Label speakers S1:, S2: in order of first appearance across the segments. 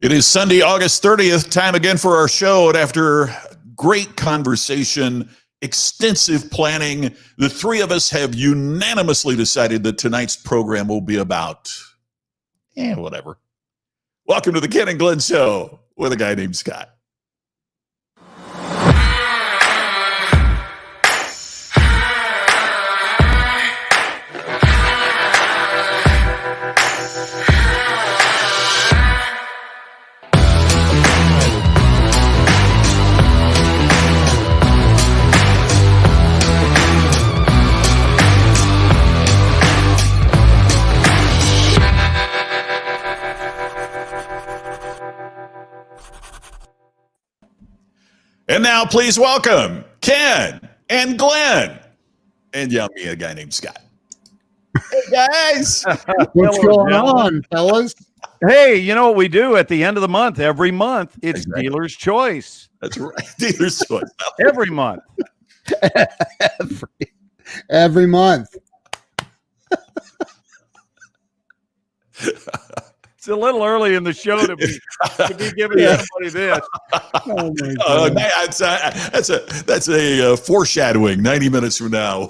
S1: It is Sunday, August 30th, time again for our show. And after great conversation, extensive planning, the three of us have unanimously decided that tonight's program will be about, whatever. Welcome to the Ken and Glenn Show with a guy named Scott. And now, please welcome Ken and Glenn. And me, a guy named Scott. Hey, guys.
S2: What's going on, fellas?
S3: Hey, you know what we do at the end of the month? Every month, it's
S1: Exactly.
S3: Dealer's Choice.
S1: That's right. Dealer's Choice.
S3: Every month.
S2: Every month.
S3: It's a little early in the show to be giving everybody this.
S2: Oh my God.
S1: That's a foreshadowing 90 minutes from now.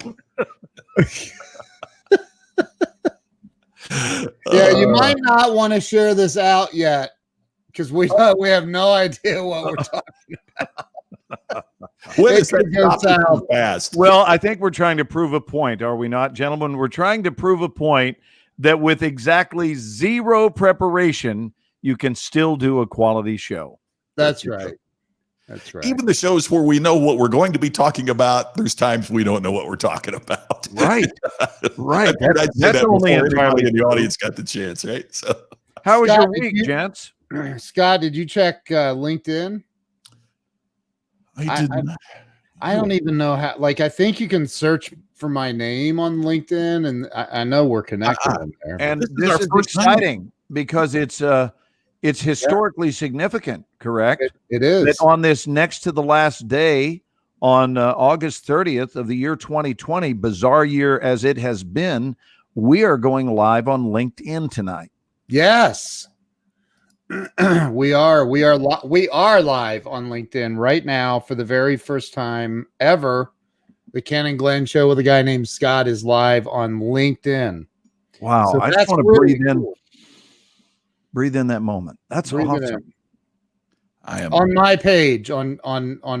S2: Yeah, you might not want to share this out yet because we have no idea what we're talking about.
S1: When
S2: It
S1: is that
S2: could go
S1: topic so
S2: south.
S1: fast?
S3: Well, I think we're trying to prove a point, are we not, gentlemen? We're trying to prove a point that with exactly zero preparation, you can still do a quality show.
S2: That's right. That's right.
S1: Even the shows where we know what we're going to be talking about, there's times we don't know what we're talking about.
S3: Right. Right.
S1: I'd say
S3: That's
S1: that
S3: only
S1: before
S3: entirely
S1: anybody in the
S3: true.
S1: audience got the chance, right? So
S3: How was
S2: Scott,
S3: your
S2: did
S3: week,
S2: you-
S3: gents?
S2: Scott, did you check LinkedIn?
S1: I did not.
S2: I don't even know how. Like, I think you can search for my name on LinkedIn, and I know we're connected on there.
S3: And
S1: This is
S3: this
S1: our
S3: is
S1: first time.
S3: exciting because it's historically significant, correct?
S2: It is.
S3: That on this next to the last day on August 30th of the year 2020, bizarre year as it has been, we are going live on LinkedIn tonight.
S2: Yes. We are live on LinkedIn right now for the very first time ever. The Ken and Glenn Show with a guy named Scott is live on LinkedIn.
S3: Wow.
S2: So
S3: I just
S2: that's
S3: want to
S2: really
S3: breathe
S2: cool.
S3: in that moment. That's
S2: Breathe it
S3: awesome.
S2: in.
S1: I am.
S2: On my page, on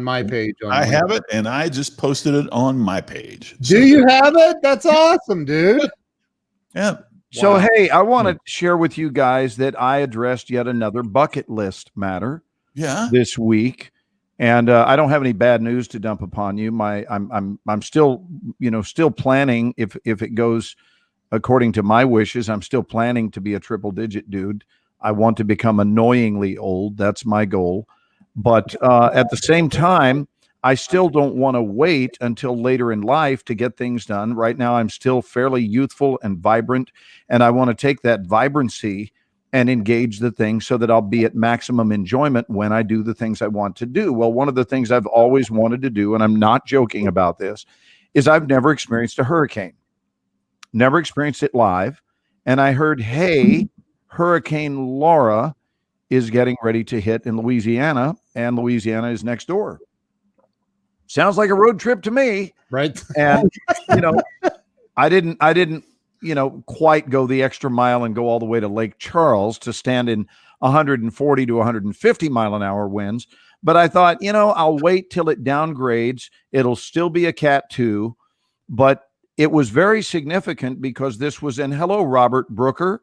S2: my page. On
S1: I
S2: LinkedIn.
S1: have it, and I just posted it on my page.
S2: Do you have it? That's awesome, dude.
S1: Yeah.
S3: So,
S2: Wow.
S3: hey, I want to share with you guys that I addressed yet another bucket list matter
S1: Yeah.
S3: this week, and I don't have any bad news to dump upon you. I'm still still planning if it goes according to my wishes. I'm still planning to be a triple digit dude. I want to become annoyingly old. That's my goal. But at the same time, I still don't want to wait until later in life to get things done. Right now, I'm still fairly youthful and vibrant, and I want to take that vibrancy and engage the things so that I'll be at maximum enjoyment when I do the things I want to do. Well, one of the things I've always wanted to do, and I'm not joking about this, is I've never experienced a hurricane, never experienced it live. And I heard, hey, Hurricane Laura is getting ready to hit in Louisiana, and Louisiana is next door. Sounds like a road trip to me.
S2: Right.
S3: And I didn't quite go the extra mile and go all the way to Lake Charles to stand in 140 to 150 mile an hour winds. But I thought, I'll wait till it downgrades. It'll still be a Cat 2, but it was very significant because this was, and hello, Robert Brooker.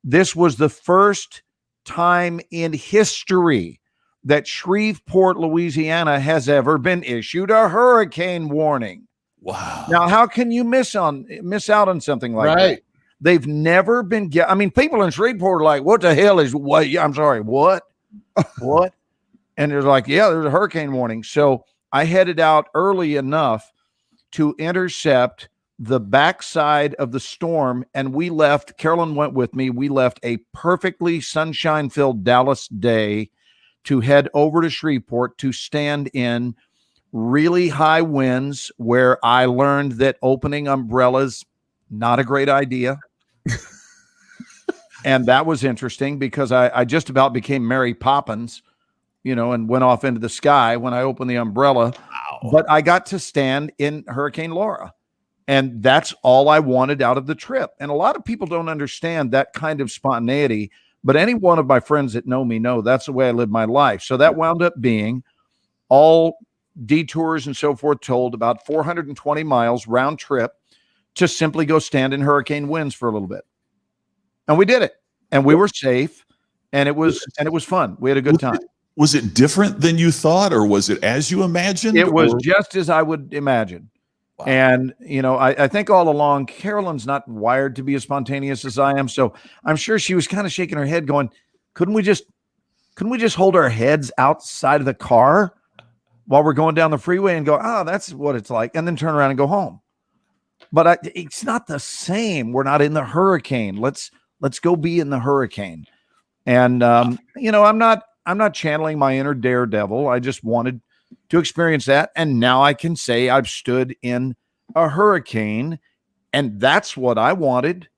S3: This was the first time in history that Shreveport, Louisiana has ever been issued a hurricane warning.
S1: Wow.
S3: Now, how can you miss out on something like that? They've never been people in Shreveport are like, what the hell is what? I'm sorry, what? What? And they're like, yeah, there's a hurricane warning. So I headed out early enough to intercept the backside of the storm, and we left. Carolyn went with me. We left a perfectly sunshine-filled Dallas day to head over to Shreveport to stand in really high winds where I learned that opening umbrellas, not a great idea. And that was interesting because I just about became Mary Poppins, and went off into the sky when I opened the umbrella.
S1: Wow.
S3: But I got to stand in Hurricane Laura. And that's all I wanted out of the trip. And a lot of people don't understand that kind of spontaneity. But any one of my friends that know me know that's the way I live my life. So that wound up being all detours and so forth told, about 420 miles round trip to simply go stand in hurricane winds for a little bit. And we did it. And we were safe. And it was fun. We had a good time.
S1: Was it different than you thought, or was it as you imagined?
S3: It was just as I would imagine. Wow. And, I think all along, Carolyn's not wired to be as spontaneous as I am. So I'm sure she was kind of shaking her head going, couldn't we just hold our heads outside of the car while we're going down the freeway and go, oh, that's what it's like, and then turn around and go home? But it's not the same. We're not in the hurricane. Let's go be in the hurricane. And, I'm not channeling my inner daredevil. I just wanted to experience that. And now I can say I've stood in a hurricane, and that's what I wanted.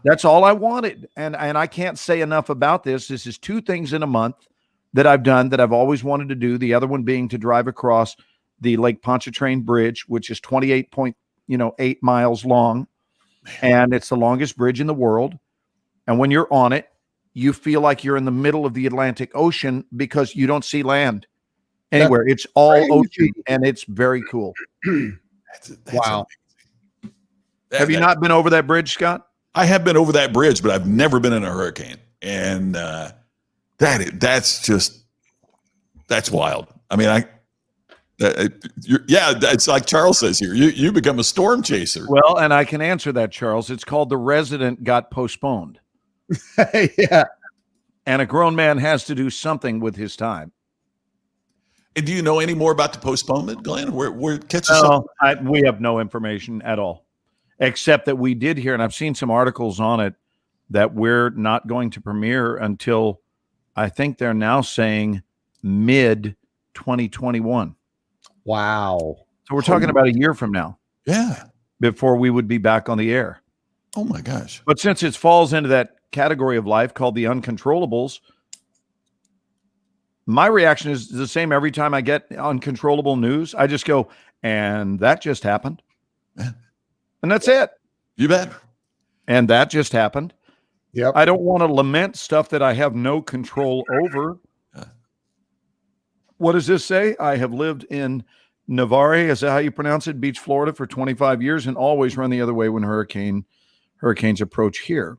S3: That's all I wanted. And I can't say enough about this. This is 2 things in a month that I've done that I've always wanted to do. The other one being to drive across the Lake Pontchartrain Bridge, which is 28.8 miles long. And it's the longest bridge in the world. And when you're on it, you feel like you're in the middle of the Atlantic Ocean because you don't see land anywhere. It's all ocean, and it's very cool.
S1: That's
S2: wow.
S1: Have
S3: you not been over that bridge, Scott?
S1: I have been over that bridge, but I've never been in a hurricane. And that's wild. I mean, it's like Charles says here. You become a storm chaser.
S3: Well, and I can answer that, Charles. It's called The Resident got postponed.
S2: Yeah.
S3: And a grown man has to do something with his time.
S1: And do you know any more about the postponement, Glenn? Where catch us up?
S3: We have no information at all, except that we did hear, and I've seen some articles on it, that we're not going to premiere until, I think they're now saying, mid 2021.
S2: Wow.
S3: So we're talking about a year from now.
S1: Yeah.
S3: Before we would be back on the air.
S1: Oh my gosh.
S3: But since it falls into that category of life called the uncontrollables, my reaction is the same every time I get uncontrollable news. I just go, and that just happened.
S1: Yeah.
S3: And that's it.
S1: You bet.
S3: And that just happened.
S2: Yep.
S3: I don't want to lament stuff that I have no control over. What does this say? I have lived in Navarre, is that how you pronounce it? Beach, Florida, for 25 years and always run the other way when hurricanes approach here.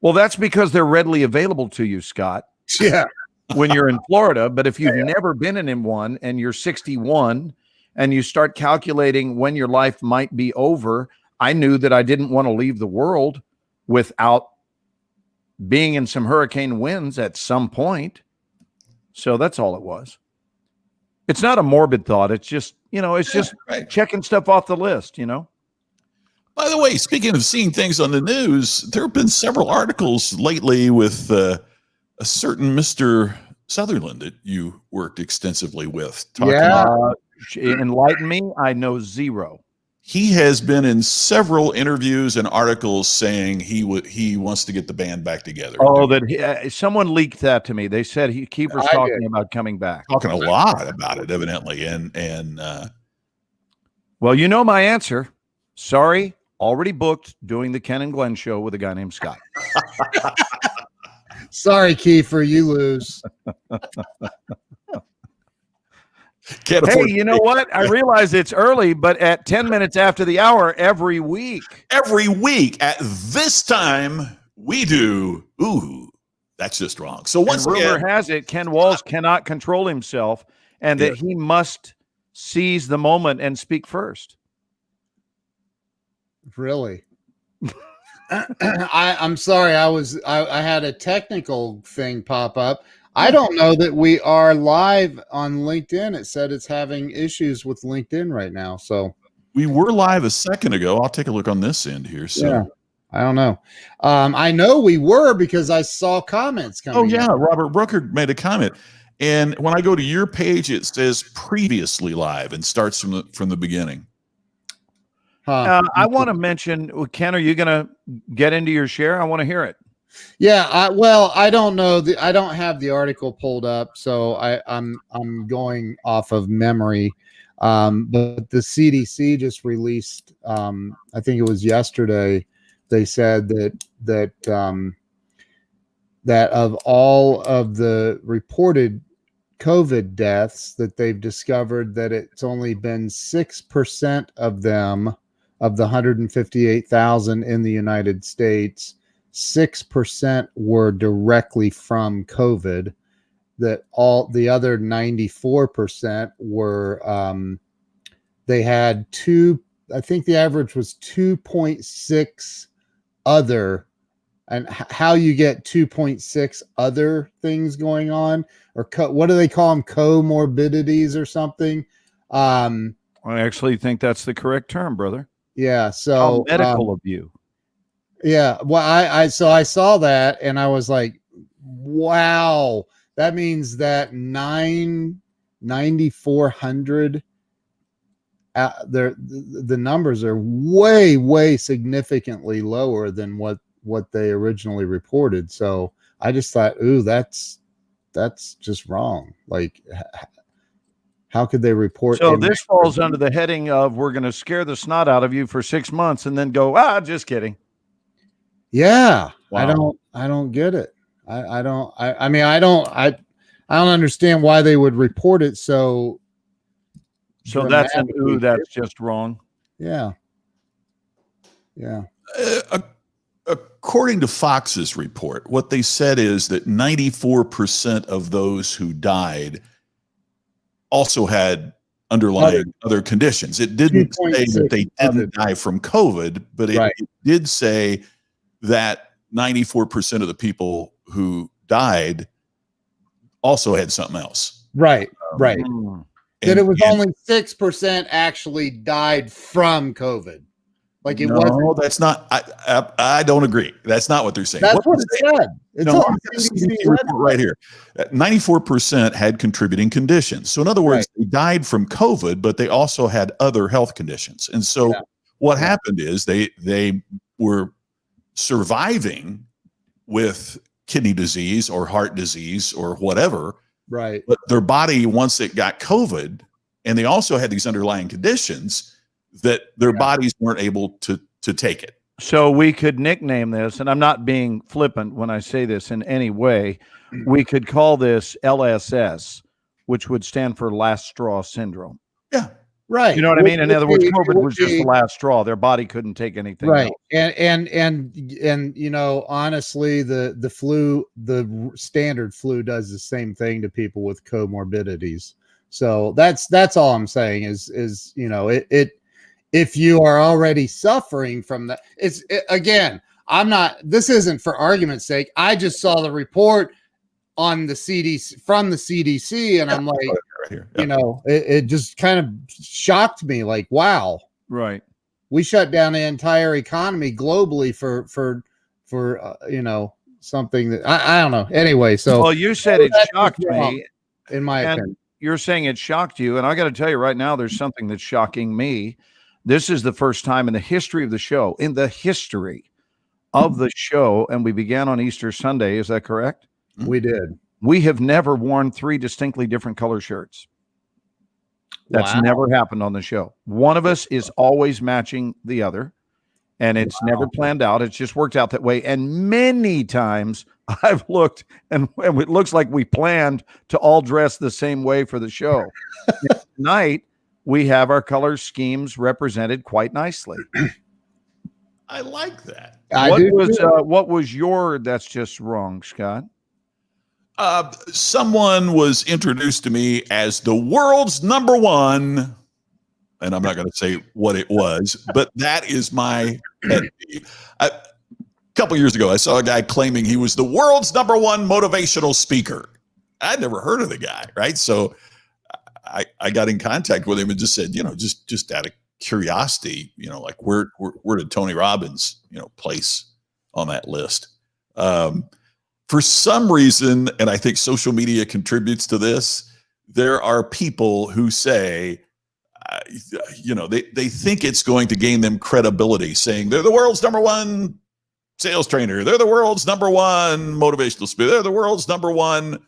S3: Well, that's because they're readily available to you, Scott.
S2: Yeah.
S3: When you're in Florida. But if you've never been in one and you're 61 and you start calculating when your life might be over, I knew that I didn't want to leave the world without being in some hurricane winds at some point. So that's all it was. It's not a morbid thought. It's just,
S1: Right.
S3: checking stuff off the list,
S1: By the way, speaking of seeing things on the news, there have been several articles lately with a certain Mr. Sutherland that you worked extensively with.
S3: Enlighten me. I know zero.
S1: He has been in several interviews and articles saying he wants to get the band back together.
S3: Oh, that someone leaked that to me. They said Kiefer's talking about coming back.
S1: Talking a lot about it, evidently. And
S3: well, you know my answer. Sorry, already booked doing the Ken and Glenn show with a guy named Scott.
S2: Sorry, Kiefer, you lose.
S3: Hey, you know what? I realize it's early, but at 10 minutes after the hour every week
S1: at this time we do. Ooh, that's just wrong. So once
S3: rumor
S1: again,
S3: has it Ken Walls cannot control himself and that he must seize the moment and speak first.
S2: Really? I'm sorry. I had a technical thing pop up. I don't know that we are live on LinkedIn. It said it's having issues with LinkedIn right now. So
S1: we were live a second ago. I'll take a look on this end here. So
S2: yeah, I don't know. I know we were because I saw comments coming.
S1: Oh yeah, Robert Brooker made a comment. And when I go to your page, it says previously live and starts from the beginning.
S3: I want to mention, Ken, are you going to get into your share? I want to hear it.
S2: Yeah, I don't know. I don't have the article pulled up, so I'm going off of memory. But the CDC just released, I think it was yesterday, they said that of all of the reported COVID deaths, that they've discovered that it's only been 6% of them, of the 158,000 in the United States, 6% were directly from COVID. That all the other 94% were, they had I think the average was 2.6 other, and how you get 2.6 other things going on, or what do they call them? Comorbidities or something.
S3: I actually think that's the correct term, brother.
S2: Yeah.
S3: How
S2: So
S3: medical of you.
S2: yeah. Well, I saw that and I was like, wow, that means that 9,400 the numbers are way significantly lower than what they originally reported. So I just thought, ooh, that's just wrong. Like, how could they report?
S3: So this falls under the heading of, we're going to scare the snot out of you for 6 months and then go, just kidding.
S2: Yeah.
S3: Wow.
S2: I don't get it. I don't understand why they would report it so
S3: that's that's just wrong.
S2: Yeah.
S1: According to Fox's report, what they said is that 94% of those who died also had underlying other conditions. It didn't say that they didn't die from COVID, but it did say that 94% of the people who died also had something else.
S2: Right. That it was only 6% actually died from COVID. Like it wasn't.
S1: No, that's not. I don't agree. That's not what they're saying.
S2: That's what it said. It's on
S1: CDC report right here. 94% had contributing conditions. So in other words, they died from COVID, but they also had other health conditions. And so what happened is they were surviving with kidney disease or heart disease or whatever.
S2: Right.
S1: But their body, once it got COVID, and they also had these underlying conditions, that their bodies weren't able to take it.
S3: So we could nickname this, and I'm not being flippant when I say this in any way, we could call this LSS, which would stand for last straw syndrome.
S2: Yeah. Right.
S3: You know what I mean? In other words, COVID was just the last straw. Their body couldn't take anything else.
S2: And you know, honestly, the flu, the standard flu does the same thing to people with comorbidities. So that's all I'm saying is, you know, if you are already suffering from that, again, this isn't for argument's sake. I just saw the report on the CDC from the CDC, and I'm like, you know, it just kind of shocked me. Like, wow,
S3: right?
S2: We shut down the entire economy globally for you know, something that I don't know. Anyway, so
S3: well, you said it shocked me,
S2: in my opinion.
S3: You're saying it shocked you, and I got to tell you right now, there's something that's shocking me. This is the first time in the history of the show, and we began on Easter Sunday. Is that correct?
S2: We did.
S3: We have never worn 3 distinctly different color shirts. That's never happened on the show. One of us is always matching the other, and it's never planned out. It's just worked out that way. And many times I've looked, and it looks like we planned to all dress the same way for the show. Tonight, we have our color schemes represented quite nicely.
S1: I like that.
S3: What was your that's just wrong, Scott?
S1: Someone was introduced to me as the world's #1, and I'm not going to say what it was, but that is my pet peeve. A couple years ago, I saw a guy claiming he was the world's #1 motivational speaker. I'd never heard of the guy, right? So I got in contact with him and just said, you know, just out of curiosity, you know, like where did Tony Robbins, you know, place on that list? For some reason, and I think social media contributes to this, there are people who say, they think it's going to gain them credibility, saying they're the world's number one sales trainer. They're the world's number one motivational speaker. They're the world's number one.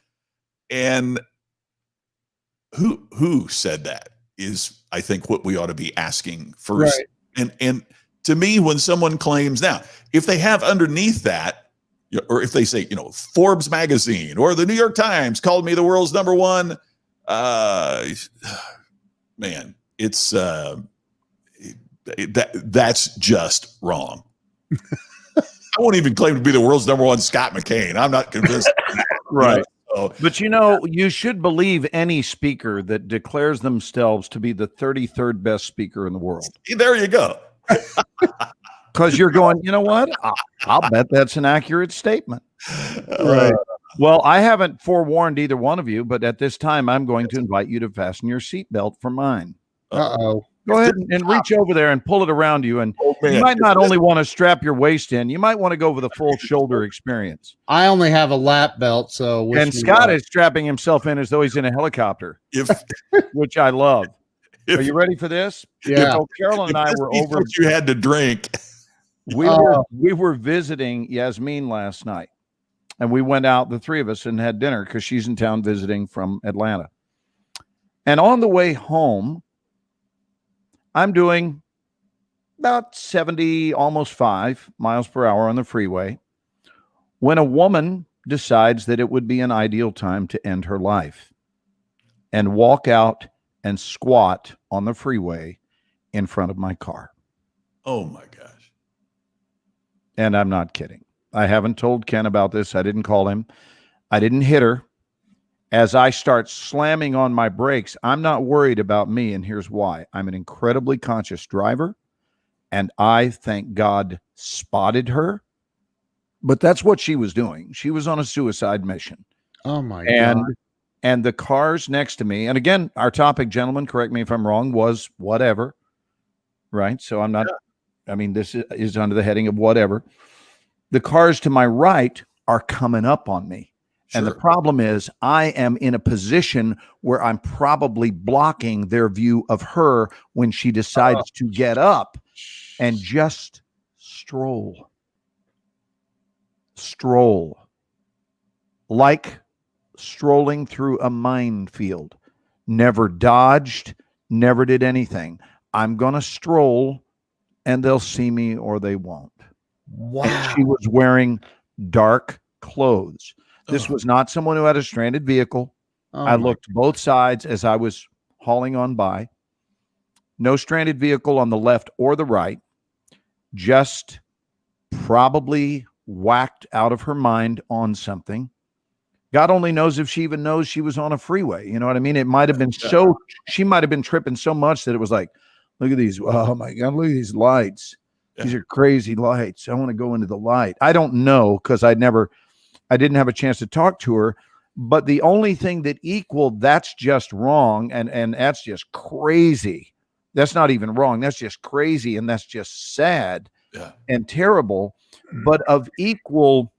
S1: And who said that is, I think, what we ought to be asking first. Right. And to me, when someone claims now, if they have underneath that, or if they say, Forbes magazine or the New York Times called me the world's number one, man, it's that's just wrong. I won't even claim to be the world's number one Scott McKain. I'm not convinced.
S3: Right. But you should believe any speaker that declares themselves to be the 33rd best speaker in the world.
S1: There you go.
S3: Because you're going, you know what? I'll bet that's an accurate statement.
S2: Right.
S3: Well, I haven't forewarned either one of you, but at this time, I'm going to invite you to fasten your seatbelt for mine.
S2: Uh-oh.
S3: Go ahead and reach over there and pull it around you. And you might not only want to strap your waist in, you might want to go with a full shoulder experience.
S2: I only have a lap belt, so.
S3: And Scott is strapping himself in as though he's in a helicopter, which I love. Are you ready for this?
S2: Yeah.
S3: So Carol and I were over.
S1: What you had to drink.
S3: We were visiting Yasmin last night, and we went out, the three of us, and had dinner because she's in town visiting from Atlanta. And on the way home, I'm doing about 70, almost 5 miles per hour on the freeway when a woman decides that it would be an ideal time to end her life and walk out and squat on the freeway in front of my car.
S1: Oh, my gosh.
S3: And I'm not kidding. I haven't told Ken about this. I didn't call him. I didn't hit her. As I start slamming on my brakes, I'm not worried about me, and here's why. I'm an incredibly conscious driver, and I, thank God, spotted her. But that's what she was doing. She was on a suicide mission.
S2: Oh, my God.
S3: And the cars next to me, and again, our topic, gentlemen, correct me if I'm wrong, was whatever, right? So I'm not, this is under the heading of whatever. The cars to my right are coming up on me. Sure. And the problem is I am in a position where I'm probably blocking their view of her when she decides to get up and just stroll. Like strolling through a minefield. Never dodged, never did anything. I'm going to stroll and they'll see me or they won't.
S2: Wow.
S3: And she was wearing dark clothes. This was not someone who had a stranded vehicle. I looked both sides as I was hauling on by. No stranded vehicle on the left or the right. Just probably whacked out of her mind on something. God only knows if she even knows she was on a freeway. You know what I mean? It might have been she might have been tripping so much that it was like, look at these. Oh my God, look at these lights. Yeah. These are crazy lights. I want to go into the light. I don't know because I didn't have a chance to talk to her. But the only thing that equaled that's just wrong and that's just crazy. That's not even wrong. That's just crazy. And that's just sad and terrible. But of equal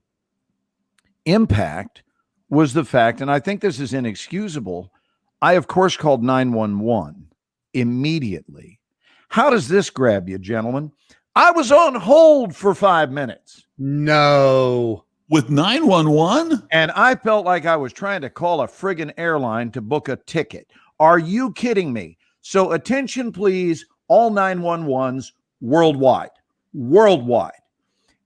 S3: impact was the fact, and I think this is inexcusable, I, of course, called 911 immediately. How does this grab you, gentlemen? I was on hold for 5 minutes.
S2: No.
S1: With 911?
S3: And I felt like I was trying to call a friggin' airline to book a ticket. Are you kidding me? So attention, please, all 911s worldwide. Worldwide.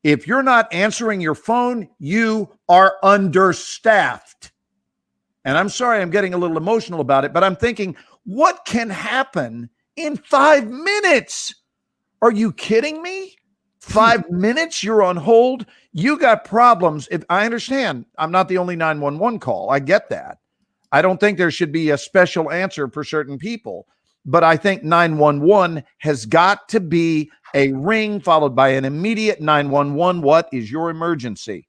S3: If you're not answering your phone, you are understaffed. And I'm sorry I'm getting a little emotional about it, but I'm thinking, what can happen in 5 minutes? Are you kidding me? 5 minutes you're on hold? You got problems. If I understand, I'm not the only 911 call. I get that. I don't think there should be a special answer for certain people, but I think 911 has got to be a ring followed by an immediate 911. What is your emergency?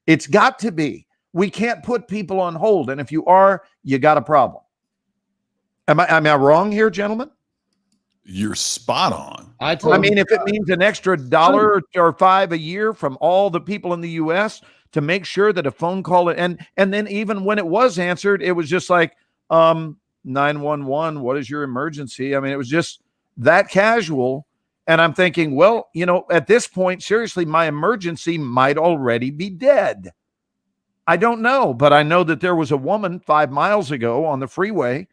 S3: It's got to be. We can't put people on hold. And if you are, you got a problem. Am I wrong here, gentlemen?
S1: You're spot on.
S3: I mean, if it means an extra $1 or $5 a year from all the people in the U.S. to make sure that a phone call and then even when it was answered, it was just like, 911. What is your emergency? I mean, it was just that casual. And I'm thinking, well, at this point, seriously, my emergency might already be dead. I don't know, but I know that there was a woman 5 miles ago on the freeway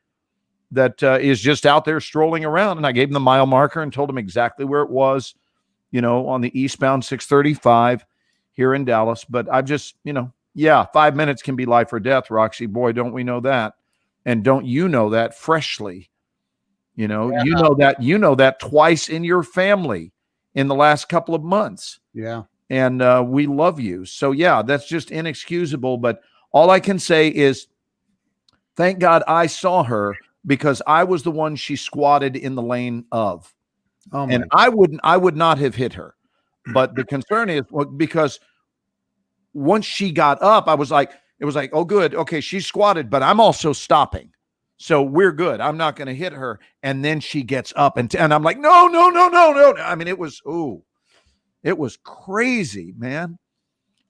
S3: that is just out there strolling around. And I gave him the mile marker and told him exactly where it was, on the eastbound 635 here in Dallas. But I've just, 5 minutes can be life or death, Roxy. Boy, don't we know that. And don't you know that freshly? You know that twice in your family in the last couple of months.
S2: Yeah.
S3: And we love you. So, yeah, that's just inexcusable. But all I can say is thank God I saw her because I was the one she squatted in the lane of.
S2: Oh,
S3: and I would not have hit her. But the concern is because once she got up, it was like, oh, good. Okay, she's squatted, but I'm also stopping. So we're good. I'm not going to hit her. And then she gets up and I'm like, no. I mean, it was crazy, man.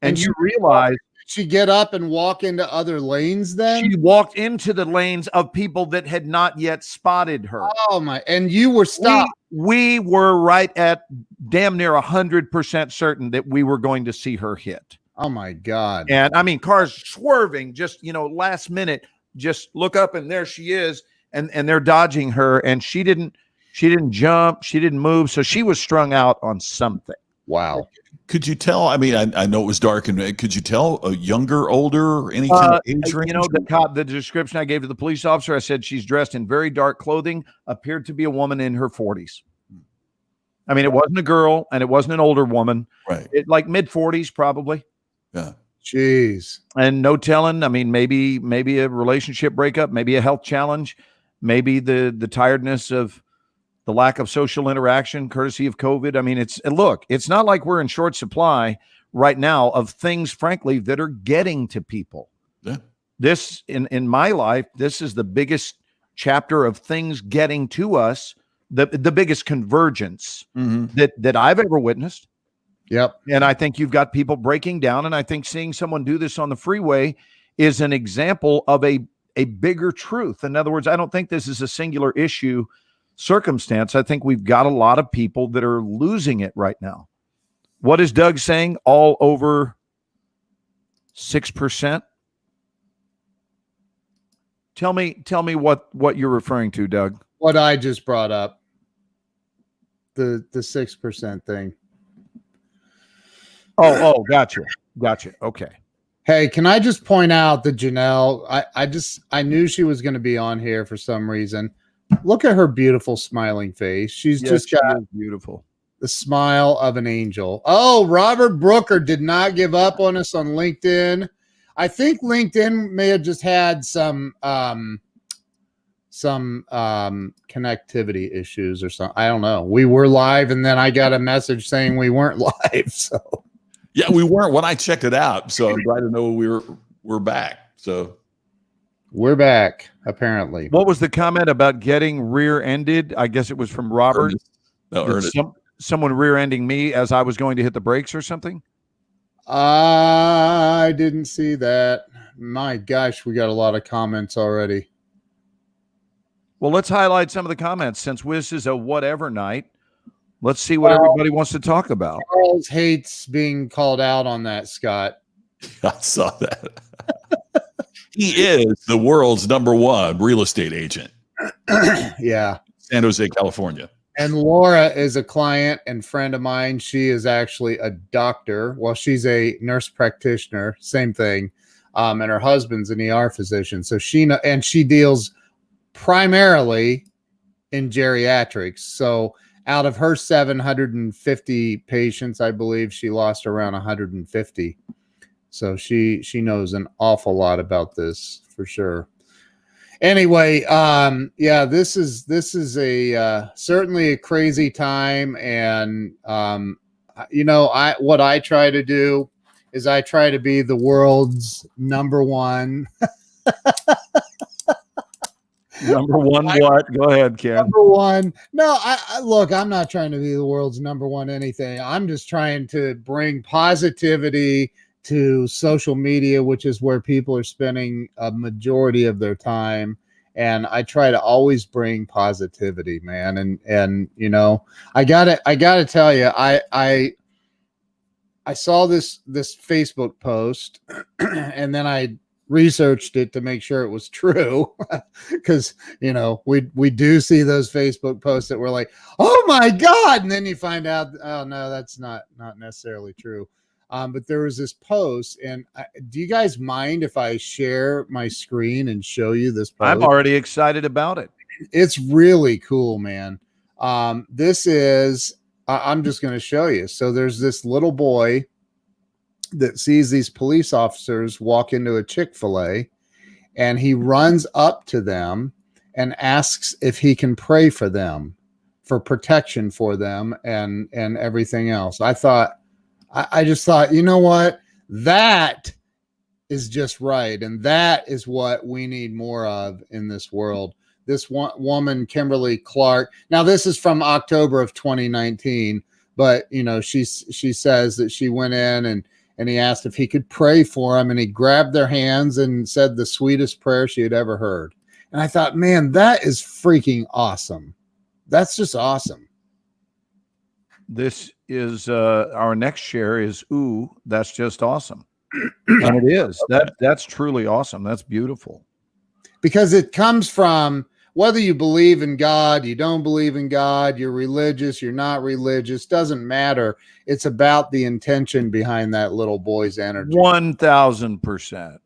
S3: And you realize
S2: she get up and walk into other lanes then?
S3: She walked into the lanes of people that had not yet spotted her.
S2: Oh my, and you were stopped.
S3: We were right at damn near 100% certain that we were going to see her hit.
S2: Oh my God.
S3: And I mean, cars swerving, just, last minute, just look up and there she is. And they're dodging her and she didn't jump. She didn't move. So she was strung out on something.
S2: Wow.
S1: Could you tell? I mean, I know it was dark, and could you tell a younger, older, any kind of age range?
S3: The description I gave to the police officer, I said she's dressed in very dark clothing, appeared to be a woman in her 40s. I mean, it wasn't a girl, and it wasn't an older woman.
S1: Right.
S3: Like mid 40s, probably.
S1: Yeah.
S2: Jeez.
S3: And no telling. I mean, maybe a relationship breakup, maybe a health challenge, maybe the tiredness of the lack of social interaction, courtesy of COVID. I mean, it's not like we're in short supply right now of things, frankly, that are getting to people.
S1: Yeah.
S3: This, in my life, this is the biggest chapter of things getting to us, the biggest convergence that I've ever witnessed.
S2: Yep.
S3: And I think you've got people breaking down, and I think seeing someone do this on the freeway is an example of a bigger truth. In other words, I don't think this is a singular issue circumstance. I think we've got a lot of people that are losing it right now. What is Doug saying? All over 6%. Tell me what you're referring to, Doug.
S2: What I just brought up. The 6% thing.
S3: Oh, gotcha. Okay.
S2: Hey, can I just point out that Janelle, I knew she was going to be on here for some reason. Look at her beautiful smiling face. She's just got
S3: beautiful.
S2: The smile of an angel. Oh, Robert Brooker did not give up on us on LinkedIn. I think LinkedIn may have just had some connectivity issues or something. I don't know. We were live and then I got a message saying we weren't live. So
S1: yeah, we weren't when I checked it out. So I'm glad to know we're back. So
S2: we're back, apparently.
S3: What was the comment about getting rear-ended? I guess it was from Robert.
S1: Ernest.
S3: Someone rear-ending me as I was going to hit the brakes or something?
S2: I didn't see that. My gosh, we got a lot of comments already.
S3: Well, let's highlight some of the comments since this is a whatever night. Let's see what everybody wants to talk about.
S2: Charles hates being called out on that, Scott.
S1: I saw that. He is the world's #1 real estate agent.
S2: Yeah.
S1: San Jose, California.
S2: And Laura is a client and friend of mine. She is actually a doctor. Well, she's a nurse practitioner, same thing. And her husband's an ER physician. So she deals primarily in geriatrics. So out of her 750 patients, I believe she lost around 150. So she knows an awful lot about this for sure. Anyway, yeah, this is a certainly a crazy time, and what I try to do is I try to be the world's #1.
S3: #1 what? Go ahead, Ken.
S2: #1. No, I look, I'm not trying to be the world's #1 anything. I'm just trying to bring positivity to social media, which is where people are spending a majority of their time. and I try to always bring positivity, man. And you know, I gotta tell you, I saw this Facebook post, and then I researched it to make sure it was true, because you know we do see those Facebook posts that were like, oh my god, and then you find out, oh no, that's not necessarily true. But there was this post, and do you guys mind if I share my screen and show you this post?
S3: I'm already excited about it.
S2: It's really cool, man. This is, I'm just going to show you. So there's this little boy that sees these police officers walk into a Chick-fil-A, and he runs up to them and asks if he can pray for them, for protection for them, and everything else. I just thought, you know what? That is just right. And that is what we need more of in this world. This woman, Kimberly Clark. Now, this is from October of 2019, but you know, she says that she went in and he asked if he could pray for him, and he grabbed their hands and said the sweetest prayer she had ever heard. And I thought, man, that is freaking awesome. That's just awesome.
S3: This is our next share is, ooh, that's just awesome. And it is. That's truly awesome. That's beautiful.
S2: Because it comes from, whether you believe in God, you don't believe in God, you're religious, you're not religious, doesn't matter. It's about the intention behind that little boy's energy.
S3: 1000%.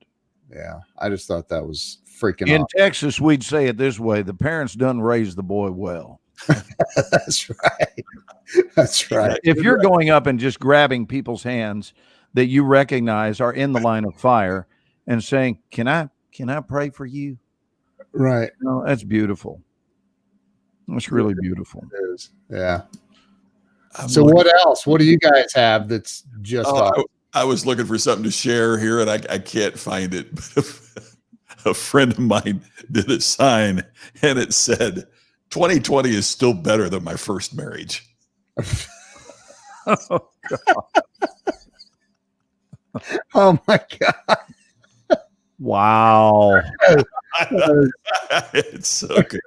S2: Yeah, I just thought that was freaking
S3: In
S2: awesome.
S3: Texas, we'd say it this way: the parents done raise the boy well.
S2: That's right. That's right.
S3: If you're going up and just grabbing people's hands that you recognize are in the line of fire and saying, can I pray for you?
S2: Right.
S3: No, that's beautiful. That's really beautiful.
S2: It is. Yeah. So what else? What do you guys have that's just awesome?
S1: I was looking for something to share here, and I can't find it. A friend of mine did a sign, and it said, 2020 is still better than my first marriage.
S3: Oh,
S2: Oh my God.
S3: wow.
S1: It's so good.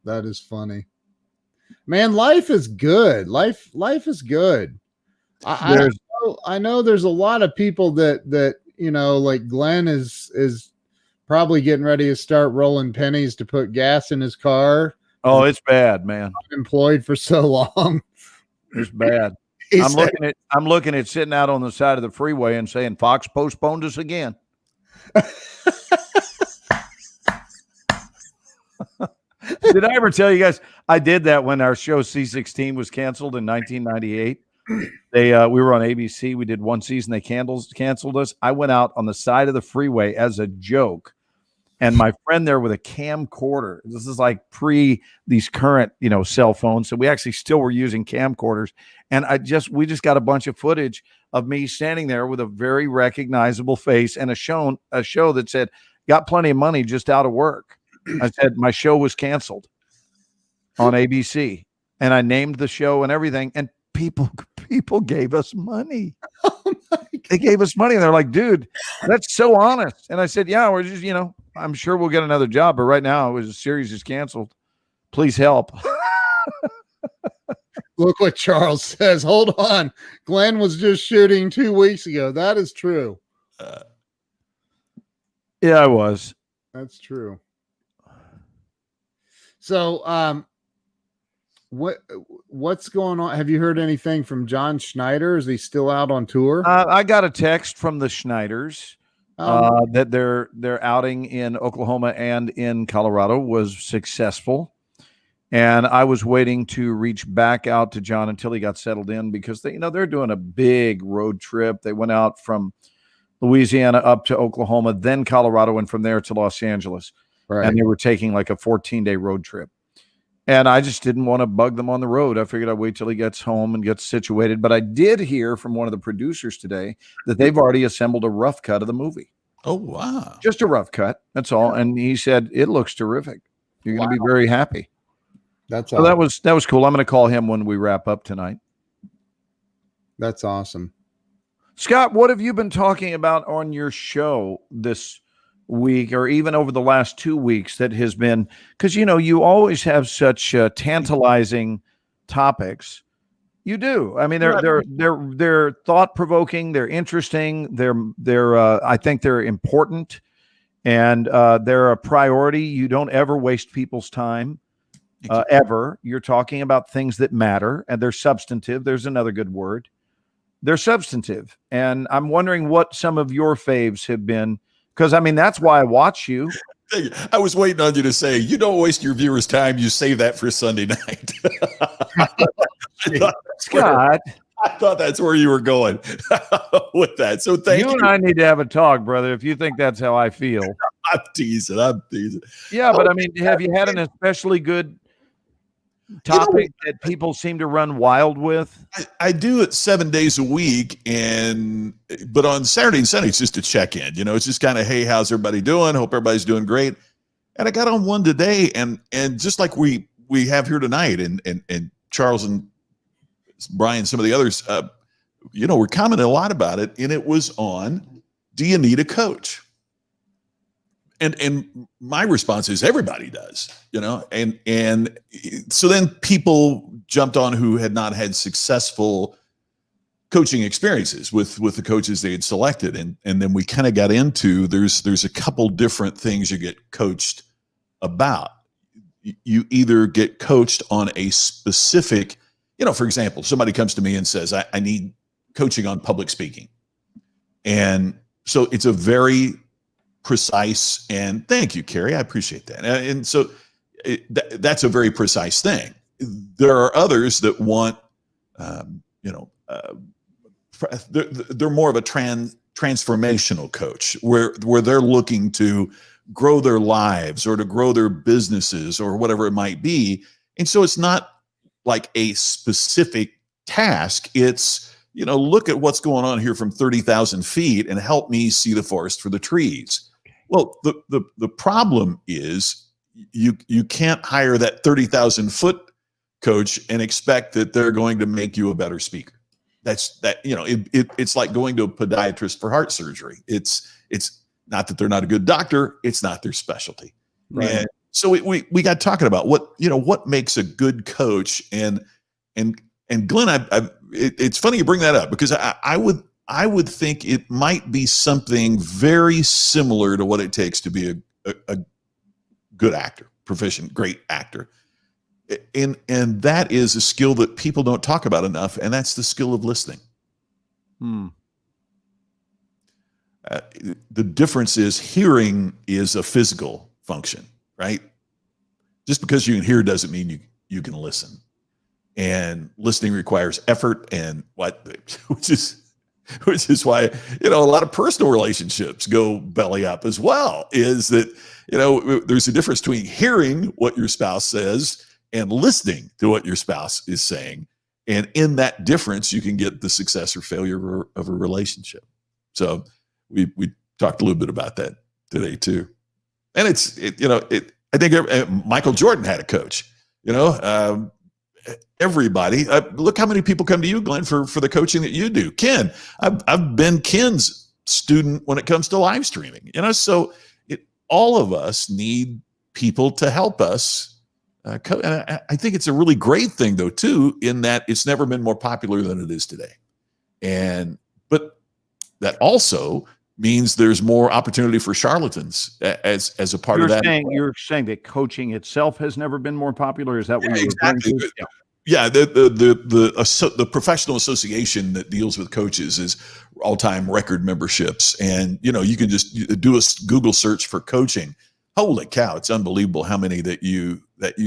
S2: That is funny. Man, life is good. Life is good. I know there's a lot of people that you know, like Glenn is probably getting ready to start rolling pennies to put gas in his car.
S3: Oh, it's bad, man.
S2: Employed for so long.
S3: It's bad. I'm looking at sitting out on the side of the freeway and saying, Fox postponed us again. Did I ever tell you guys I did that when our show C16 was canceled in 1998? We were on ABC. We did one season. They canceled us. I went out on the side of the freeway as a joke, and my friend there with a camcorder. This is like pre these current, you know, cell phones. So we actually still were using camcorders, and we just got a bunch of footage of me standing there with a very recognizable face and a show that said, "Got plenty of money, just out of work." I said my show was canceled on ABC, and I named the show and everything, and people gave us money.
S2: Oh
S3: they gave us money, and they're like, dude, that's so honest. And I said, yeah, we're just, you know, I'm sure we'll get another job, but right now the series is canceled. Please help.
S2: Look what Charles says. Hold on. Glenn was just shooting 2 weeks ago. That is true.
S3: Yeah, I was.
S2: That's true. So, what's going on? Have you heard anything from John Schneider? Is he still out on tour?
S3: I got a text from the Schneiders that their outing in Oklahoma and in Colorado was successful, and I was waiting to reach back out to John until he got settled in, because they're doing a big road trip. They went out from Louisiana up to Oklahoma, then Colorado, and from there to Los Angeles.
S2: Right.
S3: And they were taking like a 14-day road trip. And I just didn't want to bug them on the road. I figured I'd wait till he gets home and gets situated. But I did hear from one of the producers today that they've already assembled a rough cut of the movie.
S1: Oh, wow.
S3: Just a rough cut. That's all. And he said, it looks terrific. You're going to be very happy.
S2: That's
S3: So
S2: awesome.
S3: that was cool. I'm going to call him when we wrap up tonight.
S2: That's awesome.
S3: Scott, what have you been talking about on your show this week, or even over the last 2 weeks, that has been, because you always have such tantalizing topics. You do. I mean, they're thought provoking. They're interesting. They're I think they're important, and they're a priority. You don't ever waste people's time, ever. You're talking about things that matter, and they're substantive. There's another good word. They're substantive, and I'm wondering what some of your faves have been. Because, I mean, that's why I watch you.
S1: I was waiting on you to say, you don't waste your viewers' time. You save that for Sunday night.
S3: Scott,
S1: I thought that's where you were going with that. So thank you.
S3: You and I need to have a talk, brother, if you think that's how I feel.
S1: I'm teasing.
S3: Yeah, but I mean, have you had an especially good topic that people seem to run wild with?
S1: I do it 7 days a week, but on Saturday and Sunday, it's just a check-in. It's just kind of, hey, how's everybody doing? Hope everybody's doing great. And I got on one today, and just like we have here tonight, and Charles and Brian, some of the others, we're commenting a lot about it, and it was on, do you need a coach? And my response is everybody does, and so then people jumped on who had not had successful coaching experiences with the coaches they had selected. And then we kind of got into, there's a couple different things you get coached about. You either get coached on a specific, for example, somebody comes to me and says, I need coaching on public speaking. And so it's a very precise, and thank you, Carrie, I appreciate that. And so that's a very precise thing. There are others that want, they're more of a transformational coach where they're looking to grow their lives or to grow their businesses or whatever it might be. And so it's not like a specific task. It's, look at what's going on here from 30,000 feet and help me see the forest for the trees. Well, the problem is you can't hire that 30,000 foot coach and expect that they're going to make you a better speaker. It's like going to a podiatrist for heart surgery. It's not that they're not a good doctor. It's not their specialty.
S3: Right.
S1: And so we got talking about what makes a good coach, and Glenn, it's funny you bring that up, because I would think it might be something very similar to what it takes to be a good actor, proficient, great actor. And that is a skill that people don't talk about enough, and that's the skill of listening. The difference is hearing is a physical function, right? Just because you can hear doesn't mean you can listen. And listening requires effort, and which is why, a lot of personal relationships go belly up as well, is that, there's a difference between hearing what your spouse says and listening to what your spouse is saying. And in that difference, you can get the success or failure of a relationship. So we talked a little bit about that today too. And I think Michael Jordan had a coach, everybody. Look how many people come to you, Glenn, for the coaching that you do. Ken, I've been Ken's student when it comes to live streaming. So all of us need people to help us. And I think it's a really great thing, though, too, in that it's never been more popular than it is today. But that also means there's more opportunity for charlatans as a part of that.
S3: You're saying that coaching itself has never been more popular? Is that what you're
S1: exactly
S3: referring to?
S1: Yeah, the professional association that deals with coaches is all-time record memberships, and you can just do a Google search for coaching. Holy cow, it's unbelievable how many that you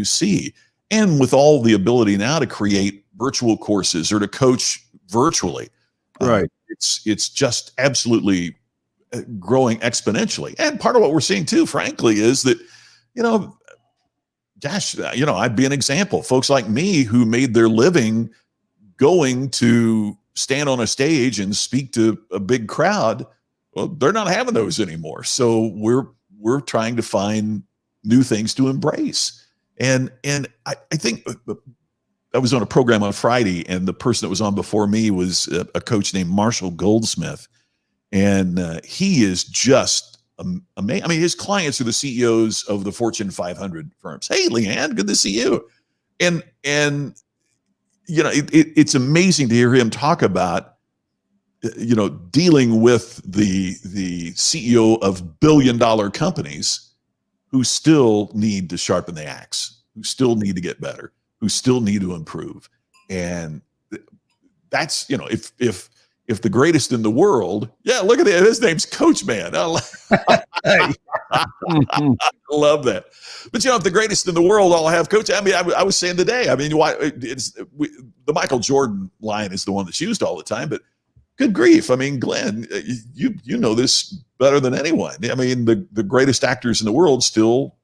S1: see. And with all the ability now to create virtual courses or to coach virtually,
S3: right?
S1: It's just absolutely growing exponentially. And part of what we're seeing too, frankly, is that I'd be an example. Folks like me who made their living going to stand on a stage and speak to a big crowd, well, they're not having those anymore. So we're trying to find new things to embrace. And I think I was on a program on Friday, and the person that was on before me was a coach named Marshall Goldsmith, and he is just amazing. I mean, his clients are the CEOs of the Fortune 500 firms. Hey, Leanne, good to see you. And you know, it's amazing to hear him talk about, you know, dealing with the CEO of billion-dollar companies who still need to sharpen the axe, who still need to get better, who still need to improve. And that's, you know, if the greatest in the world, yeah, look at it. His name's Coach Man. I love that. But, you know, if the greatest in the world all have coach, I mean, I was saying today, I mean, the Michael Jordan line is the one that's used all the time, but good grief. I mean, Glenn, you know this better than anyone. I mean, the greatest actors in the world still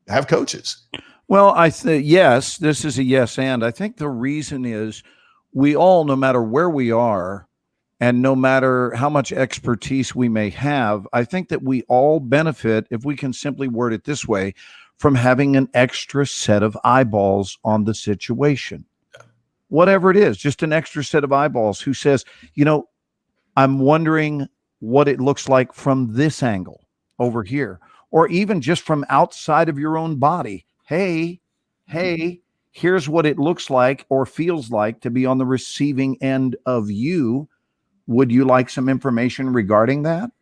S1: have coaches.
S3: Well, I think, yes, this is a yes. And I think the reason is we all, no matter where we are, and no matter how much expertise we may have, I think that we all benefit, if we can simply word it this way, from having an extra set of eyeballs on the situation. Whatever it is, just an extra set of eyeballs who says, you know, I'm wondering what it looks like from this angle over here, or even just from outside of your own body. Hey, here's what it looks like or feels like to be on the receiving end of you. Would you like some information regarding that?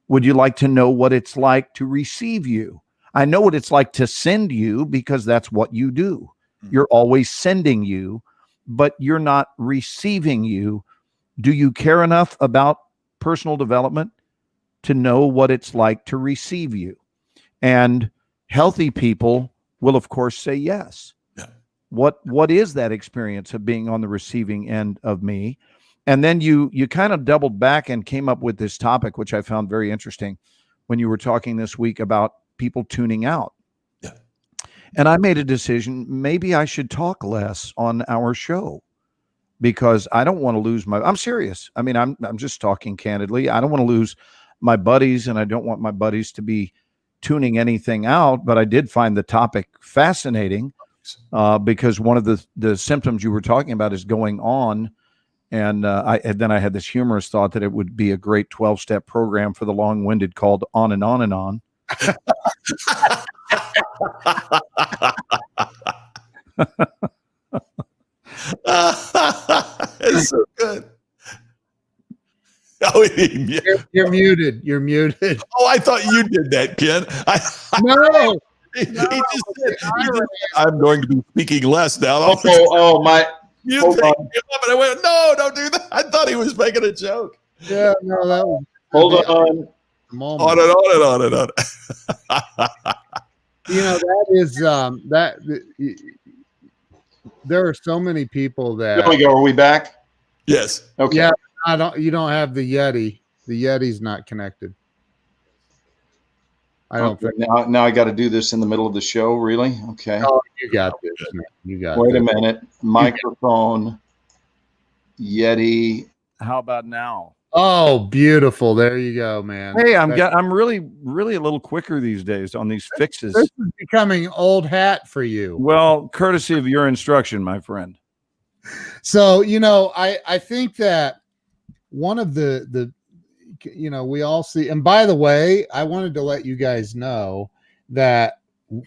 S3: Would you like to know what it's like to receive you? I know what it's like to send you because that's what you do. You're always sending you, but you're not receiving you. Do you care enough about personal development to know what it's like to receive you? And healthy people will, of course, say yes.
S1: Yeah.
S3: What is that experience of being on the receiving end of me? And then you kind of doubled back and came up with this topic, which I found very interesting when you were talking this week about people tuning out.
S1: Yeah.
S3: And I made a decision, maybe I should talk less on our show because I don't want to lose I'm serious. I mean, I'm just talking candidly. I don't want to lose my buddies, and I don't want my buddies to be tuning anything out, but I did find the topic fascinating because one of the symptoms you were talking about is going on. And then I had this humorous thought that it would be a great 12-step program for the long-winded called On and On and On.
S1: It's so good. Oh,
S2: You're muted. You're muted.
S1: Oh, I thought you did that, Ken.
S2: No.
S1: He just said, I'm going to be speaking less now.
S4: Oh my.
S1: You think, and I went, no, don't do that. I thought he was making a joke.
S2: Yeah, no, that was
S4: Hold on.
S2: moment.
S1: On and on and on and on.
S2: You know, that is there are so many people that
S4: There we go. Are we back?
S1: Yes.
S4: Okay.
S2: Yeah, you don't have the Yeti. The Yeti's not connected. I don't think.
S4: Now I got to do this in the middle of the show. Really? Okay.
S2: Oh, you got this. You got
S4: Wait
S2: this.
S4: a minute. Microphone. Yeti.
S3: How about now?
S2: Oh, beautiful. There you go, man.
S3: Hey, I'm really a little quicker these days on these fixes.
S2: This is becoming old hat for you.
S3: Well, courtesy of your instruction, my friend.
S2: So, you know, I think that one of the you know, we all see, and by the way, I wanted to let you guys know that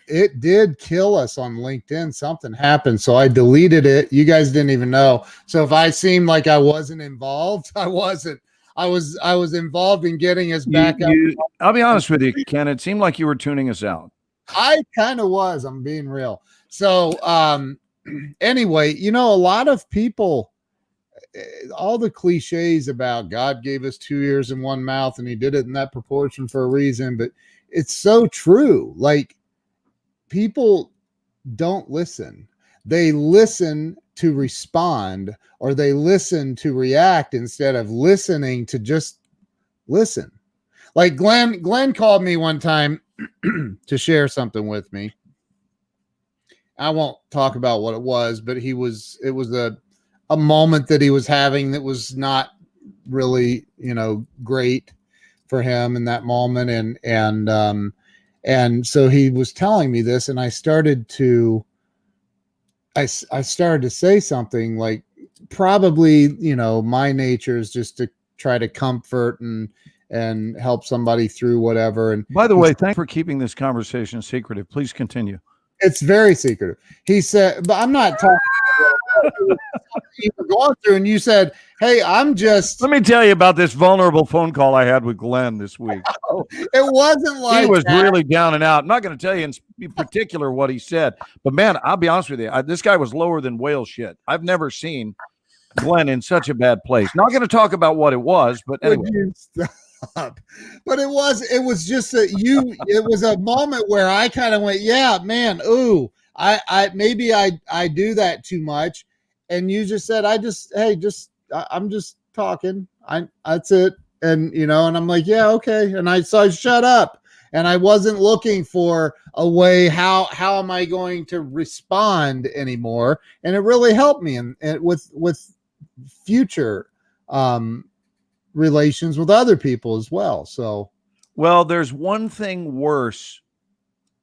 S2: it did kill us on LinkedIn. Something happened, so I deleted it. You guys didn't even know. So if I seemed like I wasn't involved, I wasn't. I was involved in getting us back up.
S3: I'll be honest with you, Ken. It seemed like you were tuning us out.
S2: I kind of was. I'm being real. So anyway, you know, a lot of people, all the cliches about God gave us 2 ears and one mouth and he did it in that proportion for a reason, but it's so true. Like, people don't listen. They listen to respond, or they listen to react instead of listening to just listen. Like Glenn called me one time to share something with me. I won't talk about what it was, but it was a moment that he was having that was not really, you know, great for him in that moment. And so he was telling me this, and I started to I started to say something like, probably, my nature is just to try to comfort and help somebody through whatever. And
S3: By the way, thanks for keeping this conversation secretive. Please continue.
S2: it's very secretive. He said, but I'm not talking about what you were going through. And you said, hey, I'm just,
S3: Let me tell you about this vulnerable phone call I had with Glenn this week.
S2: it wasn't like
S3: He was
S2: that.
S3: really down and out. I'm not going to tell you in particular what he said, but man, I'll be honest with you. This guy was lower than whale shit. I've never seen Glenn in such a bad place. Not going to talk about what it was, but
S2: Would
S3: anyway.
S2: you stop? But it was just that it was a moment where I kind of went, yeah, man, ooh, I maybe I do that too much. And you just said, I'm just talking. That's it. And and I'm like, yeah, okay. And I shut up, and I wasn't looking for a way, how am I going to respond anymore? And it really helped me and with future relations with other people as well. So,
S3: Well, there's one thing worse,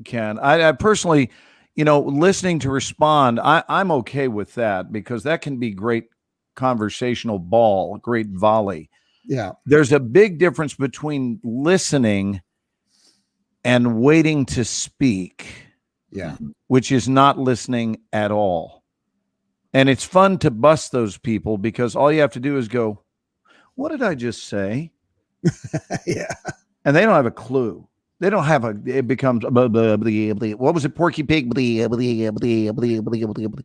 S3: Ken. I personally, listening to respond, I'm okay with that because that can be great conversational ball, great volley.
S2: yeah.
S3: There's a big difference between listening and waiting to speak,
S2: Yeah.
S3: which is not listening at all. And it's fun to bust those people because all you have to do is go, what did I just say?
S2: Yeah.
S3: And they don't have a clue. They don't have it becomes, blah, blah, blah, blah. What was it? Porky Pig. Blah, blah, blah, blah, blah, blah, blah.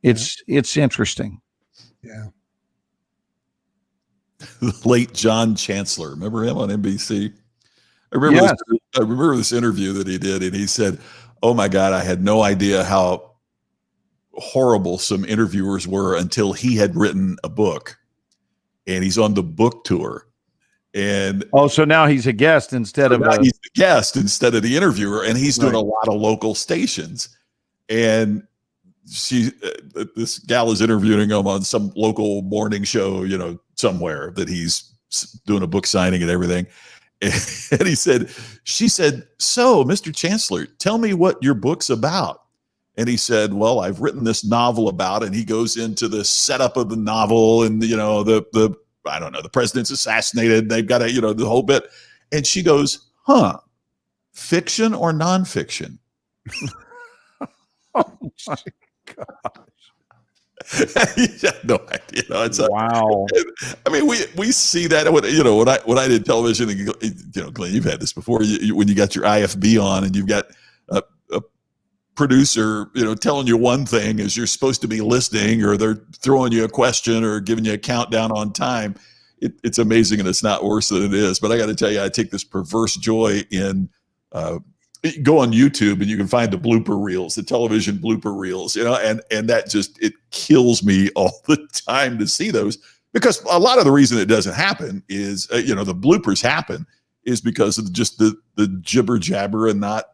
S3: It's interesting.
S2: Yeah.
S1: The late John Chancellor. Remember him on NBC? I remember this interview that he did, and he said, oh my God, I had no idea how horrible some interviewers were until he had written a book, and he's on the book tour. And
S3: so now he's a guest instead of
S1: he's the guest instead of the interviewer, and he's doing a lot of local stations. And this gal is interviewing him on some local morning show, somewhere that he's doing a book signing and everything. And she said, so Mr. Chancellor, tell me what your book's about. And he said, well, I've written this novel about, and he goes into the setup of the novel and, the I don't know, the president's assassinated. They've got the whole bit. And she goes, fiction or nonfiction?
S3: Oh my gosh.
S1: No idea.
S3: Wow.
S1: I mean, we see that when I did television, and, Glenn, you've had this before. When you got your IFB on, and you've got a producer, telling you one thing as you're supposed to be listening, or they're throwing you a question or giving you a countdown on time. It's amazing, and it's not worse than it is. But I got to tell you, I take this perverse joy in. Go on YouTube and you can find the blooper reels, the television blooper reels, and that it kills me all the time to see those, because a lot of the reason it doesn't happen is, the bloopers happen is because of just the jibber jabber and not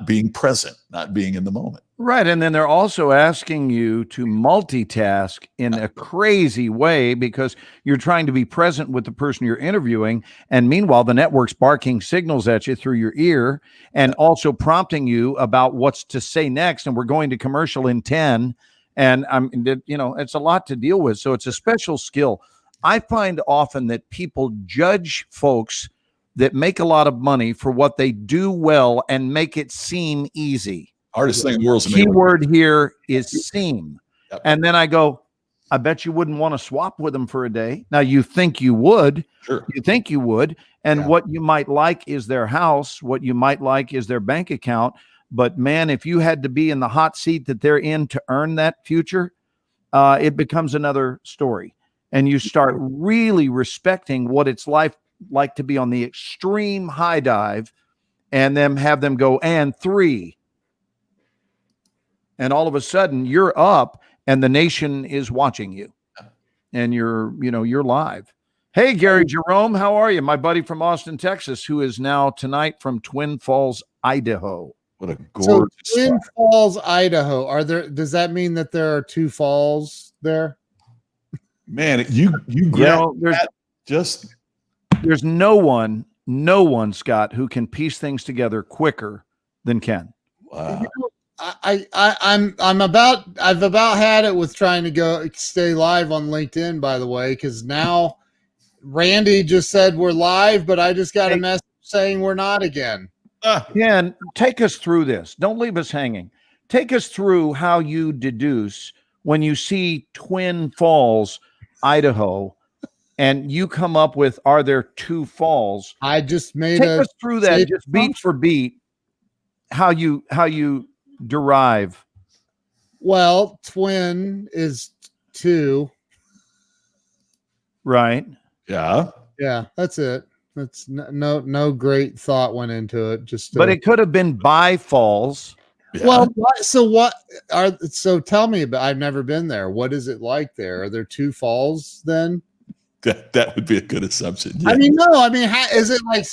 S1: being present, not being in the moment.
S3: Right. And then they're also asking you to multitask in a crazy way because you're trying to be present with the person you're interviewing. And meanwhile, the network's barking signals at you through your ear and also prompting you about what's to say next. And we're going to commercial in 10. And it's a lot to deal with. So it's a special skill. I find often that people judge folks that make a lot of money for what they do well and make it seem easy.
S1: Hardest thing in the world.
S3: Keyword here is seem.
S1: Yep.
S3: And then I go, I bet you wouldn't want to swap with them for a day. Now you think you would.
S1: Sure.
S3: You think you would. And what you might like is their house. What you might like is their bank account. But man, if you had to be in the hot seat that they're in to earn that future, it becomes another story. And you start really respecting what it's like to be on the extreme high dive, and then have them go, and 3. And all of a sudden you're up and the nation is watching you and you're live. Hey, Gary Jerome, how are you? My buddy from Austin, Texas, who is now tonight from Twin Falls, Idaho.
S1: What a gorgeous
S2: Twin Falls, Idaho. Does that mean that there are 2 falls there?
S1: Man, you
S3: there's no one, Scott, who can piece things together quicker than Ken.
S1: Wow.
S2: I've about had it with trying to stay live on LinkedIn, by the way, because now Randy just said we're live, but I just got a message saying we're not again.
S3: Ken, take us through this. Don't leave us hanging. Take us through how you deduce when you see Twin Falls, Idaho, and you come up with, are there two falls?
S2: I just made
S3: Take us through that, just beat for beat, how you derive.
S2: Well, twin is two.
S3: Right.
S1: Yeah.
S2: Yeah, that's it. That's no great thought went into it.
S3: But it could have been by falls.
S1: Yeah.
S2: Well, so tell me about. I've never been there. What is it like there? Are there two falls then?
S1: That would be a good assumption. Yeah.
S2: I mean, no. I mean, is it like?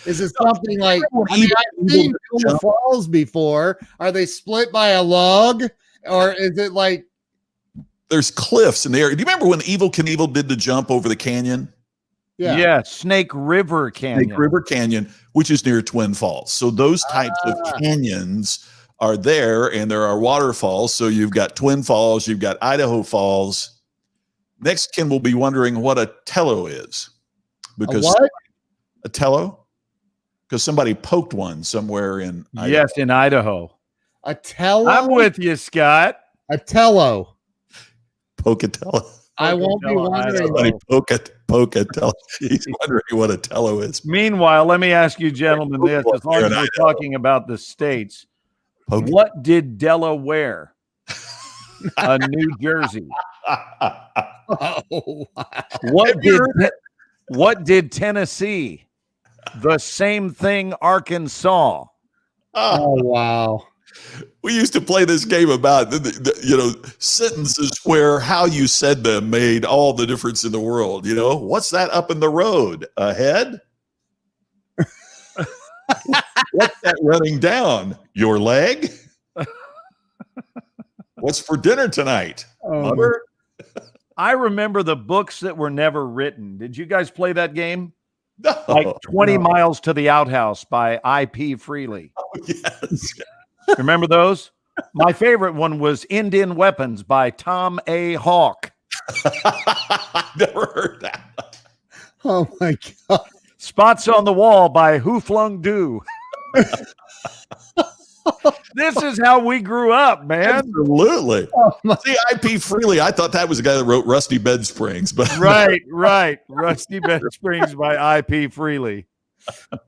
S2: Is it something like? I mean, I've seen two falls before. Are they split by a log, or is it like?
S1: There's cliffs in the area. Do you remember when Evel Knievel did the jump over the canyon?
S2: Yeah.
S3: Snake River Canyon.
S1: Snake River Canyon, which is near Twin Falls. So those types of canyons are there, and there are waterfalls. So you've got Twin Falls, you've got Idaho Falls. Next, Ken will be wondering what a tello is. Because
S2: what?
S1: A tello? Because somebody poked one somewhere in Idaho.
S3: Yes, in Idaho.
S2: A tello.
S3: I'm with you, Scott.
S2: A tello.
S1: Pocatello.
S2: I won't be wondering.
S1: Somebody Pocatello. He's wondering what a tello is.
S3: Meanwhile, let me ask you gentlemen this, as long as we're talking about the states. What did Delaware? New Jersey.
S2: Oh,
S3: What did Tennessee? The same thing Arkansas.
S2: Oh, wow.
S1: We used to play this game about sentences where how you said them made all the difference in the world. What's that up in the road ahead? What's that running down your leg? What's for dinner tonight? Mother?
S3: I remember the books that were never written. Did you guys play that game?
S1: No.
S3: Like 20 Miles to the Outhouse by I.P. Freely.
S1: Oh, yes.
S3: Remember those? My favorite one was Indian Weapons by Tom A. Hawke.
S1: Never heard that.
S2: Oh my God.
S3: Spots on the Wall by Who Flung Dew. This is how we grew up, man.
S1: Absolutely. See, I.P. Freely, I thought that was the guy that wrote Rusty Bed Springs, but
S3: Right. Rusty Bed Springs by I.P. Freely.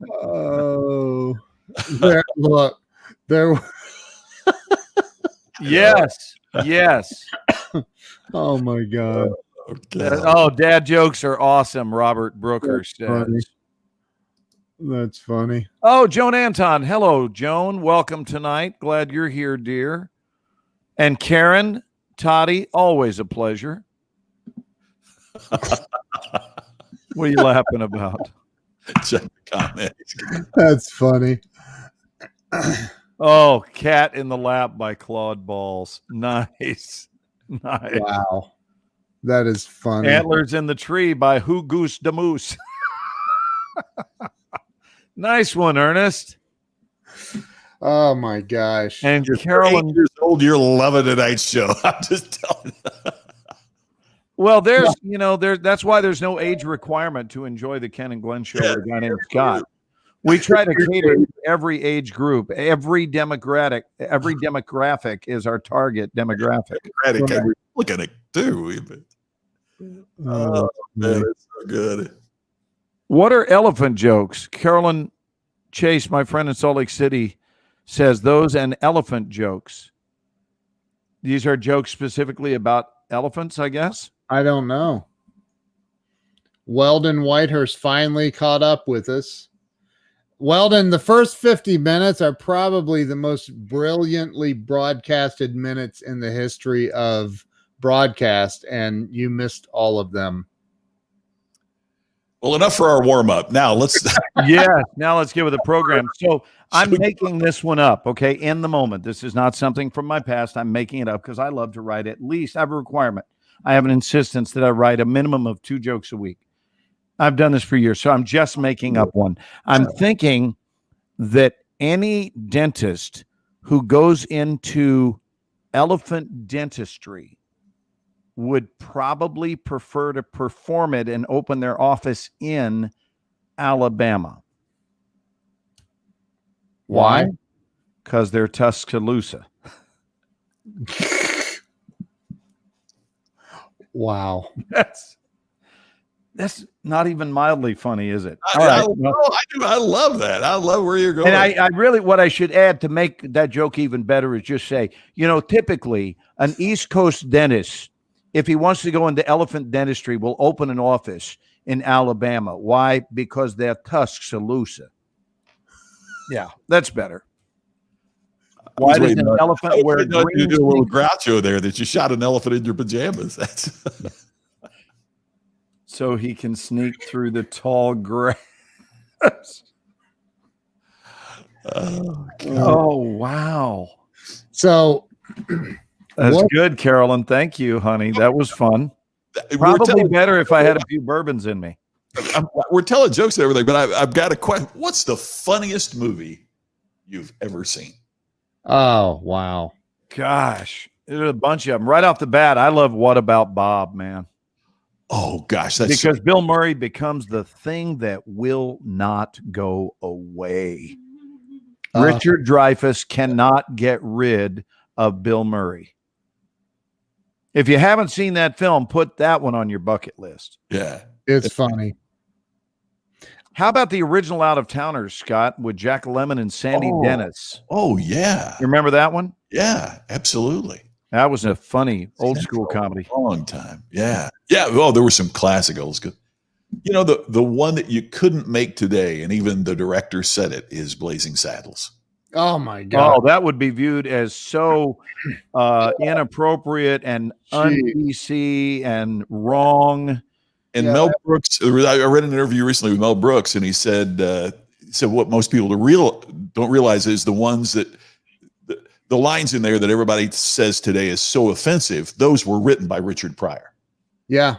S2: Oh, there.
S3: Yes.
S2: Oh my God.
S1: Okay.
S3: Dad jokes are awesome, Robert Brooker says.
S2: That's funny.
S3: Oh, Joan Anton. Hello, Joan. Welcome tonight. Glad you're here, dear. And Karen, Toddy, always a pleasure. What are you laughing about?
S1: Check the comments.
S2: That's funny.
S3: Oh, Cat in the Lap by Claude Balls. Nice.
S2: Wow. That is funny.
S3: Antlers in the Tree by Who Goose da Moose. Nice one, Ernest.
S2: Oh my gosh.
S3: And
S1: You're
S3: Carolyn.
S1: 8 years old, you're loving tonight's show. I'm just telling you.
S3: Well, that's why there's no age requirement to enjoy the Ken and Glenn show with a guy named Scott. We try to cater to every age group, every demographic is our target demographic.
S1: Right. Look at it too. Oh, man, it's so good.
S3: What are elephant jokes? Carolyn Chase, my friend in Salt Lake City, says those and elephant jokes. These are jokes specifically about elephants, I guess.
S2: I don't know. Weldon Whitehurst finally caught up with us. Weldon, the first 50 minutes are probably the most brilliantly broadcasted minutes in the history of broadcast, and you missed all of them.
S1: Well, enough for our warm-up. Now let's
S3: Now let's get with the program. So I'm making this one up, okay, in the moment. This is not something from my past. I'm making it up because I love to write at least. I have a requirement. I have an insistence that I write a minimum of 2 jokes a week. I've done this for years, so I'm just making up one. I'm thinking that any dentist who goes into elephant dentistry would probably prefer to perform it and open their office in Alabama. Why? Because they're Tuscaloosa.
S2: Wow.
S3: That's not even mildly funny, is it?
S1: I love that. I love where you're going.
S3: And I really, what I should add to make that joke even better is just say, typically an East Coast dentist, if he wants to go into elephant dentistry, will open an office in Alabama. Why? Because they're Tuscaloosa. Yeah, that's better. Why does an elephant wear green?
S1: You do a little Groucho there that you shot an elephant in your pajamas. That's
S3: so he can sneak through the tall grass. Oh, wow.
S2: So
S3: that's good, Carolyn. Thank you, honey. That was fun. Probably better if I had a few bourbons in me.
S1: We're telling jokes and everything, but I've got a question. What's the funniest movie you've ever seen?
S2: Oh, wow.
S3: Gosh, there's a bunch of them. Right off the bat, I love What About Bob, man.
S1: Oh, gosh.
S3: Because Bill Murray becomes the thing that will not go away. Richard Dreyfuss cannot get rid of Bill Murray. If you haven't seen that film, put that one on your bucket list.
S1: Yeah.
S2: It's funny.
S3: How about the original Out of Towners, Scott, with Jack Lemmon and Sandy Dennis?
S1: Oh, yeah.
S3: You remember that one?
S1: Yeah, absolutely.
S3: That was a funny old school comedy.
S1: Long time. Yeah. Yeah. Well, there were some classicals. The one that you couldn't make today, and even the director said it, is Blazing Saddles.
S2: Oh, my God.
S3: Oh, that would be viewed as so inappropriate and un-PC and wrong.
S1: And Mel Brooks, I read an interview recently with Mel Brooks, and he said what most people don't realize is the ones that the lines in there that everybody says today is so offensive, those were written by Richard Pryor.
S2: Yeah.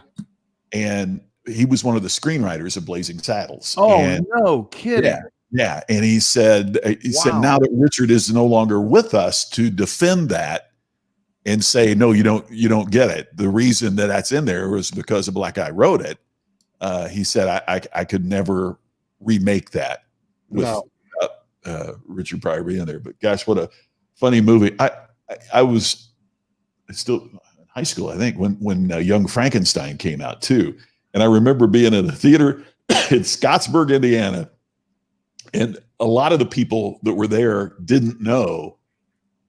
S1: And he was one of the screenwriters of Blazing Saddles.
S3: Oh, no kidding.
S1: Yeah. And he said now that Richard is no longer with us to defend that and say, no, you don't get it. The reason that that's in there was because a black guy wrote it. He said, I could never remake that with Richard Pryor being there. But gosh, what a funny movie. I was still in high school, I think, when Young Frankenstein came out too. And I remember being in a theater in Scottsburg, Indiana. And a lot of the people that were there didn't know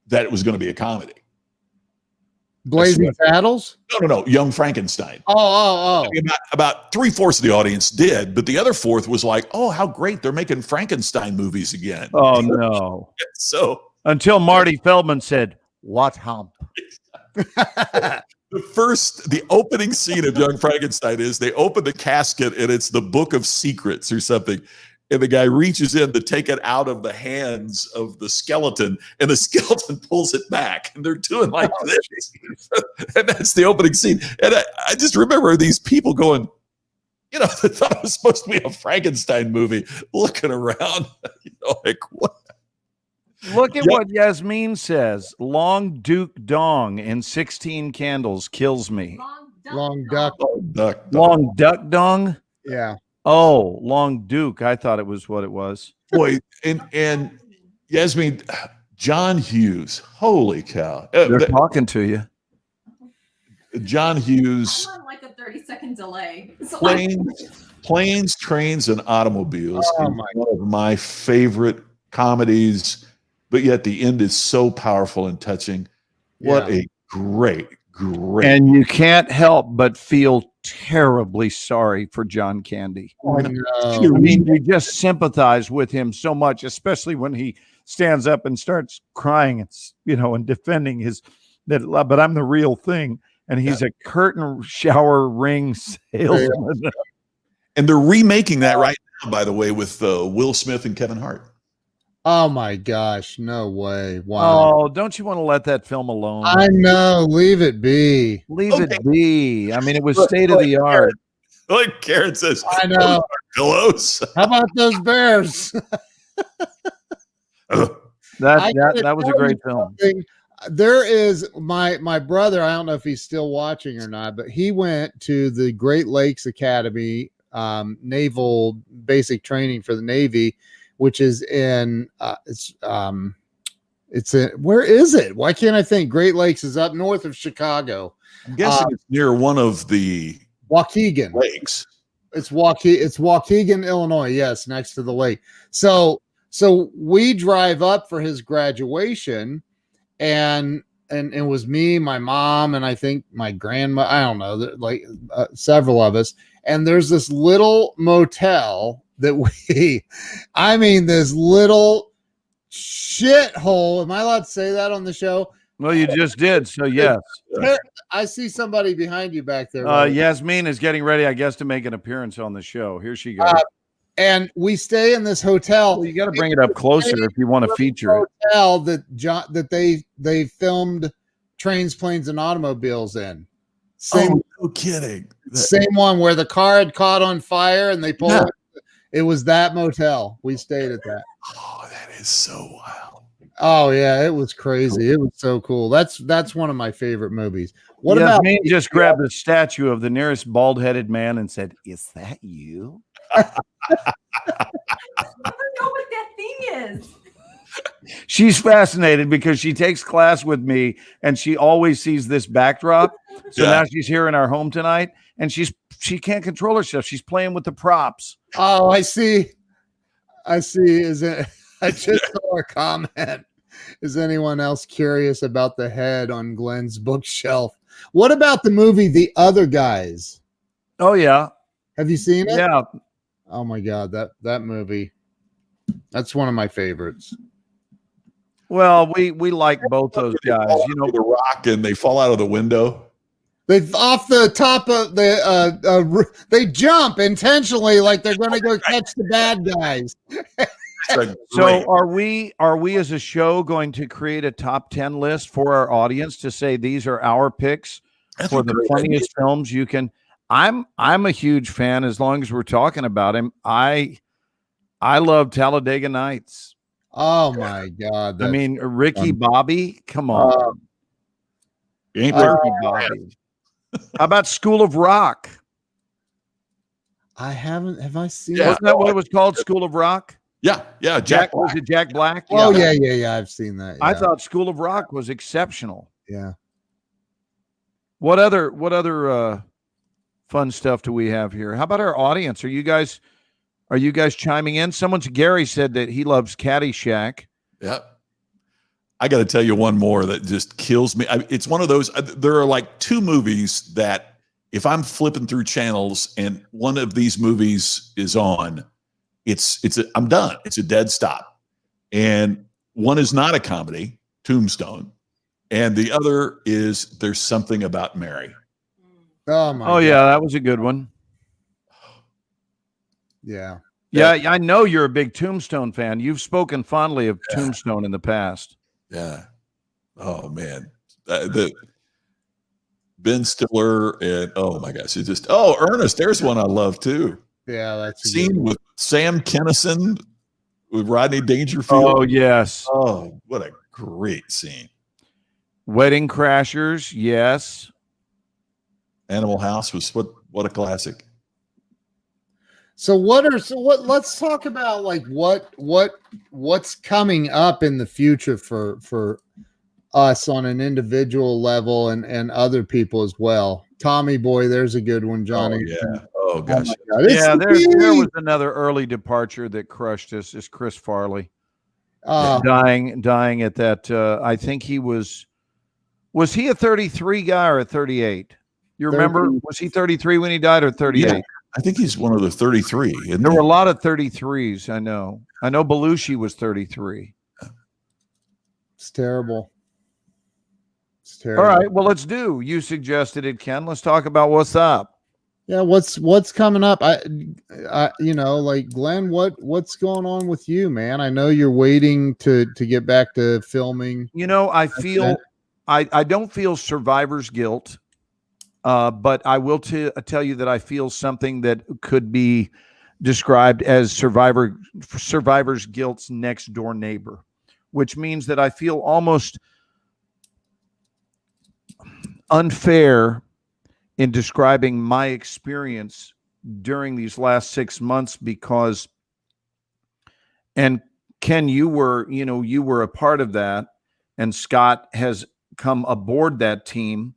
S1: that it was going to be a comedy.
S2: Blazing Saddles?
S1: No. Young Frankenstein.
S2: Oh.
S1: I mean, about 3/4 of the audience did, but the other fourth was like, "Oh, how great! They're making Frankenstein movies again."
S3: Oh no!
S1: So
S3: until Marty Feldman said, "What hump?"
S1: The opening scene of Young Frankenstein is they open the casket and it's the Book of Secrets or something. And the guy reaches in to take it out of the hands of the skeleton, and the skeleton pulls it back. And they're doing like this. And that's the opening scene. And I just remember these people going, they thought it was supposed to be a Frankenstein movie, looking around, like, what?
S3: Look at what Yasmin says. Long Duke Dong in 16 Candles kills me.
S2: Long Duck.
S3: Long Duck Dong?
S2: Yeah.
S3: Oh, Long Duke. I thought it was what it was.
S1: Boy, and Yasmin, John Hughes. Holy cow.
S3: They're talking to you.
S1: John Hughes.
S5: I'm on like a 30-second delay.
S1: Planes, Trains, and Automobiles.
S2: Oh,
S1: One of my favorite comedies, but yet the end is so powerful and touching. What a great.
S3: And you can't help but feel terribly sorry for John Candy.
S2: Oh, no.
S3: I mean, you just sympathize with him so much, especially when he stands up and starts crying, and defending but I'm the real thing. And he's a curtain shower ring salesman.
S1: And they're remaking that right now, by the way, with Will Smith and Kevin Hart.
S2: Oh my gosh, no way. Wow.
S3: Oh, don't you want to let that film alone?
S2: I know. Leave it be.
S3: Leave it be. I mean, it was state of the art.
S1: Like Karen says,
S2: I know.
S1: Pillows.
S2: How about those bears?
S3: That was a great film.
S2: There is my brother. I don't know if he's still watching or not, but he went to the Great Lakes Academy, naval basic training for the Navy, which is in it's in, where is it? Why can't I think? Great Lakes is up north of Chicago.
S1: I'm guessing it's near one of the
S2: Waukegan
S1: lakes.
S2: It's Waukegan, Illinois. Yes, next to the lake. So we drive up for his graduation, and it was me, my mom, and I think my grandma. I don't know, like several of us. And there's this little motel that this little shithole. Am I allowed to say that on the show?
S3: Well, you just did. So yes.
S2: I see somebody behind you back there.
S3: Yasmin is getting ready, I guess, to make an appearance on the show. Here she goes.
S2: And we stay in this hotel.
S3: Well, you got to bring it up closer if you want to feature it.
S2: Hotel that they filmed Trains, Planes, and Automobiles in.
S1: No kidding.
S2: Same one where the car had caught on fire and they pulled it. It was that motel. We stayed at that.
S1: Oh, that is so wild.
S2: Oh yeah, it was crazy. It was so cool. That's one of my favorite movies. What
S3: Yasmin just grabbed the statue of the nearest bald-headed man and said, "Is that you?"
S5: I don't know what that thing is.
S3: She's fascinated because she takes class with me and she always sees this backdrop. So now she's here in our home tonight and she can't control herself. She's playing with the props.
S2: Oh, I see. Is it? I just saw a comment. Is anyone else curious about the head on Glenn's bookshelf? What about the movie The Other Guys?
S3: Oh yeah.
S2: Have you seen it?
S3: Yeah.
S2: Oh my God, that movie. That's one of my favorites.
S3: Well, we like both those guys.
S1: You know, the rock and they fall out of the window.
S2: They off the top of the they jump intentionally like they're going to go catch the bad guys.
S3: So are we as a show going to create a top 10 list for our audience to say these are our picks for the funniest films you can? I'm a huge fan as long as we're talking about him. I love Talladega Nights.
S2: Oh my God.
S3: I mean, Ricky Bobby, come on.
S1: Ricky
S3: Bobby. How about School of Rock?
S2: Have I seen
S3: Wasn't that what it was called? School of Rock?
S1: Yeah.
S3: Jack was it Jack Black?
S2: Oh yeah. I've seen that. Yeah.
S3: I thought School of Rock was exceptional.
S2: Yeah.
S3: What other fun stuff do we have here? How about our audience? Are you guys chiming in? Gary said that he loves Caddyshack.
S1: Yeah. I got to tell you one more that just kills me. It's one of those, there are like two movies that if I'm flipping through channels and one of these movies is on, I'm done. It's a dead stop. And one is not a comedy, Tombstone. And the other is There's Something About Mary.
S2: Oh my God.
S3: Yeah, that was a good one.
S2: Yeah.
S3: Yeah, I know you're a big Tombstone fan. You've spoken fondly of Tombstone in the past.
S1: Yeah. Oh man. The Ben Stiller and oh my gosh, it just Ernest, there's one I love too.
S2: Yeah, that's a
S1: scene with Sam Kinison with Rodney Dangerfield.
S3: Oh yes.
S1: Oh, what a great scene.
S3: Wedding Crashers, yes.
S1: Animal House was what a classic.
S2: Let's talk about like what's coming up in the future for us on an individual level and other people as well. Tommy Boy, there's a good one, Johnny.
S1: Oh, yeah. Oh gosh.
S3: Yeah, there was another early departure that crushed us. Is Chris Farley dying at that? I think he was he a 33 guy or a 38? You remember? Was he 33 when he died or 38?
S1: Yeah, I think he's one of the 33.
S3: There were a lot of 33s. I know Belushi was 33.
S2: It's terrible.
S3: All right. Well, you suggested it, Ken. Let's talk about what's up.
S2: Yeah. What's coming up? I like Glenn, what's going on with you, man? I know you're waiting to get back to filming.
S3: I don't feel survivor's guilt. But I will tell you that I feel something that could be described as survivor's guilt's next door neighbor. which means that I feel almost unfair in describing my experience during these last 6 months because, and Ken, you were a part of that, and Scott has come aboard that team.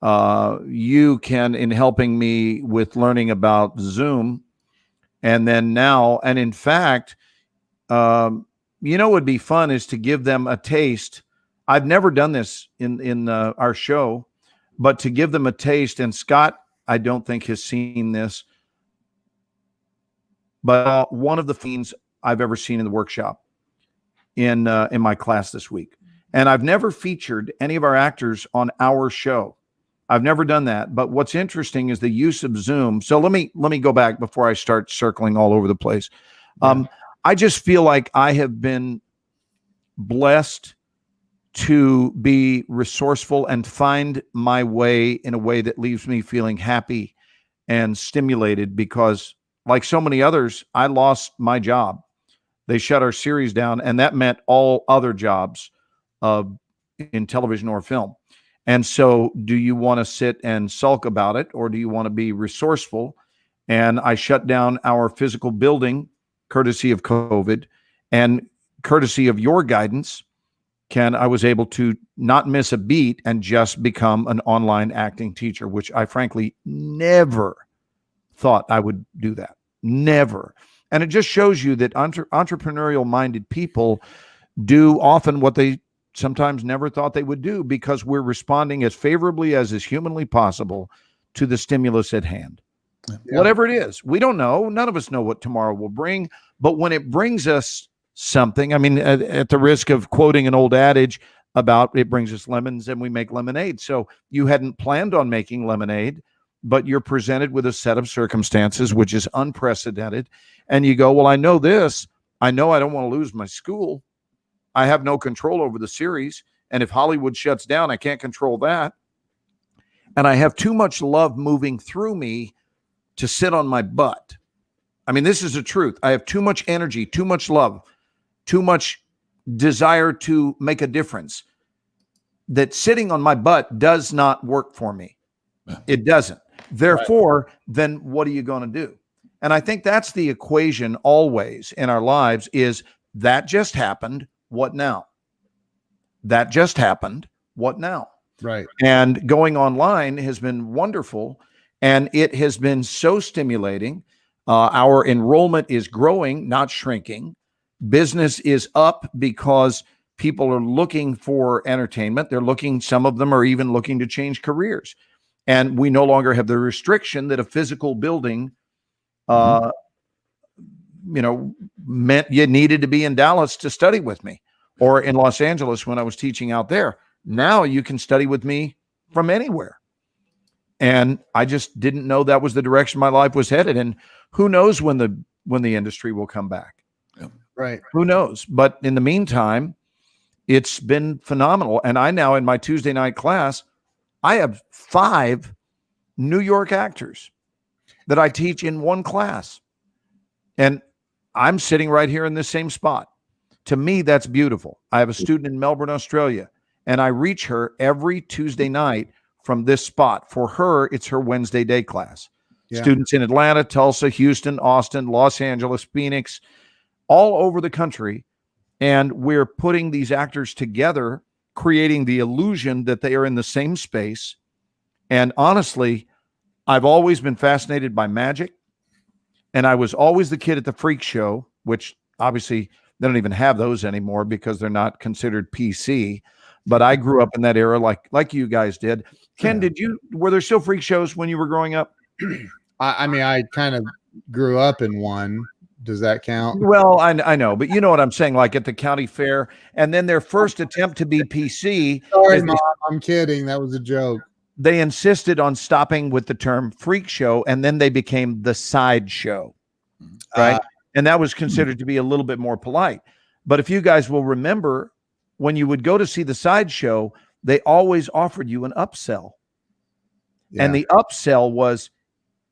S3: You, Ken, in helping me with learning about Zoom, and then now, and in fact, what would be fun is to give them a taste. I've never done this in our show, but to give them a taste, and Scott, I don't think has seen this, but one of the themes I've ever seen in the workshop in my class this week. And I've never featured any of our actors on our show. I've never done that. But what's interesting is the use of Zoom. So let me go back before I start circling all over the place. I just feel like I have been blessed to be resourceful and find my way in a way that leaves me feeling happy and stimulated, because like so many others, I lost my job. They shut our series down, and that meant all other jobs in television or film. And so do you want to sit and sulk about it, or do you want to be resourceful? And I shut down our physical building courtesy of COVID, and courtesy of your guidance, Ken, I was able to not miss a beat and just become an online acting teacher, which I frankly never thought I would do that. Never. And it just shows you that entrepreneurial minded people do often what they sometimes never thought they would do, because we're responding as favorably as is humanly possible to the stimulus at hand. Yeah. Whatever it is, we don't know. None of us know what tomorrow will bring. But when it brings us something, I mean, at the risk of quoting an old adage about it brings us lemons and we make lemonade. So you hadn't planned on making lemonade, but you're presented with a set of circumstances which is unprecedented. And you go, well, I know this. I know I don't want to lose my school. I have no control over the series. And if Hollywood shuts down, I can't control that. And I have too much love moving through me to sit on my butt. I mean, this is the truth. I have too much energy, too much love, too much desire to make a difference, that sitting on my butt does not work for me. It doesn't. Therefore, then what are you going to do? And I think that's the equation always in our lives is that just happened. What now? That just happened. What now?
S2: Right.
S3: And going online has been wonderful. And it has been so stimulating. Our enrollment is growing, not shrinking. Business is up because people are looking for entertainment. They're looking, some of them are even looking to change careers. And we no longer have the restriction that a physical building, meant you needed to be in Dallas to study with me, or in Los Angeles when I was teaching out there. Now you can study with me from anywhere. And I just didn't know that was the direction my life was headed. And who knows when the industry will come back.
S2: Right.
S3: Who knows? But in the meantime, it's been phenomenal. And I now, in my Tuesday night class, I have 5 New York actors that I teach in one class. And I'm sitting right here in this same spot. To me, that's beautiful. I have a student in Melbourne, Australia, and I reach her every Tuesday night from this spot. For her, it's her Wednesday day class. Yeah. Students in Atlanta, Tulsa, Houston, Austin, Los Angeles, Phoenix, all over the country. And we're putting these actors together, creating the illusion that they are in the same space. And honestly, I've always been fascinated by magic. And I was always the kid at the freak show, which obviously they don't even have those anymore because they're not considered PC. But I grew up in that era like you guys did. Ken, were there still freak shows when you were growing up?
S2: I mean, I kind of grew up in one. Does that count?
S3: Well, I know, but you know what I'm saying, like at the county fair. And then their first attempt to be PC.
S2: Sorry, Mom, I'm kidding. That was a joke.
S3: They insisted on stopping with the term freak show, and then they became the sideshow, right? And that was considered to be a little bit more polite. But if you guys will remember, when you would go to see the sideshow, they always offered you an upsell. Yeah. And the upsell was,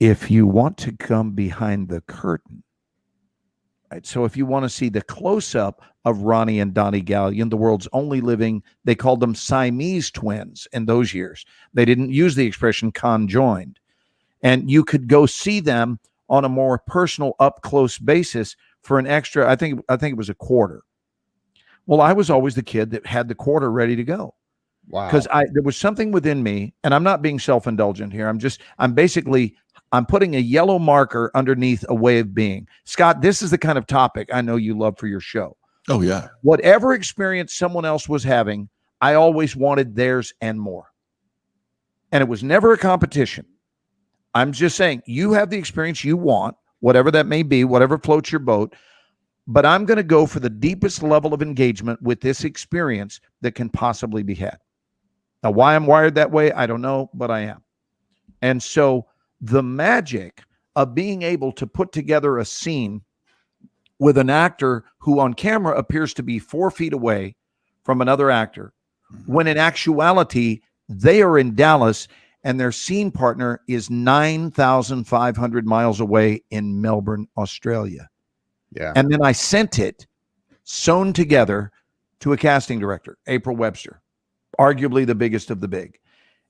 S3: if you want to come behind the curtain, right? So if you want to see the close-up of Ronnie and Donnie Gallion, the world's only living, they called them Siamese twins in those years. They didn't use the expression conjoined. And you could go see them on a more personal, up-close basis for an extra, I think it was a quarter. Well, I was always the kid that had the quarter ready to go.
S2: Wow.
S3: Because there was something within me, and I'm not being self-indulgent here. I'm putting a yellow marker underneath a way of being. Scott, this is the kind of topic I know you love for your show.
S1: Oh, yeah.
S3: Whatever experience someone else was having, I always wanted theirs and more. And it was never a competition. I'm just saying, you have the experience you want, whatever that may be, whatever floats your boat. But I'm going to go for the deepest level of engagement with this experience that can possibly be had. Now, why I'm wired that way, I don't know, but I am. And so the magic of being able to put together a scene with an actor who on camera appears to be 4 feet away from another actor, when in actuality, they are in Dallas and their scene partner is 9,500 miles away in Melbourne, Australia.
S2: Yeah.
S3: And then I sent it sewn together to a casting director, April Webster, arguably the biggest of the big.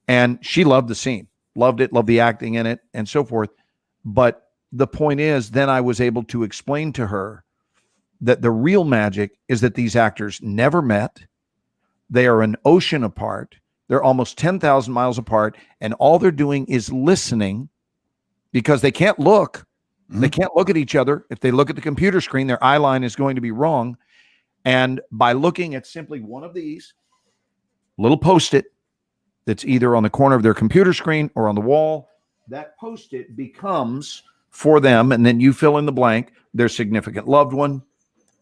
S3: And she loved the scene, loved it, loved the acting in it, and so forth. But the point is, then I was able to explain to her that the real magic is that these actors never met. They are an ocean apart. They're almost 10,000 miles apart. And all they're doing is listening because they can't look. They can't look at each other. If they look at the computer screen, their eye line is going to be wrong. And by looking at simply one of these little Post-it that's either on the corner of their computer screen or on the wall, that Post-it becomes for them, and then you fill in the blank, their significant loved one,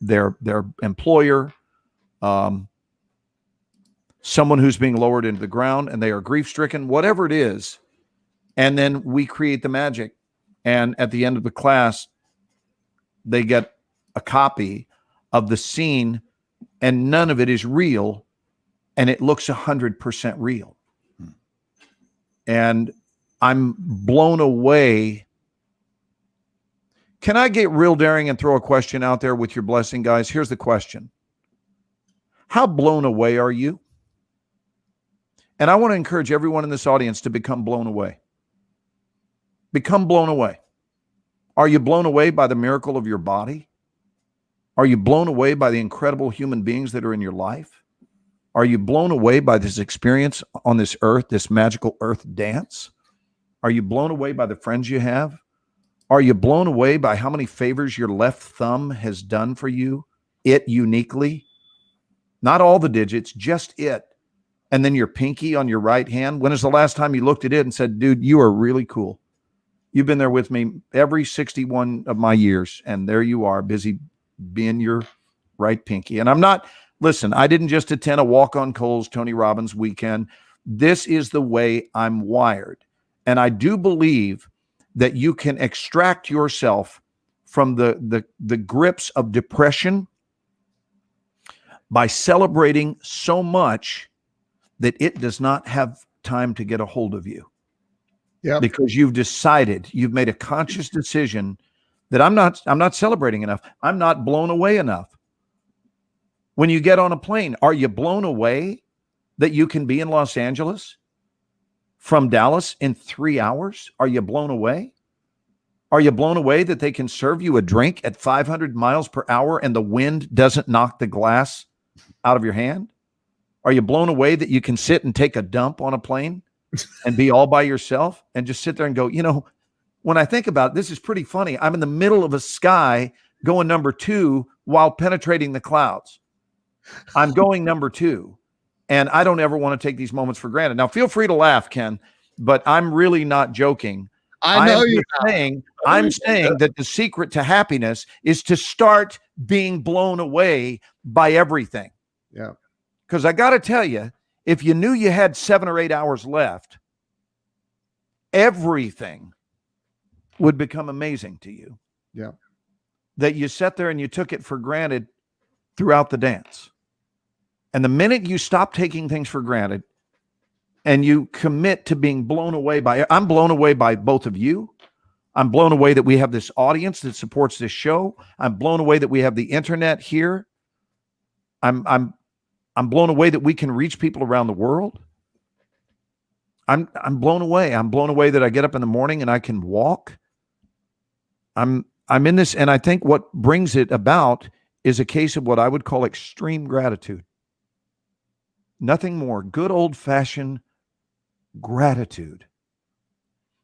S3: their employer, someone who's being lowered into the ground and they are grief-stricken, whatever it is. And then we create the magic. And at the end of the class, they get a copy of the scene, and none of it is real, and it looks 100% real. And I'm blown away. Can I get real daring and throw a question out there with your blessing, guys? Here's the question. How blown away are you? And I want to encourage everyone in this audience to become blown away. Become blown away. Are you blown away by the miracle of your body? Are you blown away by the incredible human beings that are in your life? Are you blown away by this experience on this earth, this magical earth dance? Are you blown away by the friends you have? Are you blown away by how many favors your left thumb has done for you? It uniquely? Not all the digits, just it. And then your pinky on your right hand. When is the last time you looked at it and said, dude, you are really cool? You've been there with me every 61 of my years, and there you are, busy being your right pinky. And I'm not, listen, I didn't just attend a Walk on Coals, Tony Robbins weekend. This is the way I'm wired. And I do believe that you can extract yourself from the grips of depression by celebrating so much that it does not have time to get a hold of you.
S2: Yeah.
S3: Because you've decided, you've made a conscious decision that I'm not celebrating enough. I'm not blown away enough. When you get on a plane, are you blown away that you can be in Los Angeles from Dallas in 3 hours? Are you blown away? Are you blown away that they can serve you a drink at 500 miles per hour and the wind doesn't knock the glass out of your hand? Are you blown away that you can sit and take a dump on a plane and be all by yourself and just sit there and go, you know, when I think about it, this is pretty funny. I'm in the middle of a sky going number 2 while penetrating the clouds. I'm going number 2. And I don't ever want to take these moments for granted. Now, feel free to laugh, Ken, but I'm really not joking.
S2: I know you're
S3: saying, I'm saying that the secret to happiness is to start being blown away by everything.
S2: Yeah.
S3: Because I got to tell you, if you knew you had 7 or 8 hours left, everything would become amazing to you.
S2: Yeah.
S3: That you sat there and you took it for granted throughout the dance. And the minute you stop taking things for granted and you commit to being blown away by, I'm blown away by both of you. I'm blown away that we have this audience that supports this show. I'm blown away that we have the internet here. I'm blown away that we can reach people around the world. I'm blown away. I'm blown away that I get up in the morning and I can walk. I'm in this, and I think what brings it about is a case of what I would call extreme gratitude. Nothing more. Good old-fashioned gratitude.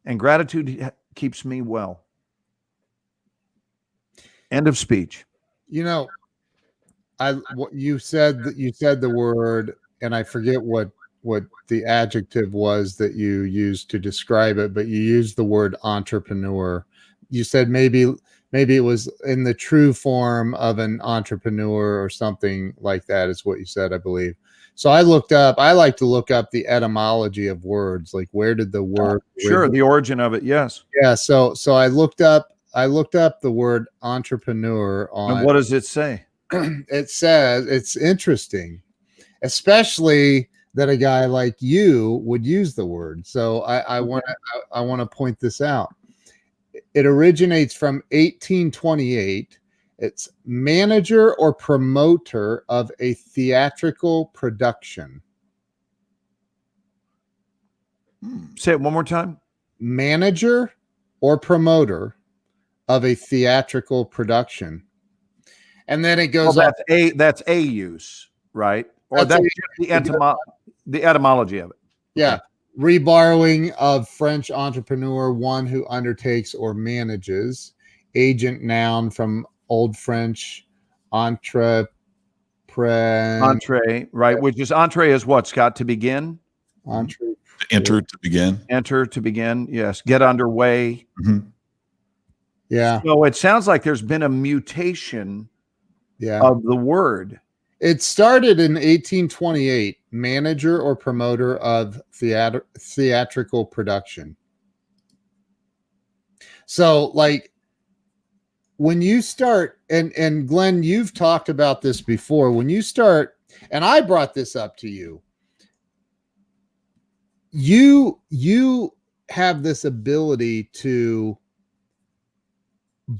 S3: And gratitude keeps me well. End of speech.
S2: You know, you said the word, and I forget what the adjective was that you used to describe it, but you used the word entrepreneur. You said maybe it was in the true form of an entrepreneur or something like that is what you said, I believe. So I like to look up the etymology of words, like where did the word
S3: the origin of it, yes.
S2: Yeah, so I looked up the word entrepreneur on.
S3: And what does it say?
S2: It says, it's interesting, especially that a guy like you would use the word. So I want to point this out. It originates from 1828. It's manager or promoter of a theatrical production.
S3: Say it one more time.
S2: Manager or promoter of a theatrical production. And then it goes
S3: that's a use, right? Or that's the etymology of it.
S2: Yeah.
S3: Okay.
S2: Reborrowing of French entrepreneur, one who undertakes or manages. Agent, noun from Old French entree,
S3: right? Which is entree is what, Scott? To begin?
S2: Entree.
S1: Enter to begin.
S3: Enter to begin. Yes. Get underway.
S1: Mm-hmm.
S2: Yeah.
S3: So it sounds like there's been a mutation of the word.
S2: It started in 1828, manager or promoter of theatrical production. So like when you start, and Glenn, you've talked about this before, when you start, and I brought this up to you, you have this ability to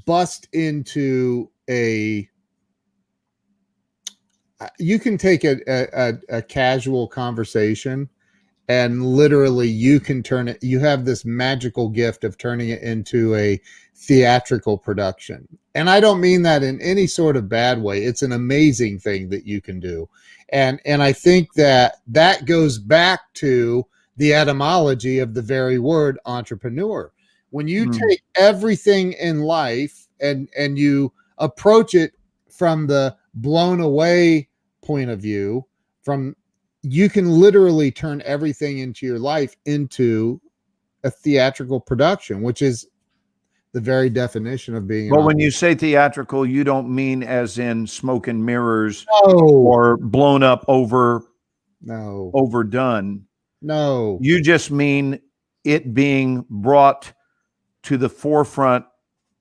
S2: bust into you can take a casual conversation and literally you can turn it, you have this magical gift of turning it into a theatrical production. And I don't mean that in any sort of bad way. It's an amazing thing that you can do. And I think that goes back to the etymology of the very word entrepreneur. When you take everything in life and you approach it from the blown away point of view, you can literally turn everything into your life into a theatrical production, which is the very definition of being.
S3: Well, when you say theatrical, you don't mean as in smoke and mirrors
S2: No.
S3: or blown up overdone.
S2: No.
S3: You just mean it being brought to the forefront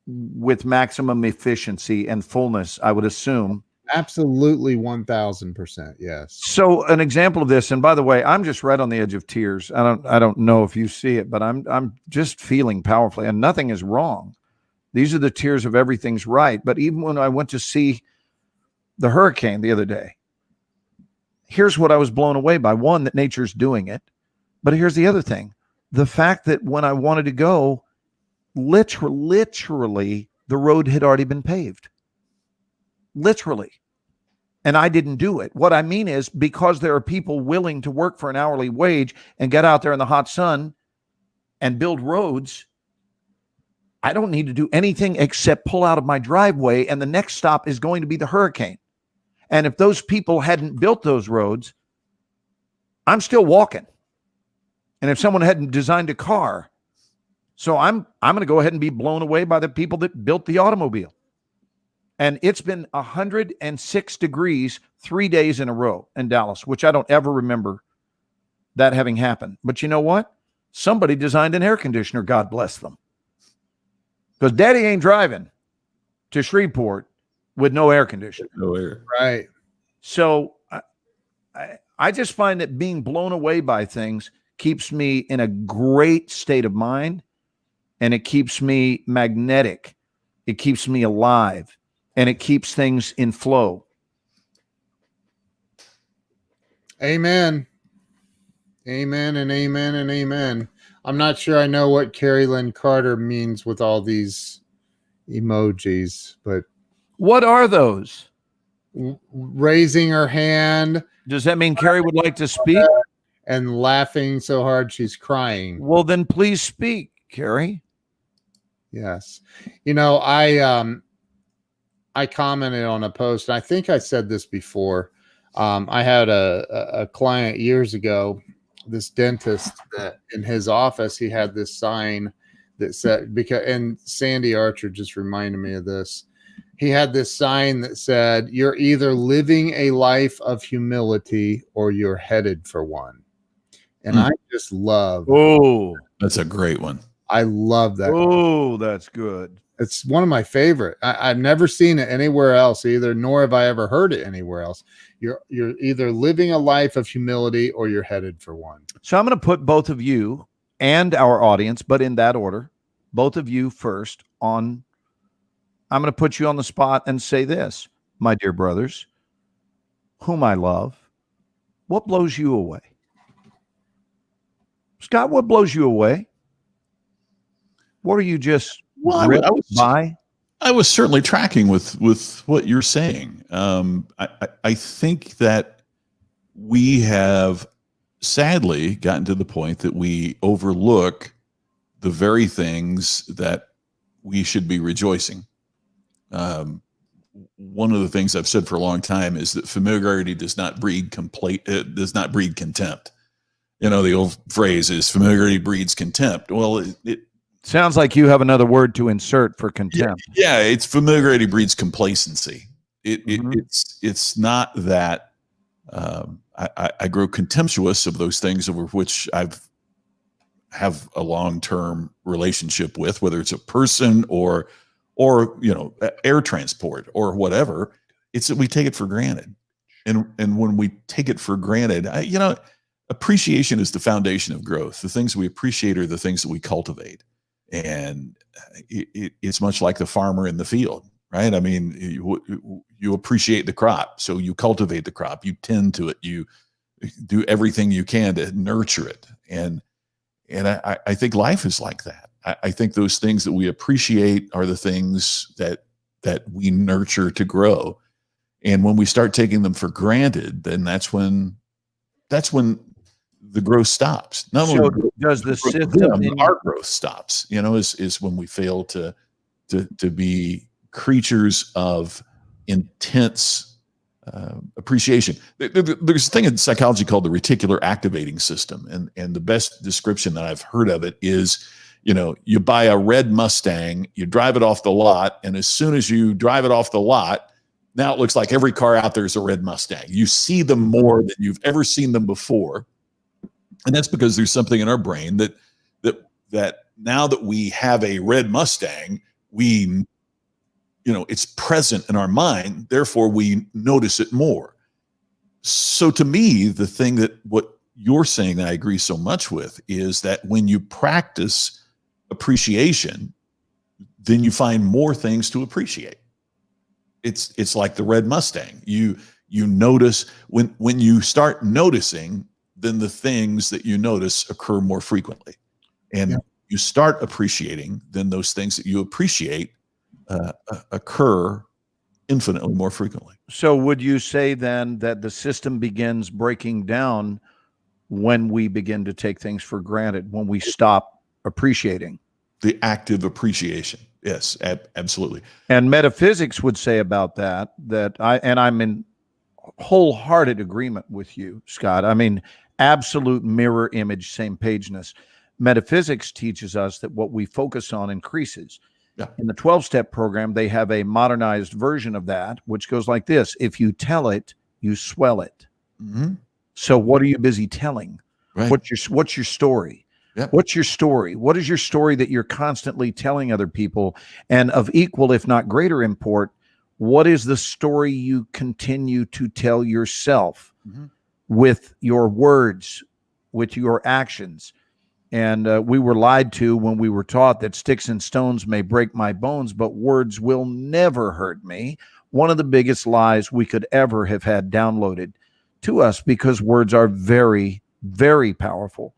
S3: with maximum efficiency and fullness, I would assume.
S2: Absolutely 1000%. Yes.
S3: So an example of this, and by the way, I'm just right on the edge of tears. I don't know if you see it, but I'm just feeling powerfully, and nothing is wrong. These are the tears of everything's right. But even when I went to see the hurricane the other day, here's what I was blown away by. One, that nature's doing it. But here's the other thing. The fact that when I wanted to go, literally the road had already been paved. Literally. And I didn't do it. What I mean is, because there are people willing to work for an hourly wage and get out there in the hot sun and build roads, I don't need to do anything except pull out of my driveway, and the next stop is going to be the hurricane. And if those people hadn't built those roads, I'm still walking. And if someone hadn't designed a car, so I'm going to go ahead and be blown away by the people that built the automobile. And it's been 106 degrees 3 days in a row in Dallas, which I don't ever remember that having happened. But you know what? Somebody designed an air conditioner, God bless them. Because Daddy ain't driving to Shreveport with no air conditioner.
S1: No air.
S2: Right.
S3: So I just find that being blown away by things keeps me in a great state of mind, and it keeps me magnetic. It keeps me alive, and it keeps things in flow.
S2: Amen. Amen and amen and amen. I'm not sure I know what Carrie Lynn Carter means with all these emojis, but
S3: What are those?
S2: raising her hand
S3: Does that mean Carrie would like to speak?
S2: and laughing so hard she's crying.
S3: Well, then please speak, Carrie.
S2: Yes. You know, I commented on a post. I think I said this before. I had a client years ago, this dentist, that in his office he had this sign that said, and Sandy Archer just reminded me of this. He had this sign that said, "You're either living a life of humility or you're headed for one." And I just love.
S3: Oh,
S1: That's a great one.
S2: I love that.
S3: oh, that's good.
S2: It's one of my favorite. I've never seen it anywhere else either, nor have I ever heard it anywhere else. You're either living a life of humility or you're headed for one.
S3: So I'm going to put both of you and our audience, but in that order, both of you first on. I'm going to put you on the spot and say this, my dear brothers, whom I love. What blows you away? Scott, what blows you away? What are you just gripped by?
S1: I was certainly tracking with what you're saying. I think that we have sadly gotten to the point that we overlook the very things that we should be rejoicing. One of the things I've said for a long time is that familiarity does not breed contempt. You know, the old phrase is familiarity breeds contempt. Well, it
S3: Sounds like you have another word to insert for contempt.
S1: yeah, it's familiarity breeds complacency.
S3: Mhm.
S1: It's not that I grow contemptuous of those things over which have a long-term relationship with, whether it's a person or air transport or whatever. It's that we take it for granted, and when we take it for granted, appreciation is the foundation of growth. The things we appreciate are the things that we cultivate. And it's much like the farmer in the field, right? I mean, you appreciate the crop, so you cultivate the crop, you tend to it, you do everything you can to nurture it. And I think life is like that. I think those things that we appreciate are the things that we nurture to grow. And when we start taking them for granted, then that's when the growth stops. Not
S3: So
S1: only
S3: does the
S1: growth for
S3: system
S1: them,
S3: in-
S1: our growth stops, is when we fail to be creatures of intense appreciation. There's a thing in psychology called the reticular activating system. And the best description that I've heard of it is, you buy a red Mustang, you drive it off the lot, and as soon as you drive it off the lot, now it looks like every car out there is a red Mustang. You see them more than you've ever seen them before. And that's because there's something in our brain that now that we have a red Mustang, it's present in our mind, therefore we notice it more. So to me, the thing that what you're saying that I agree so much with is that when you practice appreciation, then you find more things to appreciate. It's like the red Mustang. You notice when you start noticing, then the things that you notice occur more frequently. And you start appreciating, then those things that you appreciate occur infinitely more frequently.
S3: So would you say then that the system begins breaking down when we begin to take things for granted, when we stop appreciating?
S1: The active appreciation. Yes, absolutely.
S3: And metaphysics would say about that I'm in wholehearted agreement with you, Scott. I mean, absolute mirror image, same pageness. Metaphysics teaches us that what we focus on increases.
S1: Yeah.
S3: In the 12-step program, they have a modernized version of that, which goes like this. If you tell it, you swell it.
S1: Mm-hmm.
S3: So what are you busy telling?
S1: Right.
S3: What's your story?
S1: Yep.
S3: What's your story? What is your story that you're constantly telling other people? And of equal, if not greater import, what is the story you continue to tell yourself with your words, with your actions? And we were lied to when we were taught that sticks and stones may break my bones, but words will never hurt me. One of the biggest lies we could ever have had downloaded to us, because words are very, very powerful.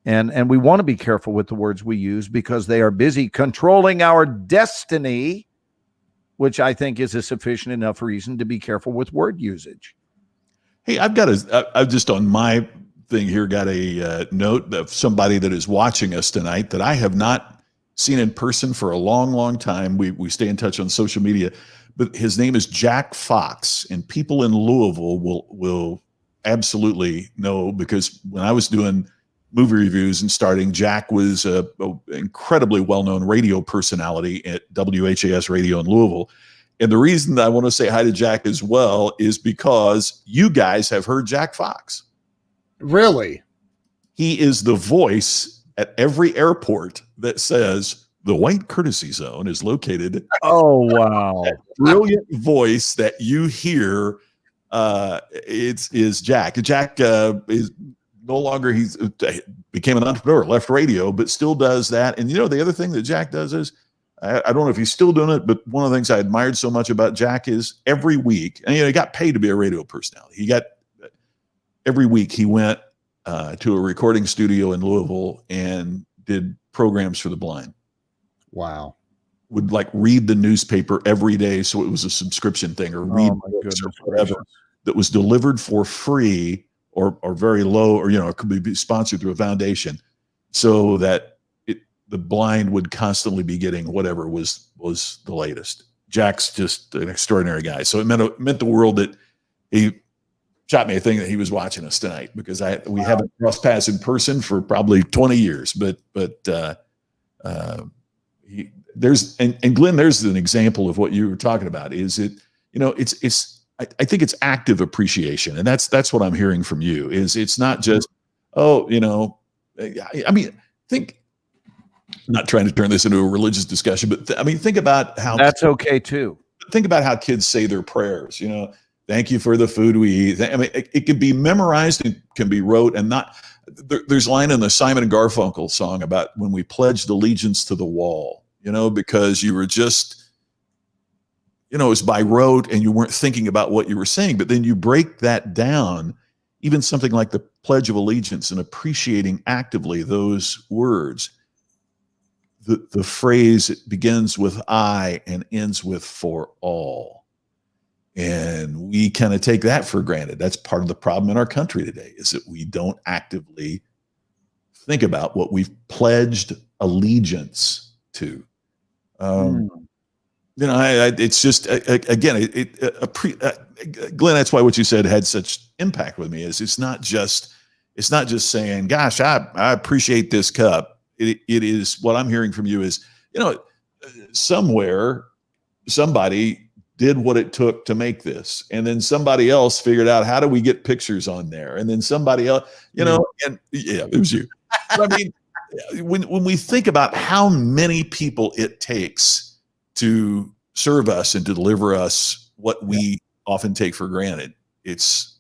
S3: And we want to be careful with the words we use, because they are busy controlling our destiny, which I think is a sufficient enough reason to be careful with word usage.
S1: Hey, I've just on my thing here got a note of somebody that is watching us tonight that I have not seen in person for a long, long time. We stay in touch on social media, but his name is Jack Fox, and people in Louisville will absolutely know, because when I was doing movie reviews and starting, Jack was a incredibly well-known radio personality at WHAS Radio in Louisville. And the reason that I want to say hi to Jack as well is because you guys have heard Jack Fox.
S2: Really?
S1: He is the voice at every airport that says the white courtesy zone is located.
S3: Oh, wow.
S1: Brilliant voice that you hear. Is Jack. Jack is no longer, he's became an entrepreneur, left radio, but still does that. And the other thing that Jack does is, I don't know if he's still doing it, but one of the things I admired so much about Jack is every week, and he got paid to be a radio personality. Every week he went to a recording studio in Louisville and did programs for the blind.
S2: Wow.
S1: Would read the newspaper every day, so it was a subscription thing, or read books or whatever that was delivered for free or very low, or it could be sponsored through a foundation, so that the blind would constantly be getting whatever was the latest. Jack's just an extraordinary guy. So it meant the world that he shot me a thing that he was watching us tonight, because we haven't crossed paths in person for probably 20 years, but there's Glenn, there's an example of what you were talking about. Is it, I think it's active appreciation. And that's what I'm hearing from you, is it's not just, think, I'm not trying to turn this into a religious discussion, but think about how
S3: that's okay too.
S1: Think about how kids say their prayers, thank you for the food we eat. It can be memorized, and can be wrote, and not, there's a line in the Simon and Garfunkel song about when we pledged allegiance to the wall, because you were just, it was by rote and you weren't thinking about what you were saying, but then you break that down, even something like the Pledge of Allegiance, and appreciating actively those words. The phrase, it begins with I and ends with for all. And we kind of take that for granted. That's part of the problem in our country today, is that we don't actively think about what we've pledged allegiance to. It's just, again, Glenn, that's why what you said had such impact with me, is it's not just saying, gosh, I appreciate this cup. It is, what I'm hearing from you is, somewhere somebody did what it took to make this, and then somebody else figured out, how do we get pictures on there? And then somebody else, and yeah, it was you. But when we think about how many people it takes to serve us and to deliver us what we often take for granted, it's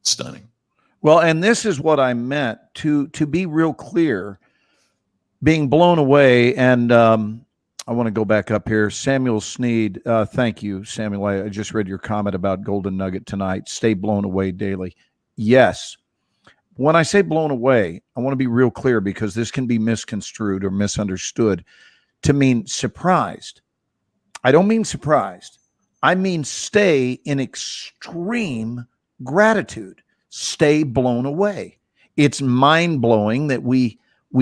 S1: stunning.
S3: Well, and this is what I meant, to be real clear. Being blown away, and I want to go back up here. Samuel Sneed, thank you, Samuel. I just read your comment about Golden Nugget tonight. Stay blown away daily. Yes. When I say blown away, I want to be real clear, because this can be misconstrued or misunderstood to mean surprised. I don't mean surprised. I mean stay in extreme gratitude. Stay blown away. It's mind-blowing that we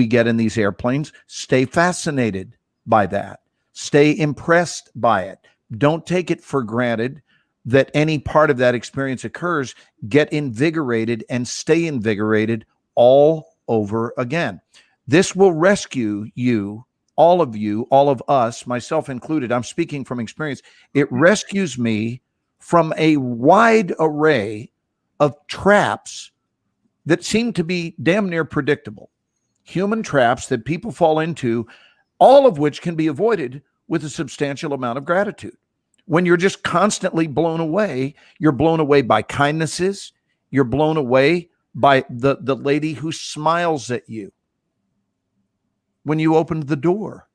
S3: get in these airplanes. Stay fascinated by that. Stay impressed by it. Don't take it for granted that any part of that experience occurs. Get invigorated and stay invigorated all over again. This will rescue you, all of us, myself included. I'm speaking from experience. It rescues me from a wide array of traps that seem to be damn near predictable. Human traps that people fall into, all of which can be avoided with a substantial amount of gratitude. When you're just constantly blown away, you're blown away by kindnesses. You're blown away by the lady who smiles at you when you opened the door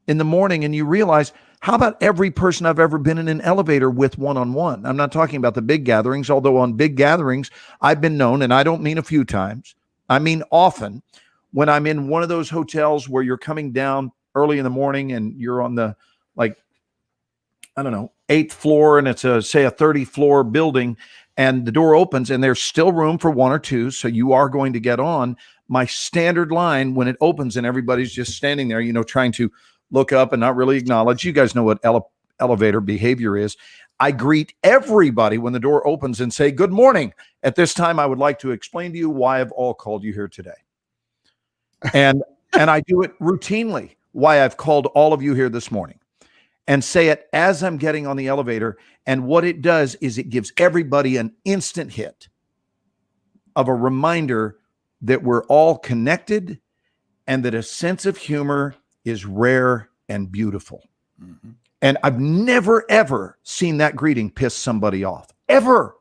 S3: in the morning and you realize How about every person I've ever been in an elevator with one-on-one? I'm not talking about the big gatherings, although on big gatherings, I've been known, and I don't mean a few times, I mean often, when I'm in one of those hotels where you're coming down early in the morning and you're on the, like, I don't know, 8th floor, and it's say a 30-floor building, and the door opens and there's still room for one or two. So you are going to get on. My standard line when it opens and everybody's just standing there, trying to look up and not really acknowledge. You guys know what elevator behavior is. I greet everybody when the door opens and say, good morning. At this time, I would like to explain to you why I've all called you here today. And I do it routinely, why I've called all of you here this morning, and say it as I'm getting on the elevator. And what it does is it gives everybody an instant hit of a reminder that we're all connected and that a sense of humor is rare and beautiful. Mm-hmm. And I've never, ever seen that greeting piss somebody off, ever.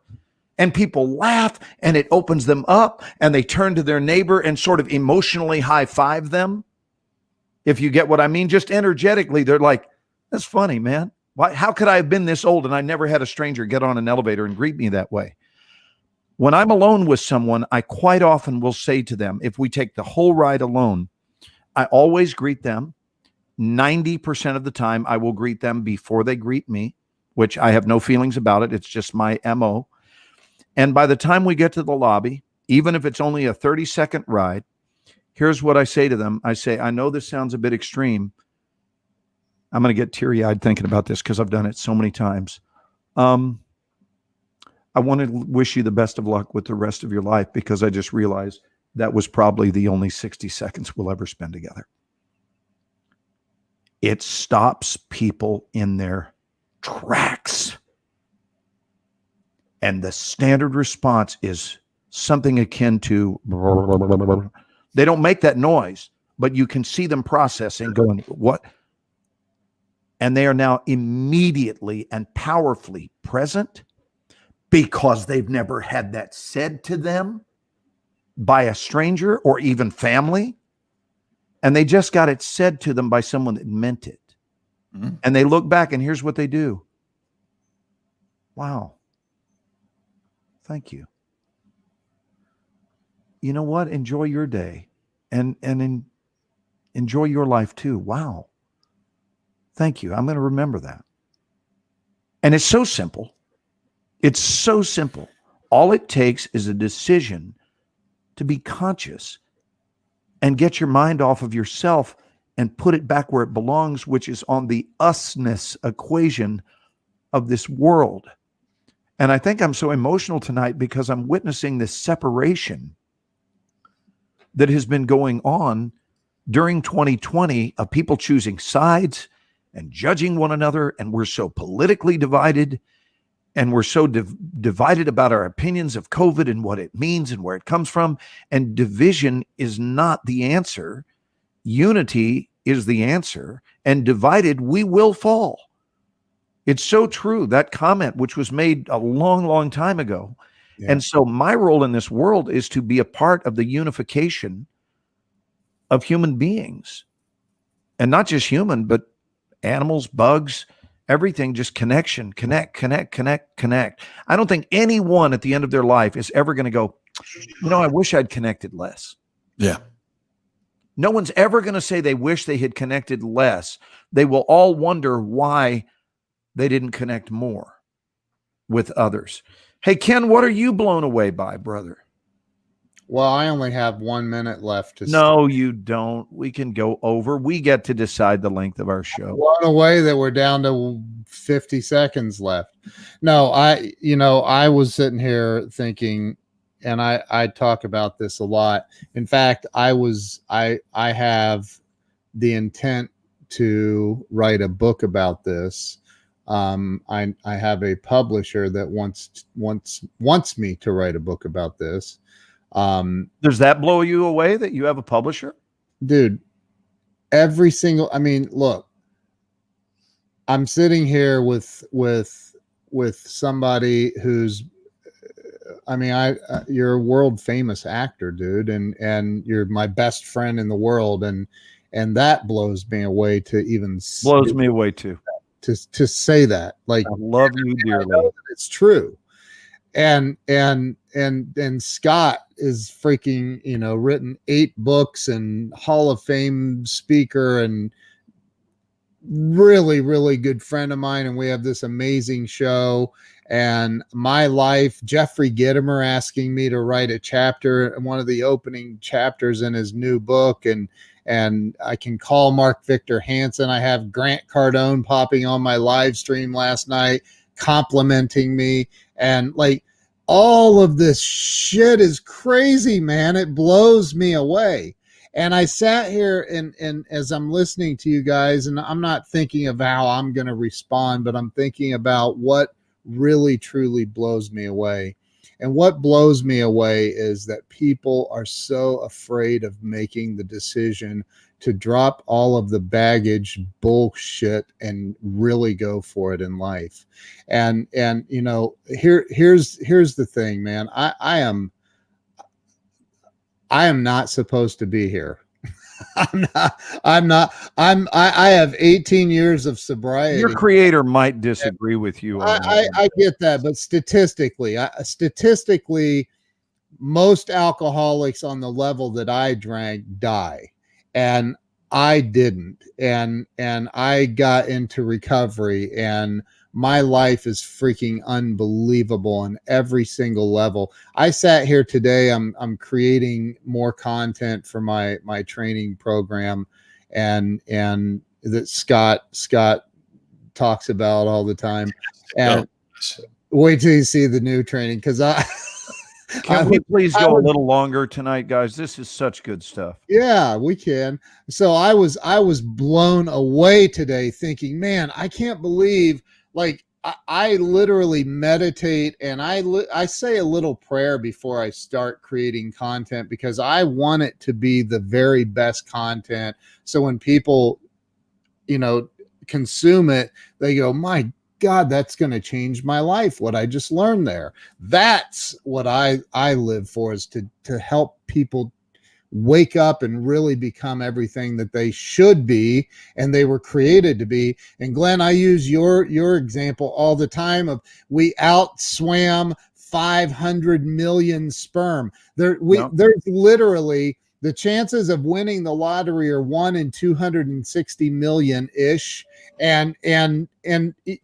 S3: And people laugh, and it opens them up, and they turn to their neighbor and sort of emotionally high-five them. If you get what I mean, just energetically, they're like, that's funny, man. Why? How could I have been this old and I never had a stranger get on an elevator and greet me that way? When I'm alone with someone, I quite often will say to them, if we take the whole ride alone, I always greet them. 90% of the time, I will greet them before they greet me, which I have no feelings about it. It's just my MO. And by the time we get to the lobby, even if it's only a 30-second ride, here's what I say to them. I say, I know this sounds a bit extreme. I'm going to get teary-eyed thinking about this because I've done it so many times. I want to wish you the best of luck with the rest of your life, because I just realized that was probably the only 60 seconds we'll ever spend together. It stops people in their tracks. And the standard response is something akin to, they don't make that noise, but you can see them processing, going, what? And they are now immediately and powerfully present because they've never had that said to them by a stranger or even family. And they just got it said to them by someone that meant it. Mm-hmm. And they look back and here's what they do. Wow. Thank you. You know what? Enjoy your day and enjoy your life too. Wow. Thank you. I'm going to remember that. And it's so simple. It's so simple. All it takes is a decision to be conscious and get your mind off of yourself and put it back where it belongs, which is on the usness equation of this world. And I think I'm so emotional tonight because I'm witnessing this separation that has been going on during 2020 of people choosing sides and judging one another. And we're so politically divided, and we're so divided about our opinions of COVID and what it means and where it comes from. And division is not the answer. Unity is the answer. And divided, we will fall. It's so true. That comment, which was made a long, long time ago. Yeah. And so my role in this world is to be a part of the unification of human beings. And not just human, but animals, bugs, everything, just connection, connect. I don't think anyone at the end of their life is ever going to go, I wish I'd connected less.
S1: Yeah.
S3: No one's ever going to say they wish they had connected less. They will all wonder why they didn't connect more with others. Hey, Ken, what are you blown away by, brother?
S2: Well, I only have 1 minute left to
S3: No, you don't. We can go over. We get to decide the length of our show.
S2: Blown away that we're down to 50 seconds left. No, I was sitting here thinking, and I talk about this a lot. In fact, I have the intent to write a book about this. I have a publisher that wants me to write a book about this.
S3: Does that blow you away that you have a publisher?
S2: Dude, look, I'm sitting here with somebody who's, you're a world famous actor, dude. And you're my best friend in the world. And that blows me away to even
S3: blows me away too.
S2: to say that. Like,
S3: I love you
S2: I
S3: dearly.
S2: know that it's true. And Scott is freaking, written 8 books and Hall of Fame speaker and really, really good friend of mine. And we have this amazing show. And my life, Jeffrey Gitomer asking me to write a chapter, one of the opening chapters in his new book. And I can call Mark Victor Hansen. I have Grant Cardone popping on my live stream last night, complimenting me. And like, all of this shit is crazy, man. It blows me away. And I sat here and as I'm listening to you guys, and I'm not thinking of how I'm going to respond, but I'm thinking about what really, truly blows me away. And what blows me away is that people are so afraid of making the decision to drop all of the baggage bullshit and really go for it in life. And here's the thing, man. I am not supposed to be here. I have 18 years of sobriety.
S3: Your creator might disagree with you. On that.
S2: I get that, but statistically, most alcoholics on the level that I drank die, and I didn't. And I got into recovery, and my life is freaking unbelievable on every single level. I sat here today. I'm creating more content for my training program, and that Scott talks about all the time. And wait till you see the new training, because
S3: Can we please go a little longer tonight, guys? This is such good stuff.
S2: Yeah, we can. So I was blown away today, thinking, man, I can't believe, like, I literally meditate, and I say a little prayer before I start creating content, because I want it to be the very best content. So when people, consume it, they go, my God, that's going to change my life. What I just learned there. That's what I live for, is to help people wake up and really become everything that they should be and they were created to be. And Glenn, I use your example all the time of we outswam 500 million sperm. There's literally, the chances of winning the lottery are 1 in 260 million ish. And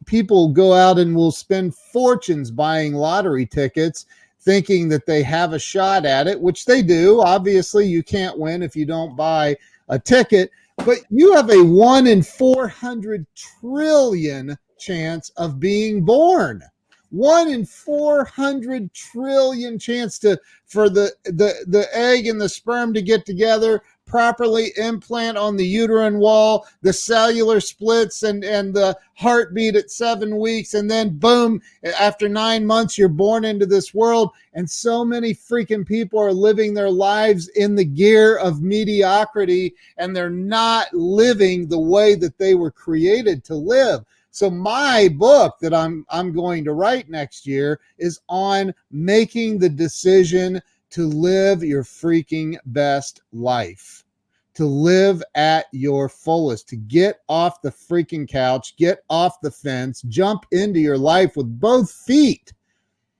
S2: people go out and will spend fortunes buying lottery tickets, thinking that they have a shot at it, which they do. Obviously, you can't win if you don't buy a ticket, but you have a 1 in 400 trillion chance of being born. 1 in 400 trillion chance for the egg and the sperm to get together, properly implant on the uterine wall, the cellular splits and the heartbeat at 7 weeks, and then boom, after 9 months, you're born into this world. And so many freaking people are living their lives in the gear of mediocrity, and they're not living the way that they were created to live. So my book that I'm going to write next year is on making the decision to live your freaking best life, to live at your fullest, to get off the freaking couch, get off the fence, jump into your life with both feet.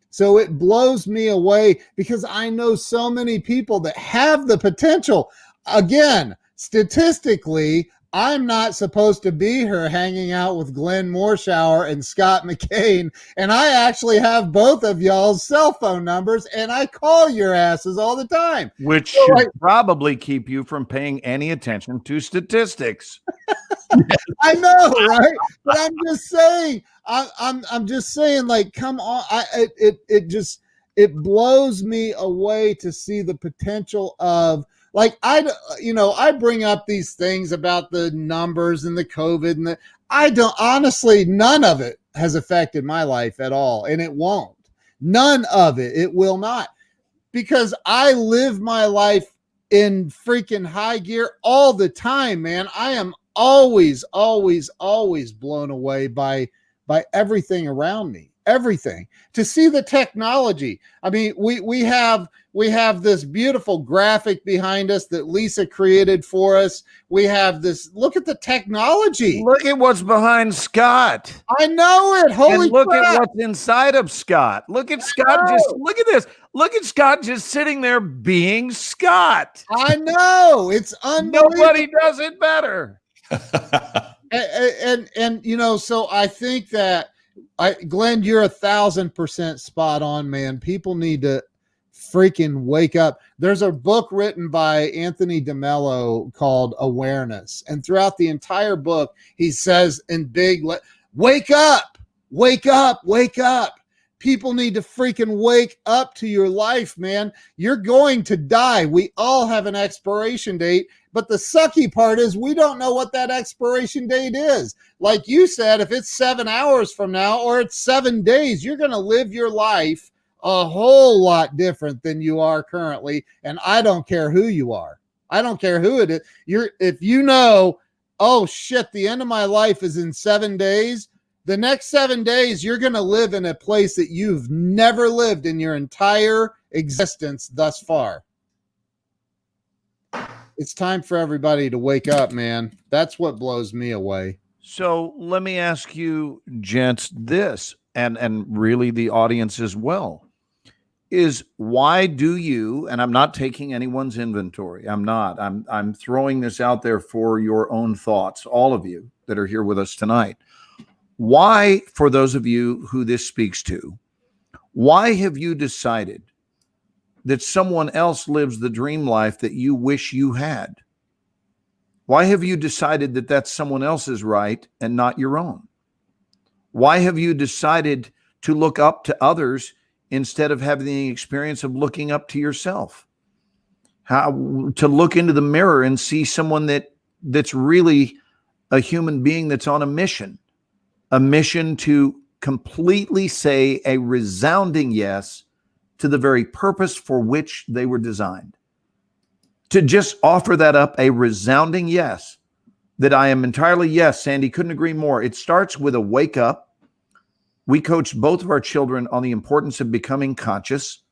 S2: So it blows me away, because I know so many people that have the potential. Again, statistically, I'm not supposed to be here hanging out with Glenn Morshower and Scott McCain, and I actually have both of y'all's cell phone numbers, and I call your asses all the time.
S3: Which should probably keep you from paying any attention to statistics.
S2: I know, right? But I'm just saying, I'm just saying, like, come on. It blows me away to see the potential of, like, I bring up these things about the numbers and the COVID, and I don't, honestly, none of it has affected my life at all. And it won't. None of it. It will not, because I live my life in freaking high gear all the time, man. I am always blown away by everything around me. everything, to see the technology. I mean, we have this beautiful graphic behind us that Lisa created for us. We have this, look at the technology.
S3: Look at what's behind Scott.
S2: I know it. Holy
S3: And look
S2: crap.
S3: at what's inside of Scott. Look at Scott look at this. Look at Scott just sitting there being Scott.
S2: I know. It's unbelievable.
S3: Nobody does it better.
S2: And you know, so I think that Glenn, you're 1,000% spot on, man. People need to freaking wake up. There's a book written by Anthony DeMello called Awareness, and throughout the entire book, he says in big, wake up, wake up, wake up. People need to freaking wake up to your life, man. You're going to die. We all have an expiration date, but the sucky part is we don't know what that expiration date is. Like you said, if it's 7 hours from now or it's 7 days, you're going to live your life a whole lot different than you are currently. And I don't care who you are. I don't care who it is. If you know, oh shit, the end of my life is in 7 days, the next 7 days, you're going to live in a place that you've never lived in your entire existence thus far. It's time for everybody to wake up, man. That's what blows me away.
S3: So let me ask you, gents, this, and really the audience as well, is why do you, and I'm not taking anyone's inventory. I'm throwing this out there for your own thoughts, all of you that are here with us tonight. Why, for those of you who this speaks to, why have you decided that someone else lives the dream life that you wish you had? Why have you decided that that's someone else's right and not your own? Why have you decided to look up to others instead of having the experience of looking up to yourself? How to look into the mirror and see someone that's really a human being that's on a mission to completely say a resounding yes to the very purpose for which they were designed. To just offer that up, a resounding yes, that I am entirely yes, Sandy, couldn't agree more. It starts with a wake up. We coach both of our children on the importance of becoming conscious,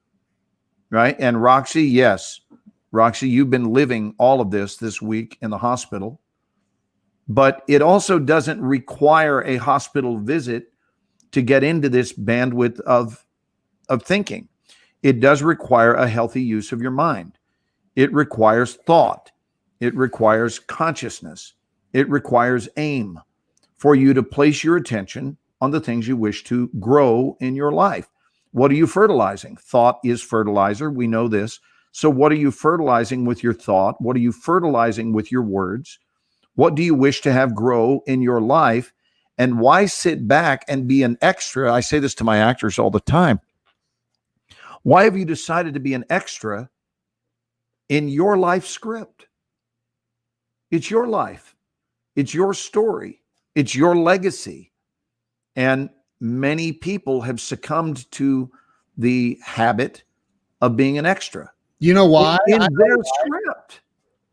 S3: right? And Roxy, yes, Roxy, you've been living all of this week in the hospital, but it also doesn't require a hospital visit to get into this bandwidth of thinking. It does require a healthy use of your mind. It requires thought. It requires consciousness. It requires aim for you to place your attention on the things you wish to grow in your life. What are you fertilizing? Thought is fertilizer. We know this. So what are you fertilizing with your thought? What are you fertilizing with your words? What do you wish to have grow in your life? And why sit back and be an extra? I say this to my actors all the time. Why have you decided to be an extra in your life script? It's your life. It's your story. It's your legacy. And many people have succumbed to the habit of being an extra.
S2: You know why?
S3: In their script.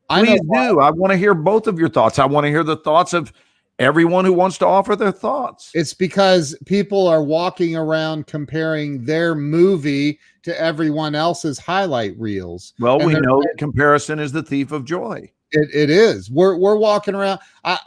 S3: Please do. I want to hear both of your thoughts. I want to hear the thoughts of everyone who wants to offer their thoughts.
S2: It's because people are walking around comparing their movie to everyone else's highlight reels.
S3: Well, we know that comparison is the thief of joy.
S2: It is. We're walking around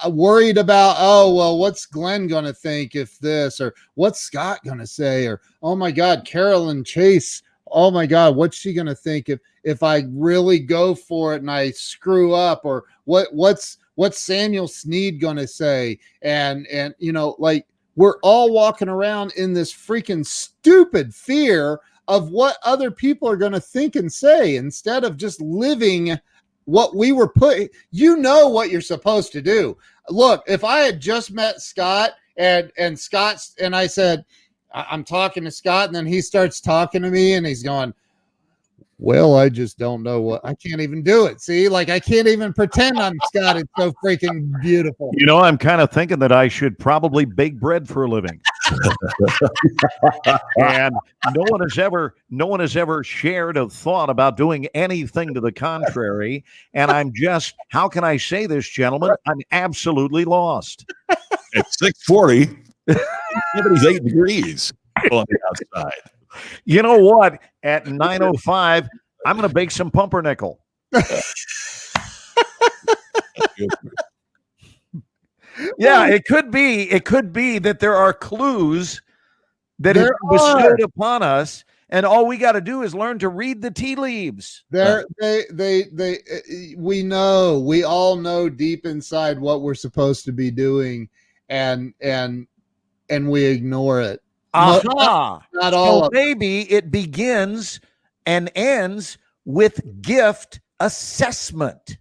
S2: worried about, oh, well, what's Glenn going to think if this, or what's Scott going to say, or, oh my God, Carolyn Chase, oh my God, what's she going to think if I really go for it and I screw up, or what's Samuel Sneed going to say? And, you know, like, we're all walking around in this freaking stupid fear of what other people are going to think and say, instead of just living what we were put. You know what you're supposed to do. Look, if I had just met Scott and Scott, and I said, I'm talking to Scott, and then he starts talking to me and he's going, well, I just don't know what, I can't even do it. See, like, I can't even pretend I'm Scott. It's so freaking beautiful.
S3: You know, I'm kind of thinking that I should probably bake bread for a living. And no one has ever shared a thought about doing anything to the contrary. And I'm just, how can I say this, gentlemen? I'm absolutely lost.
S1: At 6:40, it's 8 degrees. on the outside.
S3: You know what? At 9:05, I'm going to bake some pumpernickel. Yeah, it could be. It could be that there are clues that have
S2: There
S3: been bestowed upon us, and all we got to do is learn to read the tea leaves.
S2: We know, we all know deep inside what we're supposed to be doing, and we ignore it.
S3: Aha!
S2: Not all
S3: So
S2: of it.
S3: maybe it begins and ends with gift assessment.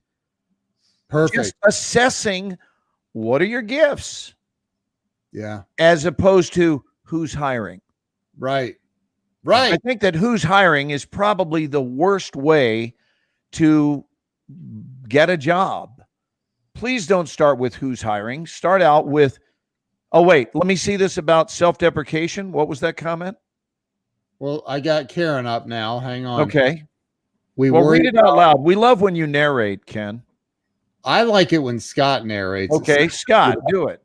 S2: Perfect.
S3: Just assessing what are your gifts,
S2: Yeah.
S3: as opposed to who's hiring.
S2: Right.
S3: I
S2: Right.
S3: think that who's hiring is probably the worst way to get a job. Please don't start with who's hiring. Start out with, oh, wait, let me see this about self-deprecation. What was that comment?
S2: Well, I got Karen up now. Hang on.
S3: Okay.
S2: We
S3: Well,
S2: worry
S3: read it out loud. We love when you narrate, Ken.
S2: I like it when Scott narrates.
S3: Okay, Scott, do it.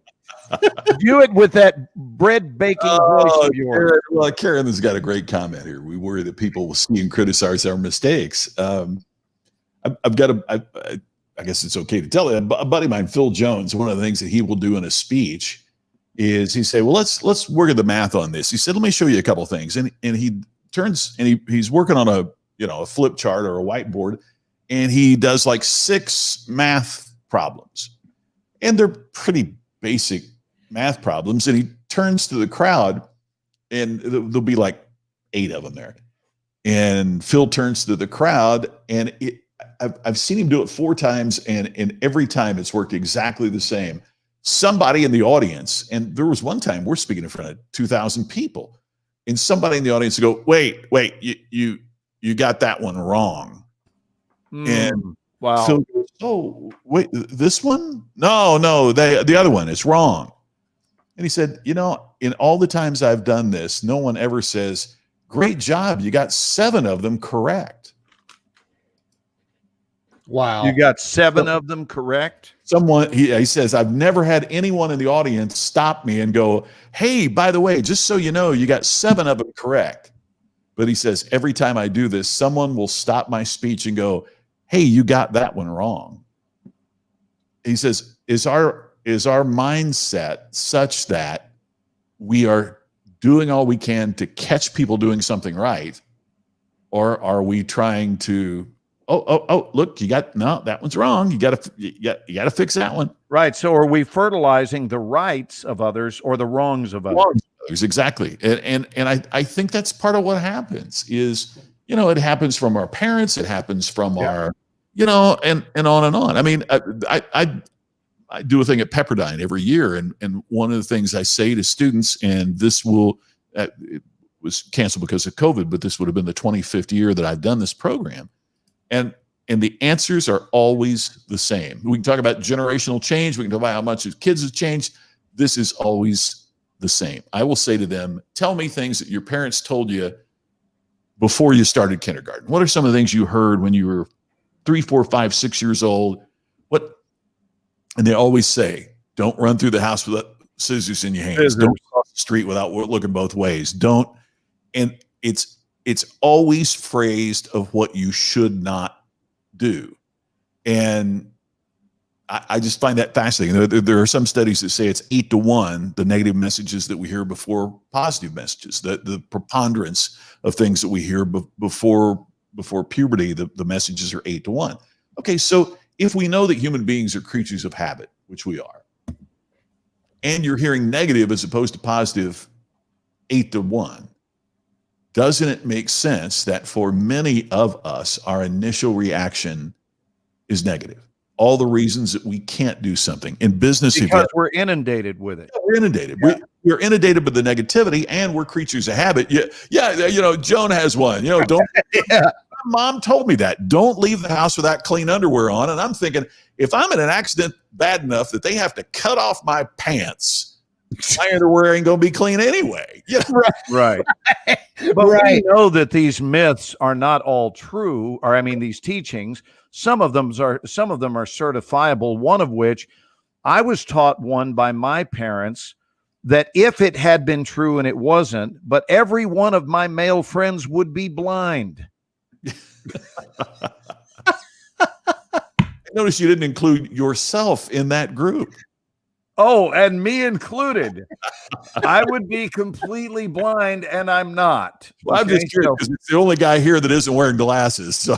S3: Do it with that bread baking voice of yours.
S1: Karen has got a great comment here. We worry that people will see and criticize our mistakes. I've got I guess it's okay to tell you, a buddy of mine, Phil Jones, one of the things that he will do in a speech is he say, well, let's work at the math on this. He said, let me show you a couple of things. And he turns and he's working on a flip chart or a whiteboard, and he does like 6 math problems. And they're pretty basic math problems. And he turns to the crowd, and there'll be like 8 of them there. And Phil turns to the crowd, and I've seen him do it 4 times, and every time it's worked exactly the same. Somebody in the audience, and there was one time we're speaking in front of 2,000 people, and somebody in the audience go, wait, you got that one wrong. And
S3: wow.
S1: Phil goes, oh, wait, this one? No, the other one is wrong. And he said, in all the times I've done this, no one ever says, great job, you got 7 of them correct.
S2: Wow.
S3: You got 7 of them correct?
S1: Someone, he says, I've never had anyone in the audience stop me and go, hey, by the way, just so you know, you got 7 of them correct. But he says, every time I do this, someone will stop my speech and go, hey, you got that one wrong. He says, is our mindset such that we are doing all we can to catch people doing something right? Or are we trying to, oh, look, that one's wrong. You got to fix that one.
S3: Right. So are we fertilizing the rights of others or the wrongs of others?
S1: Exactly. And I think that's part of what happens is, it happens from our parents. It happens from our, and on and on. I mean, I do a thing at Pepperdine every year. And one of the things I say to students, and this it was canceled because of COVID, but this would have been the 25th year that I've done this program. And the answers are always the same. We can talk about generational change. We can talk about how much kids have changed. This is always the same. I will say to them, tell me things that your parents told you before you started kindergarten. What are some of the things you heard when you were 3, 4, 5, 6 years old? And they always say, don't run through the house with scissors in your hands. Don't cross the street without looking both ways. Don't. And it's always phrased of what you should not do. And I just find that fascinating. There are some studies that say it's 8-to-1, the negative messages that we hear before positive messages, the preponderance of things that we hear before puberty, the messages are 8-to-1. Okay, so if we know that human beings are creatures of habit, which we are, and you're hearing negative as opposed to positive 8-to-1, doesn't it make sense that for many of us, our initial reaction is negative? All the reasons that we can't do something in business.
S3: Because we're inundated with it.
S1: We're inundated. Yeah. We're inundated with the negativity, and we're creatures of habit. Yeah. Joan has one. Don't. Yeah. Mom told me that. Don't leave the house without clean underwear on. And I'm thinking, if I'm in an accident bad enough that they have to cut off my pants, my underwear ain't gonna be clean anyway.
S3: Right. But we know that these myths are not all true, or these teachings. Some of them are certifiable. One of which I was taught one by my parents that if it had been true and it wasn't, but every one of my male friends would be blind.
S1: Notice you didn't include yourself in that group.
S3: Oh, and me included. I would be completely blind, and I'm not.
S1: Well, I'm just curious because it's the only guy here that isn't wearing glasses. So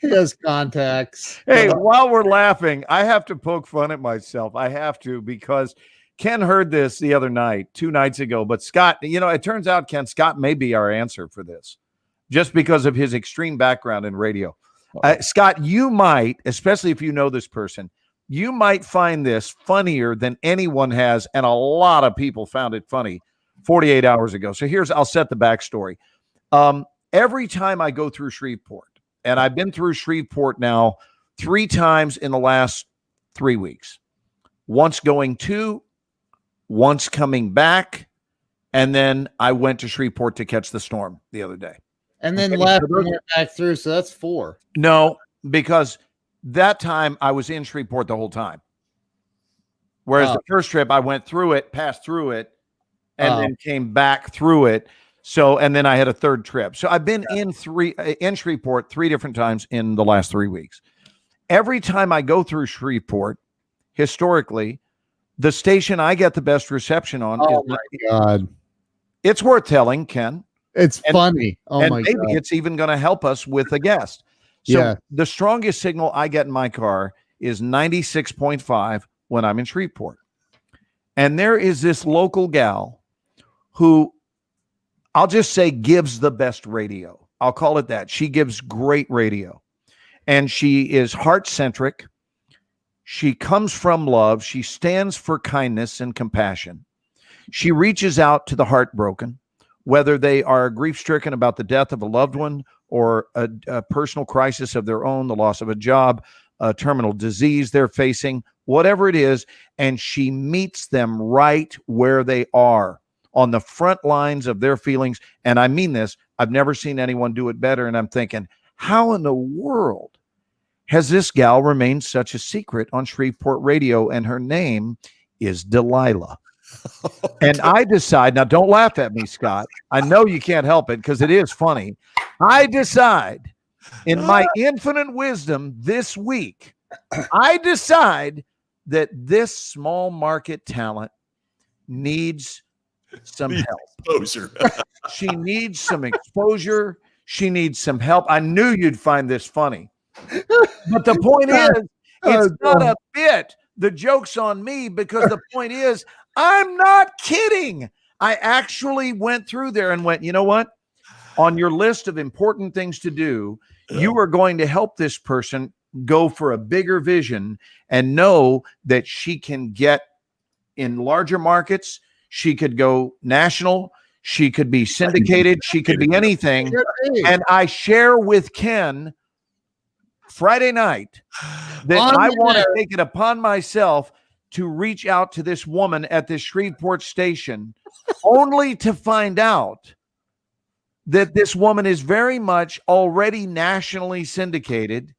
S2: He has contacts.
S3: Hey, while we're laughing, I have to poke fun at myself. I have to, because Ken heard this the other night, 2 nights ago. But Scott, it turns out, Ken, Scott may be our answer for this just because of his extreme background in radio. Scott, you might, especially if you know this person, you might find this funnier than anyone has. And a lot of people found it funny 48 hours ago. So I'll set the backstory. Every time I go through Shreveport, and I've been through Shreveport now 3 times in the last 3 weeks, once going to, once coming back, and then I went to Shreveport to catch the storm the other day.
S2: And then left and went back through. So that's 4.
S3: No, because that time I was in Shreveport the whole time. Whereas the first trip I went through it, passed through it, and then came back through it. So, and then I had a third trip. So I've been in Shreveport 3 different times in the last 3 weeks. Every time I go through Shreveport, historically, the station I get the best reception on.
S2: Oh my God.
S3: It's worth telling, Ken.
S2: It's funny. Oh
S3: and
S2: my
S3: maybe
S2: God.
S3: it's even going to help us with a guest. So
S2: Yeah.
S3: the strongest signal I get in my car is 96.5 when I'm in Shreveport. And there is this local gal who I'll just say gives the best radio. I'll call it that. She gives great radio. And she is heart-centric. She comes from love. She stands for kindness and compassion. She reaches out to the heartbroken, whether they are grief-stricken about the death of a loved one or a personal crisis of their own, the loss of a job, a terminal disease they're facing, whatever it is, and she meets them right where they are on the front lines of their feelings. And I mean this, I've never seen anyone do it better. And I'm thinking, how in the world has this gal remained such a secret on Shreveport radio? And her name is Delilah. And I decide, now don't laugh at me, Scott. I know you can't help it because it is funny. I decide in my infinite wisdom this week, I decide that this small market talent needs some help.
S1: Exposure.
S3: She needs some exposure. She needs some help. I knew you'd find this funny. But the point is, it's not a bit. The joke's on me because the point is, I'm not kidding. I actually went through there and went, you know what? On your list of important things to do, you are going to help this person go for a bigger vision and know that she can get in larger markets. She could go national. She could be syndicated. She could be anything. And I share with Ken Friday night that I want to take it upon myself to reach out to this woman at this Shreveport station only to find out that this woman is very much already nationally syndicated.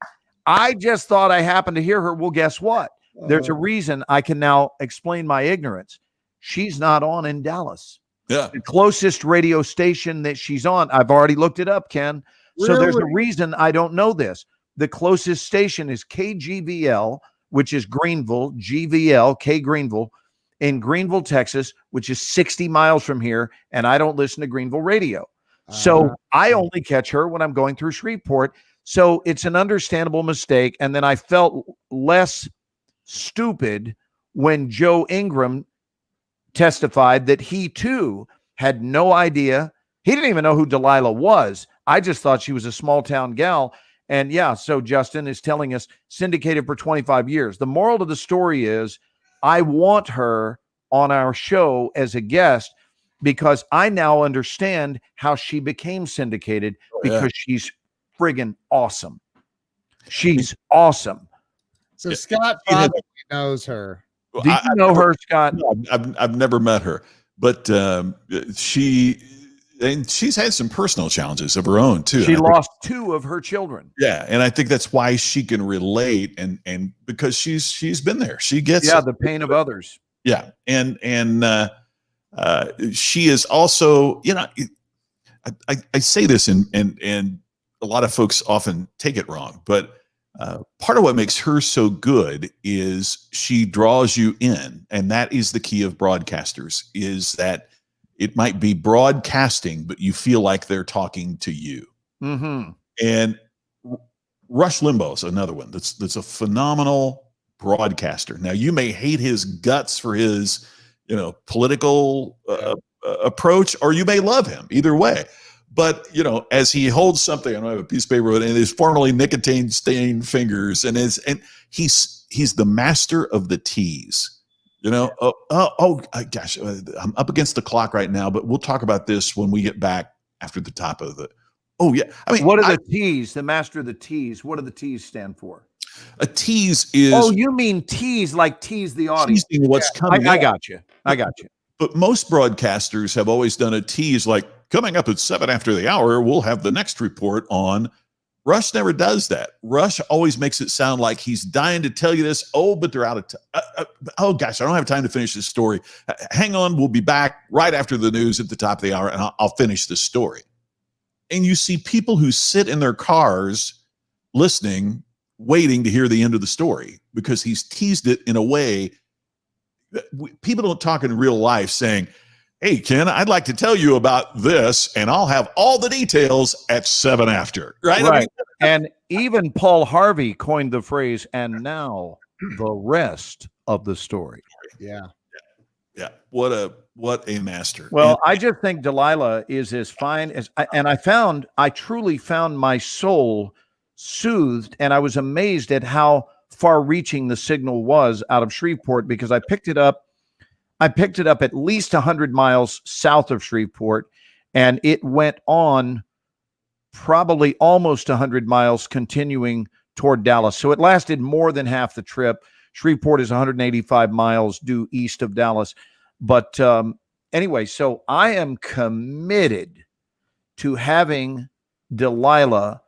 S3: I just thought I happened to hear her. Well, guess what? There's a reason I can now explain my ignorance. She's not on in Dallas.
S1: Yeah.
S3: The closest radio station that she's on, I've already looked it up, Ken. So there's a reason I don't know this. The closest station is KGVL, which is Greenville, GVL, K Greenville, in Greenville, Texas, which is 60 miles from here. And I don't listen to Greenville radio. So I only catch her when I'm going through Shreveport. So it's an understandable mistake. And then I felt less stupid when Joe Ingram testified that he too had no idea. He didn't even know who Delilah was. I just thought she was a small town gal. And yeah, so Justin is telling us syndicated for 25 years. The moral of the story is I want her on our show as a guest because I now understand how she became syndicated because she's friggin' awesome. She's awesome.
S2: So Scott probably knows her.
S3: Do you know her, Scott?
S1: No, I've never met her, but she and she's had some personal challenges of her own too.
S3: She
S1: And I think-
S3: lost 2 of her children.
S1: yeah, and I think that's why she can relate, and because she's been there, she gets
S3: Yeah,
S1: it.
S3: the pain of others.
S1: Yeah, and she is also, I say this, and a lot of folks often take it wrong, but part of what makes her so good is she draws you in, and that is the key of broadcasters, is that it might be broadcasting, but you feel like they're talking to you.
S3: Mm-hmm.
S1: And Rush Limbaugh is another one that's a phenomenal broadcaster. Now, you may hate his guts for his, political approach, or you may love him. Either way, but as he holds something, I don't have a piece of paper, and his formerly nicotine-stained fingers, and he's the master of the tease. Gosh, I'm up against the clock right now, but we'll talk about this when we get back after the top of the. Oh yeah, I mean,
S3: What are the T's? The master of the T's. What do the T's stand for?
S1: a tease is
S3: Oh, you mean tease, like tease the audience?
S1: teasing what's coming.
S3: I
S1: up.
S3: got you. I got you.
S1: But most broadcasters have always done a tease, like coming up at 7 after the hour, we'll have the next report on. Rush never does that. Rush always makes it sound like he's dying to tell you this. Oh, but they're out of time. Oh, gosh, I don't have time to finish this story. Hang on. We'll be back right after the news at the top of the hour, and I'll finish this story. And you see people who sit in their cars listening, waiting to hear the end of the story because he's teased it in a way that people don't talk in real life saying, hey, Ken, I'd like to tell you about this, and I'll have all the details at 7 after. Right? I mean,
S3: And even Paul Harvey coined the phrase, and now the rest of the story.
S2: Yeah.
S1: yeah. What a master.
S3: Well, I just think Delilah is as fine as, I truly found my soul soothed, and I was amazed at how far reaching the signal was out of Shreveport, because I picked it up at least 100 miles south of Shreveport, and it went on probably almost 100 miles continuing toward Dallas. So it lasted more than half the trip. Shreveport is 185 miles due east of Dallas. But anyway, so I am committed to having Delilah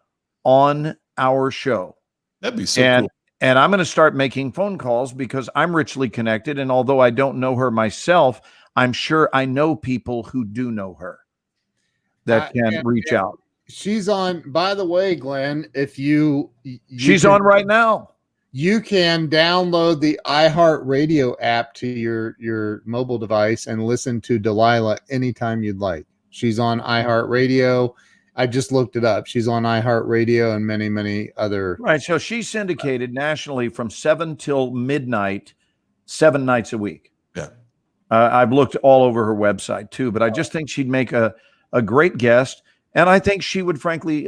S3: on our show.
S1: That'd be so cool.
S3: And I'm going to start making phone calls because I'm richly connected. And although I don't know her myself, I'm sure I know people who do know her that can reach out.
S2: She's on, by the way, Glenn, if
S3: She's on right now.
S2: You can download the iHeartRadio app to your mobile device and listen to Delilah anytime you'd like. She's on iHeartRadio. I just looked it up. She's on iHeartRadio and many, many other.
S3: Right. So she's syndicated nationally from 7 till midnight, 7 nights a week.
S1: Yeah.
S3: I've looked all over her website too, but I just think she'd make a great guest. And I think she would frankly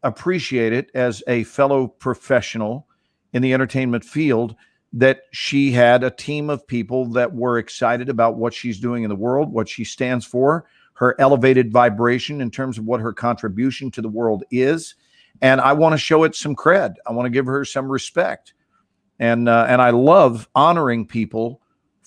S3: appreciate it as a fellow professional in the entertainment field, that she had a team of people that were excited about what she's doing in the world, what she stands for, her elevated vibration in terms of what her contribution to the world is. And I want to show it some cred. I want to give her some respect. And I love honoring people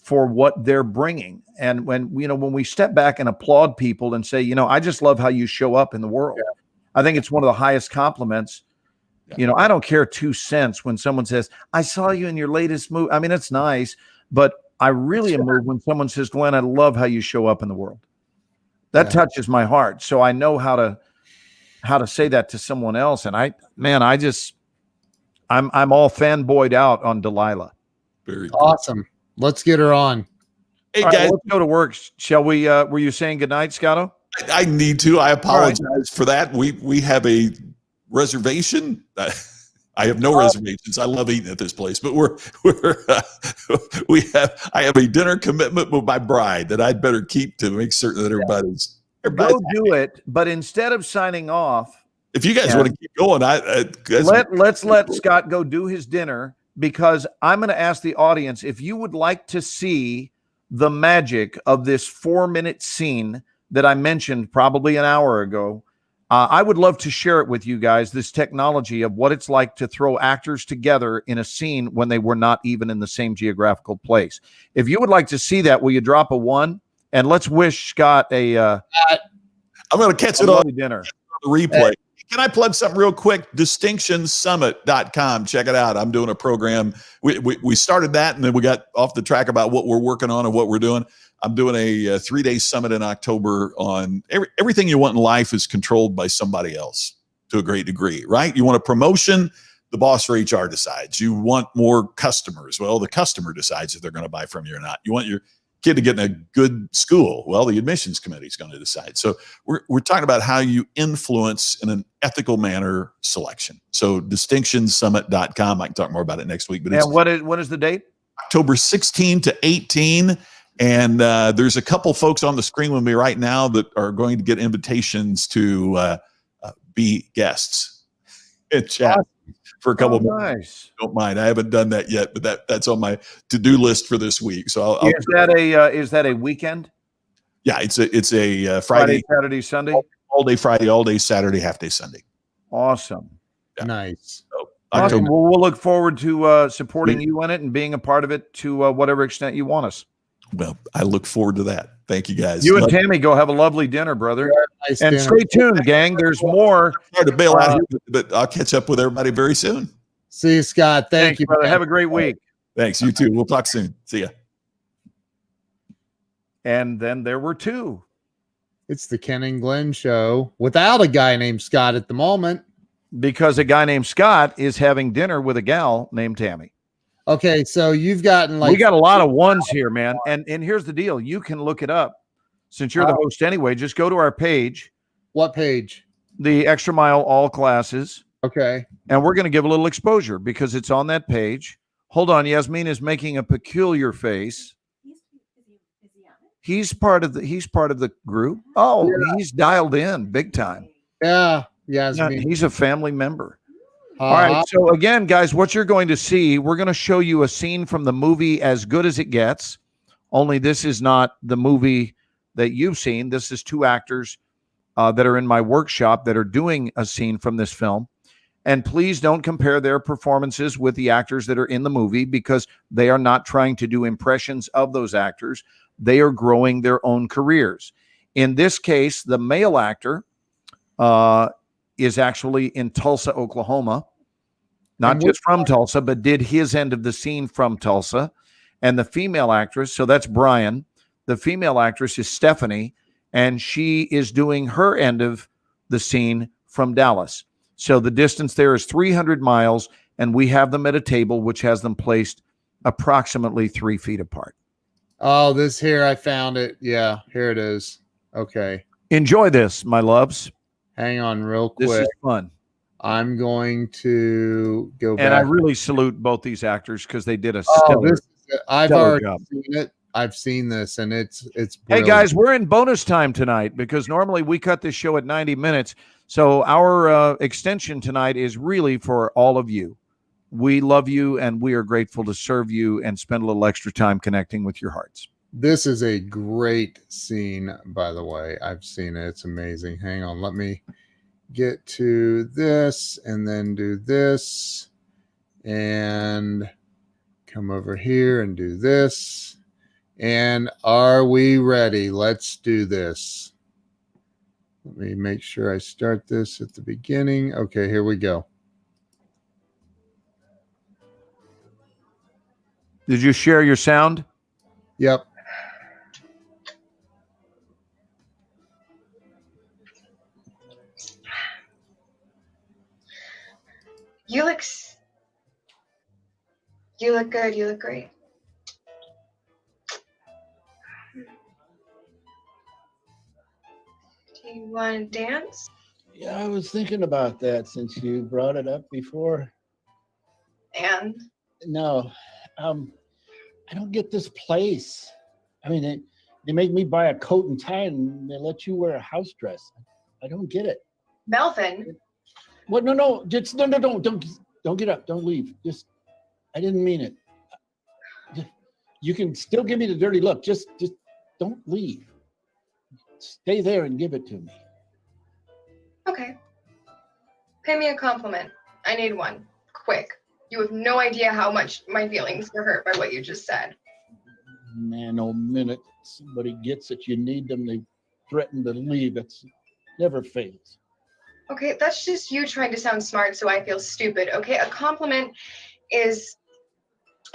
S3: for what they're bringing. And when we step back and applaud people and say, I just love how you show up in the world. Yeah. I think it's one of the highest compliments. Yeah. I don't care 2 cents when someone says, I saw you in your latest movie. I mean, it's nice, but I really am moved when someone says, Glenn, I love how you show up in the world. That touches my heart. So I know how to say that to someone else. And I'm all fanboyed out on Delilah.
S1: Very cool.
S2: Awesome. Let's get her on.
S1: Hey,
S3: all
S1: guys.
S3: Right, let's go to work. Shall we? Were you saying goodnight, Scotto?
S1: I need to. I apologize for that. We have a reservation. I have no reservations. I love eating at this place, but I have a dinner commitment with my bride that I'd better keep to make certain that everybody's
S3: go do it. But instead of signing off,
S1: if you guys want to keep going,
S3: let's let Scott go do his dinner, because I'm going to ask the audience if you would like to see the magic of this 4-minute scene that I mentioned probably an hour ago. I would love to share it with you guys, this technology of what it's like to throw actors together in a scene when they were not even in the same geographical place. If you would like to see that, will you drop a 1? And let's wish Scott a
S1: I'm going to catch
S3: A
S1: it on
S3: lovely dinner.
S1: the replay. Can I plug something real quick? DistinctionSummit.com. Check it out. I'm doing a program. We started that, and then we got off the track about what we're working on and what we're doing. I'm doing a 3-day summit in October on everything you want in life is controlled by somebody else to a great degree, right? You want a promotion, the boss for HR decides. You want more customers. Well, the customer decides if they're going to buy from you or not. You want your kid to get in a good school. Well, the admissions committee is going to decide. So we're talking about how you influence in an ethical manner selection. So distinctionsummit.com. I can talk more about it next week. But it's
S3: What is the date?
S1: October 16 to 18. And there's a couple folks on the screen with me right now that are going to get invitations to be guests in chat for a couple of minutes.
S3: Nice.
S1: Don't mind. I haven't done that yet, but that's on my to-do list for this week. So I'll
S3: Is that a weekend?
S1: yeah, it's a
S3: Friday,
S1: Friday,
S3: Saturday, Sunday.
S1: all day Friday, all day Saturday, half day Sunday.
S3: Awesome.
S1: Yeah.
S2: Nice.
S1: So
S3: Awesome.
S1: October,
S3: Well, we'll look forward to supporting you in it and being a part of it to whatever extent you want us.
S1: well, I look forward to that. Thank you guys.
S3: You and Tammy go have a lovely dinner, brother.
S2: Nice
S3: And
S2: dinner.
S3: stay tuned, gang. There's more.
S1: Sorry to bail out here, but I'll catch up with everybody very soon.
S2: See you, Scott. Thank
S3: Thanks,
S2: you,
S3: brother.
S2: man.
S3: Have a great week.
S1: Thanks. You too. We'll talk soon. See ya.
S3: And then there were two.
S2: It's the Ken and Glenn show without a guy named Scott at the moment.
S3: Because a guy named Scott is having dinner with a gal named Tammy.
S2: Okay, so you've gotten
S3: We
S2: like
S3: got a lot of ones here, man. And here's the deal. You can look it up. Since you're the host anyway, just go to our page,
S2: what page?
S3: the Extra Mile All Classes,
S2: Okay.
S3: and we're going to give a little exposure because it's on that page. Hold on. Yasmin is making a peculiar face.
S5: Is he on it?
S3: He's part of the group. Oh, he's dialed in big time.
S2: Yeah.
S3: Yeah,
S2: Yasmin.
S3: he's a family member. All right. So again, guys, what you're going to see, we're going to show you a scene from the movie As Good as It Gets. Only this is not the movie that you've seen. This is two actors that are in my workshop that are doing a scene from this film. And please don't compare their performances with the actors that are in the movie because they are not trying to do impressions of those actors. They are growing their own careers. In this case, the male actor is actually in Tulsa, Oklahoma. Not
S2: And
S3: just from Tulsa, but did his end of the scene from Tulsa. And the female actress, so that's Brian. The female actress is Stephanie, and she is doing her end of the scene from Dallas. So the distance there is 300 miles, and we have them at a table which has them placed approximately 3 feet apart.
S2: Oh, this here, I found it. Yeah, here it is. Okay.
S3: Enjoy this, my loves.
S2: Hang on real
S3: This
S2: quick.
S3: is fun.
S2: I'm going to go back.
S3: And I really salute both these actors because they did a
S2: Oh,
S3: stellar.
S2: I've
S3: stellar
S2: already
S3: job.
S2: seen it. I've seen this, and it's
S3: Hey,
S2: brilliant.
S3: guys, we're in bonus time tonight because normally we cut this show at 90 minutes. So our extension tonight is really for all of you. We love you, and we are grateful to serve you and spend a little extra time connecting with your hearts.
S2: This is a great scene, by the way. I've seen it. It's amazing. Hang on. Let me get to this and then do this and come over here and do this. And are we ready? Let's do this. Let me make sure I start this at the beginning. Okay, here we go.
S3: Did you share your sound?
S2: Yep.
S6: You look good. You look great. Do you want to dance?
S7: Yeah, I was thinking about that since you brought it up before.
S6: And
S7: No, I don't get this place. I mean, they make me buy a coat and tie, and they let you wear a house dress. I don't get it.
S6: Melvin,
S7: What? No, just no, don't get up, don't leave. Just, I didn't mean it. You can still give me the dirty look. Just don't leave. Stay there and give it to me.
S6: okay. Pay me a compliment. I need one. Quick. You have no idea how much my feelings were hurt by what you just said.
S7: Man, oh minute somebody gets it, you need them. They threaten to leave. Never fails.
S6: Okay, that's just you trying to sound smart so I feel stupid. Okay, a compliment is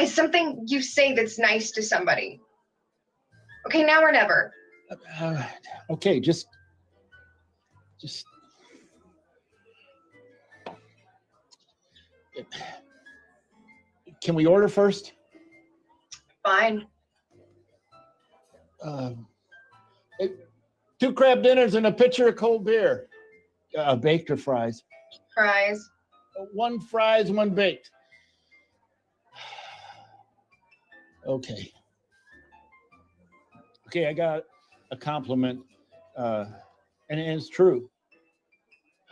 S6: something you say that's nice to somebody. Okay, now or never.
S7: Uh, okay, just. Can we order first?
S6: Fine.
S7: Uh, 2 crab dinners and a pitcher of cold beer. Baked or fries?
S6: Fries.
S7: 1 fries, 1 baked. Okay. Okay, I got a compliment, and it's true.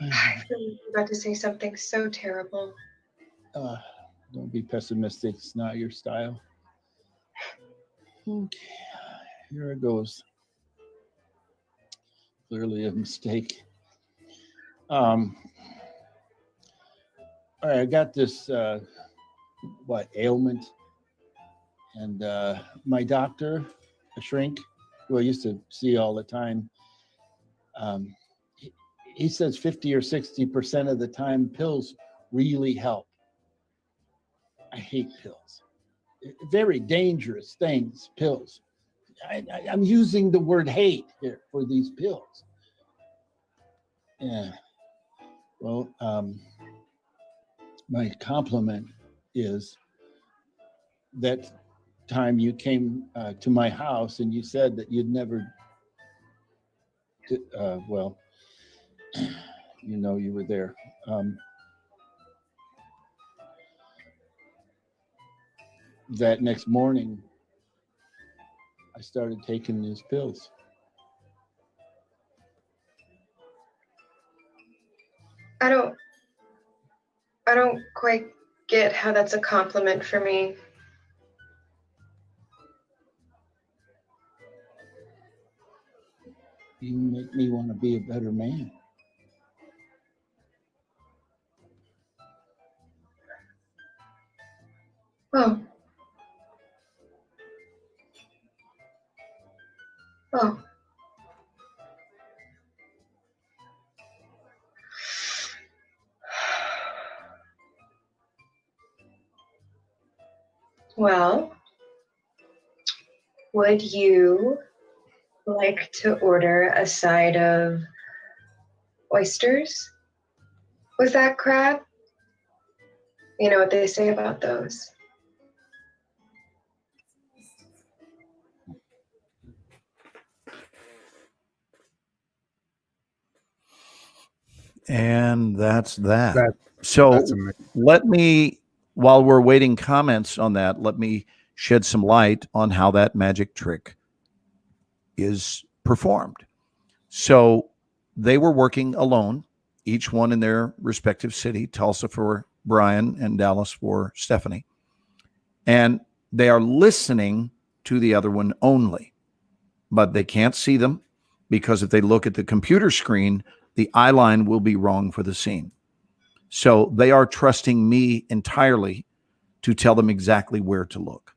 S6: I feel like you're about to say something so terrible.
S7: Don't be pessimistic. It's not your style. Okay, here it goes. Clearly a mistake. All right, I got this, ailment. And my doctor, a shrink, who I used to see all the time, he says 50 or 60% of the time pills really help. I hate pills. Very dangerous things, pills. I'm using the word hate here for these pills. Yeah. Well, my compliment is that time you came to my house and you said that you'd never, well, you know, you were there. That next morning, I started taking these pills.
S6: I don't quite get how that's a compliment for me.
S7: You make me want to be a better man.
S6: Oh. Oh. Well, would you like to order a side of oysters with that crab? You know what they say about those.
S3: And that's that.
S2: That-
S3: So
S2: That's amazing.
S3: let me, while we're waiting comments on that, let me shed some light on how that magic trick is performed. So they were working alone, each one in their respective city, Tulsa for Brian and Dallas for Stephanie. And they are listening to the other one only, but they can't see them because if they look at the computer screen, the eye line will be wrong for the scene. So they are trusting me entirely to tell them exactly where to look.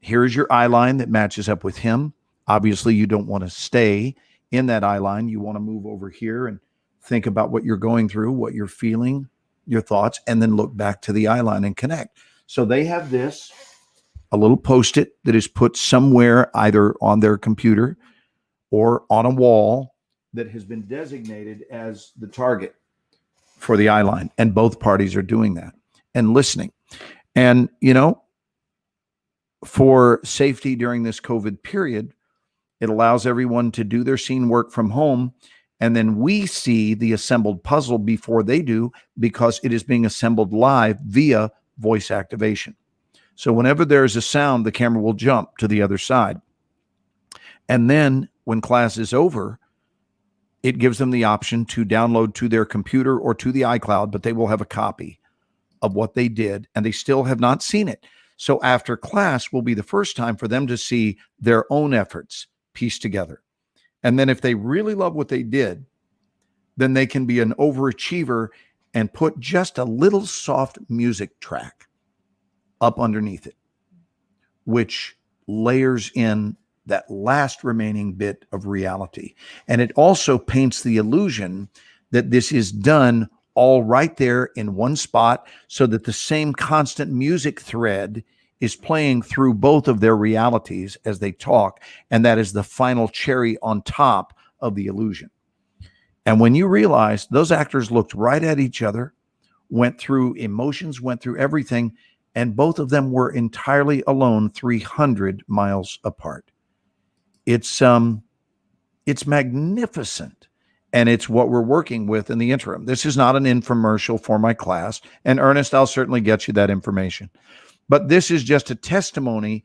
S3: Here is your eye line that matches up with him. Obviously, you don't want to stay in that eye line. You want to move over here and think about what you're going through, what you're feeling, your thoughts, and then look back to the eye line and connect. So they have this, a little Post-it that is put somewhere either on their computer or on a wall that has been designated as the target for the eye line. And both parties are doing that and listening. And, you know, for safety during this COVID period, it allows everyone to do their scene work from home. And then we see the assembled puzzle before they do because it is being assembled live via voice activation. So whenever there's a sound, the camera will jump to the other side. And then when class is over, it gives them the option to download to their computer or to the iCloud, but they will have a copy of what they did and they still have not seen it. So after class will be the first time for them to see their own efforts pieced together. And then if they really love what they did, then they can be an overachiever and put just a little soft music track up underneath it, which layers in that last remaining bit of reality. And it also paints the illusion that this is done all right there in one spot, so that the same constant music thread is playing through both of their realities as they talk. And that is the final cherry on top of the illusion. And when you realize those actors looked right at each other, went through emotions, went through everything, and both of them were entirely alone 300 miles apart. It's magnificent. And it's what we're working with in the interim. This is not an infomercial for my class. And Ernest, I'll certainly get you that information. But this is just a testimony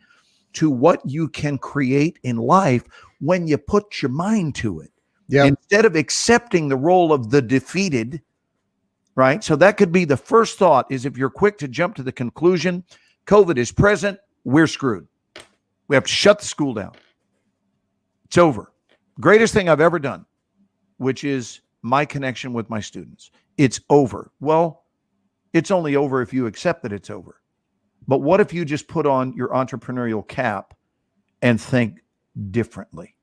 S3: to what you can create in life when you put your mind to it.
S2: Yeah.
S3: Instead of accepting the role of the defeated, right? So that could be the first thought, is if you're quick to jump to the conclusion, COVID is present, we're screwed. We have to shut the school down. It's over. Greatest thing I've ever done, which is my connection with my students. It's over. Well, it's only over if you accept that it's over. But what if you just put on your entrepreneurial cap and think differently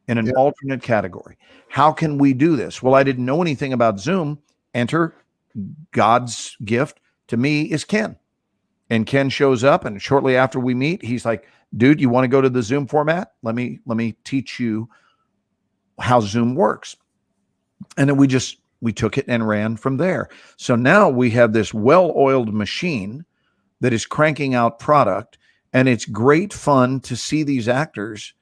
S3: in an alternate category? How can we do this? Well, I didn't know anything about Zoom. Enter God's gift to me is Ken. And Ken shows up, and shortly after we meet, he's like, dude, you want to go to the Zoom format? Let me teach you how Zoom works. And then we took it and ran from there. So now we have this well-oiled machine that is cranking out product, and it's great fun to see these actors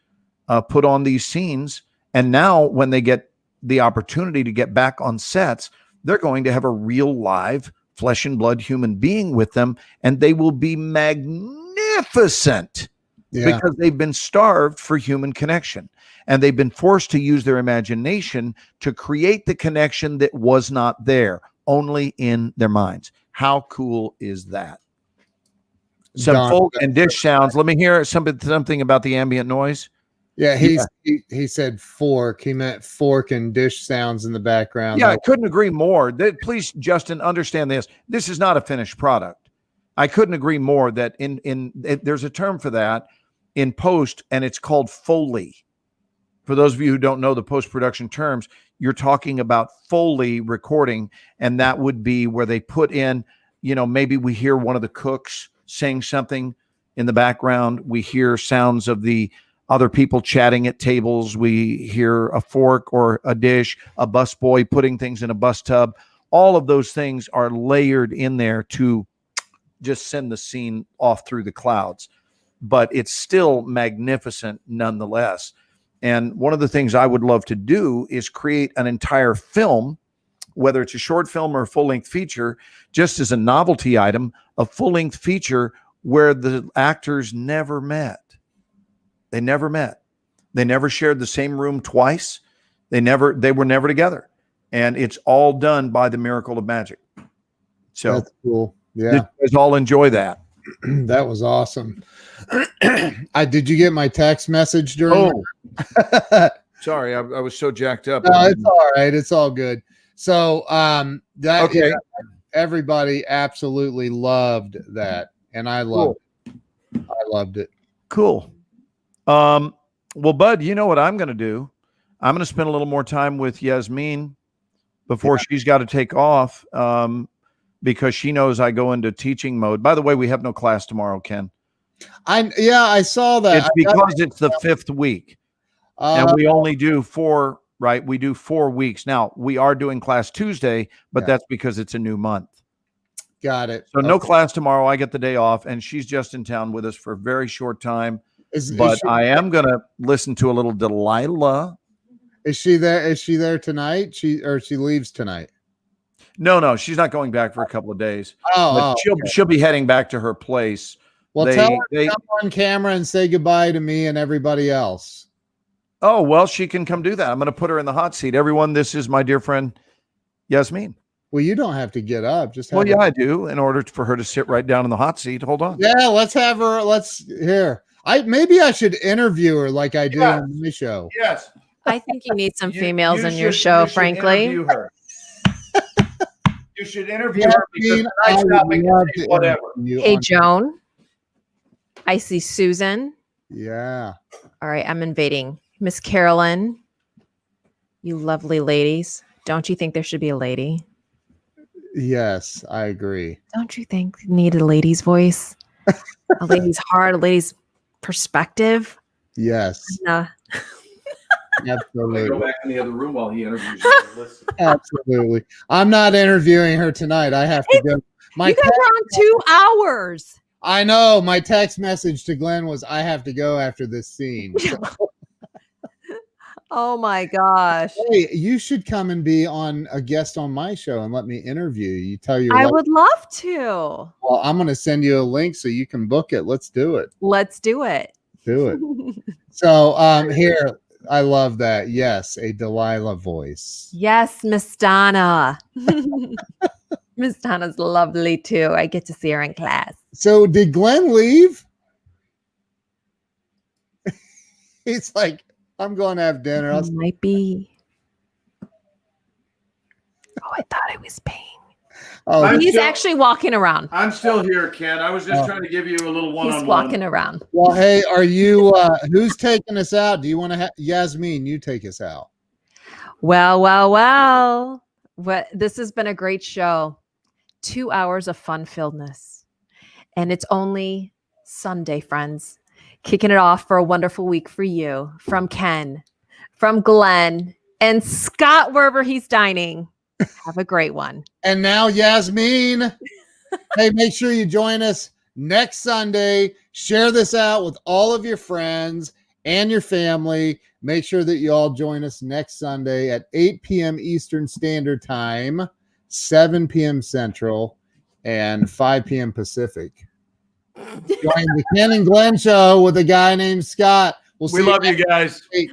S3: put on these scenes. And now when they get the opportunity to get back on sets, they're going to have a real live flesh and blood human being with them, and they will be magnificent because they've been starved for human connection. And they've been forced to use their imagination to create the connection that was not there, only in their minds. How cool is that? Some folk and dish sounds. Let me hear something about the ambient noise.
S2: Yeah, he said fork. He meant fork and dish sounds in the background.
S3: Yeah, I couldn't agree more. Please, Justin, understand this. This is not a finished product. I couldn't agree more that there's a term for that in post, and it's called Foley. For those of you who don't know the post-production terms, you're talking about Foley recording, and that would be where they put in, maybe we hear one of the cooks saying something in the background. We hear sounds of the other people chatting at tables. We hear a fork or a dish, a busboy putting things in a bus tub. All of those things are layered in there to just send the scene off through the clouds. But it's still magnificent nonetheless. And one of the things I would love to do is create an entire film, whether it's a short film or a full-length feature, just as a novelty item, a full-length feature where the actors never met. They never met. They never shared the same room twice. They were never together. And it's all done by the miracle of magic. So
S2: that's cool. Yeah.
S3: You guys all enjoy that.
S2: That was awesome. Did you get my text message during?
S3: Oh, sorry. I was so jacked up.
S2: No, it's all right. It's all good. So everybody absolutely loved that. And I loved it. I loved it.
S3: Cool. Well, Bud, you know what I'm going to do? I'm going to spend a little more time with Yasmin before she's got to take off because she knows I go into teaching mode. By the way, we have no class tomorrow, Ken.
S2: I saw that.
S3: It's because it's the 5th week. And we only do 4, right? We do 4 weeks. Now, we are doing class Tuesday, but that's because it's a new month.
S2: Got it.
S3: So no class tomorrow. I get the day off, and she's just in town with us for a very short time. I am going to listen to a little Delilah.
S2: Is she there? Is she there tonight? She leaves tonight?
S3: No, she's not going back for a couple of days. She'll be heading back to her place.
S2: Well, tell her to come on camera and say goodbye to me and everybody else.
S3: Oh, well, she can come do that. I'm going to put her in the hot seat. Everyone, this is my dear friend, Yasmin.
S2: Well, you don't have to get up.
S3: I do. In order for her to sit right down in the hot seat. Hold on.
S2: Yeah, let's have her. Maybe I should interview her like I do on my show.
S3: Yes.
S8: I think you need some females in your show, frankly.
S3: Interview her. You should interview her because tonight's topic is whatever.
S8: Hey, Joan. I see Susan.
S2: Yeah.
S8: All right, I'm invading. Miss Carolyn, you lovely ladies. Don't you think there should be a lady?
S2: Yes, I agree.
S8: Don't you think you need a lady's voice? A lady's heart, a lady's perspective?
S2: Yes,
S8: No.
S2: absolutely.
S3: back in the other room while he interviews you. Listen.
S2: Absolutely. I'm not interviewing her tonight. I have to go. My
S8: You guys are on 2 hours.
S2: I know. My text message to Glenn was, I have to go after this scene.
S8: Oh my gosh.
S2: Hey, you should come and be on a guest on my show and let me interview you. You tell your
S8: I
S2: life-
S8: would love to.
S2: Well, I'm going to send you a link so you can book it. Let's do it.
S8: Let's do it.
S2: Do it. So here, I love that. Yes, a Delilah voice.
S8: Yes, Miss Donna. Miss Donna's lovely too. I get to see her in class.
S2: So did Glenn leave? He's like, I'm going to have dinner. I'll
S8: Might be. Oh, I thought I was paying.
S2: Oh,
S3: I'm
S8: He's
S3: still-
S8: actually walking around.
S3: I'm still here, Ken. I was just
S2: Oh.
S3: trying to give you a little
S8: He's
S3: one-on-one.
S8: walking around.
S2: well, hey, are you, who's taking us out? Do you want to Yasmin, you take us out.
S8: Well. This has been a great show. 2 hours of fun-filledness. And it's only Sunday, friends. Kicking it off for a wonderful week for you. From Ken, from Glenn, and Scott, wherever he's dining. Have a great one.
S2: And now Yasmin, hey, make sure you join us next Sunday. Share this out with all of your friends and your family. Make sure that you all join us next Sunday at 8 p.m. Eastern Standard Time, 7 p.m. Central, and 5 p.m. Pacific. Join the Ken and Glenn show with a guy named Scott. We'll see
S3: We love you
S2: next
S3: guys.
S2: week.